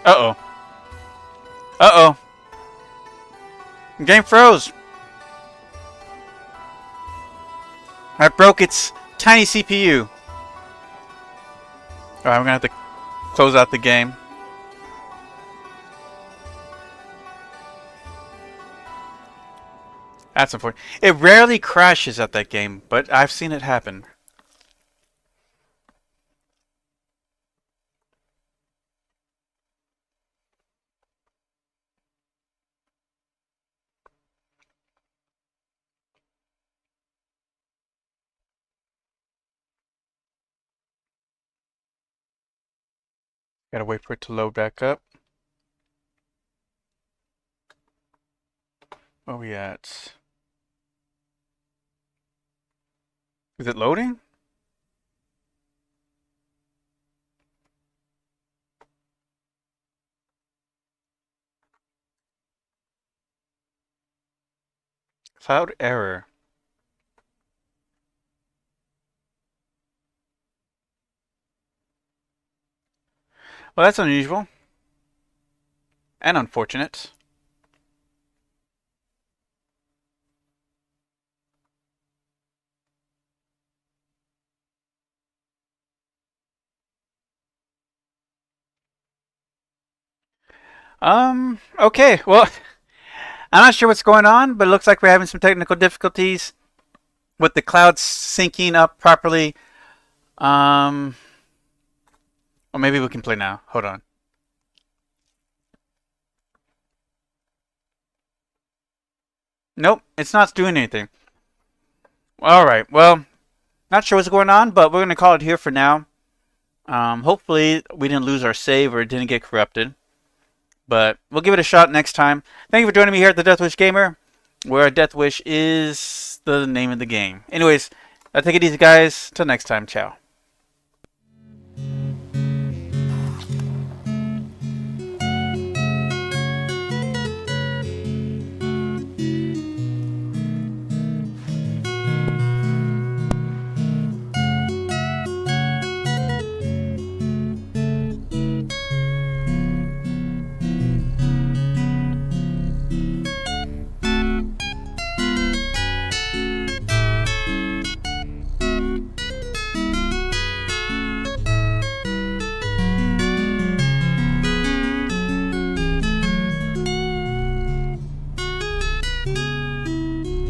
Uh-oh. Uh-oh. Game froze. I broke its tiny CPU. Alright, I'm gonna have to close out the game. That's unfortunate. It rarely crashes at that game, but I've seen it happen. Gotta wait for it to load back up. Where are we at? Is it loading? Cloud error. Well, that's unusual. And unfortunate. Okay, well, I'm not sure what's going on, but it looks like we're having some technical difficulties with the cloud syncing up properly. Or maybe we can play now. Hold on. Nope, it's not doing anything. Alright, well, not sure what's going on, but we're going to call it here for now. Hopefully we didn't lose our save or it didn't get corrupted. But we'll give it a shot next time. Thank you for joining me here at the Deathwish Gamer, where Deathwish is the name of the game. Anyways, take it easy, guys. Till next time, ciao.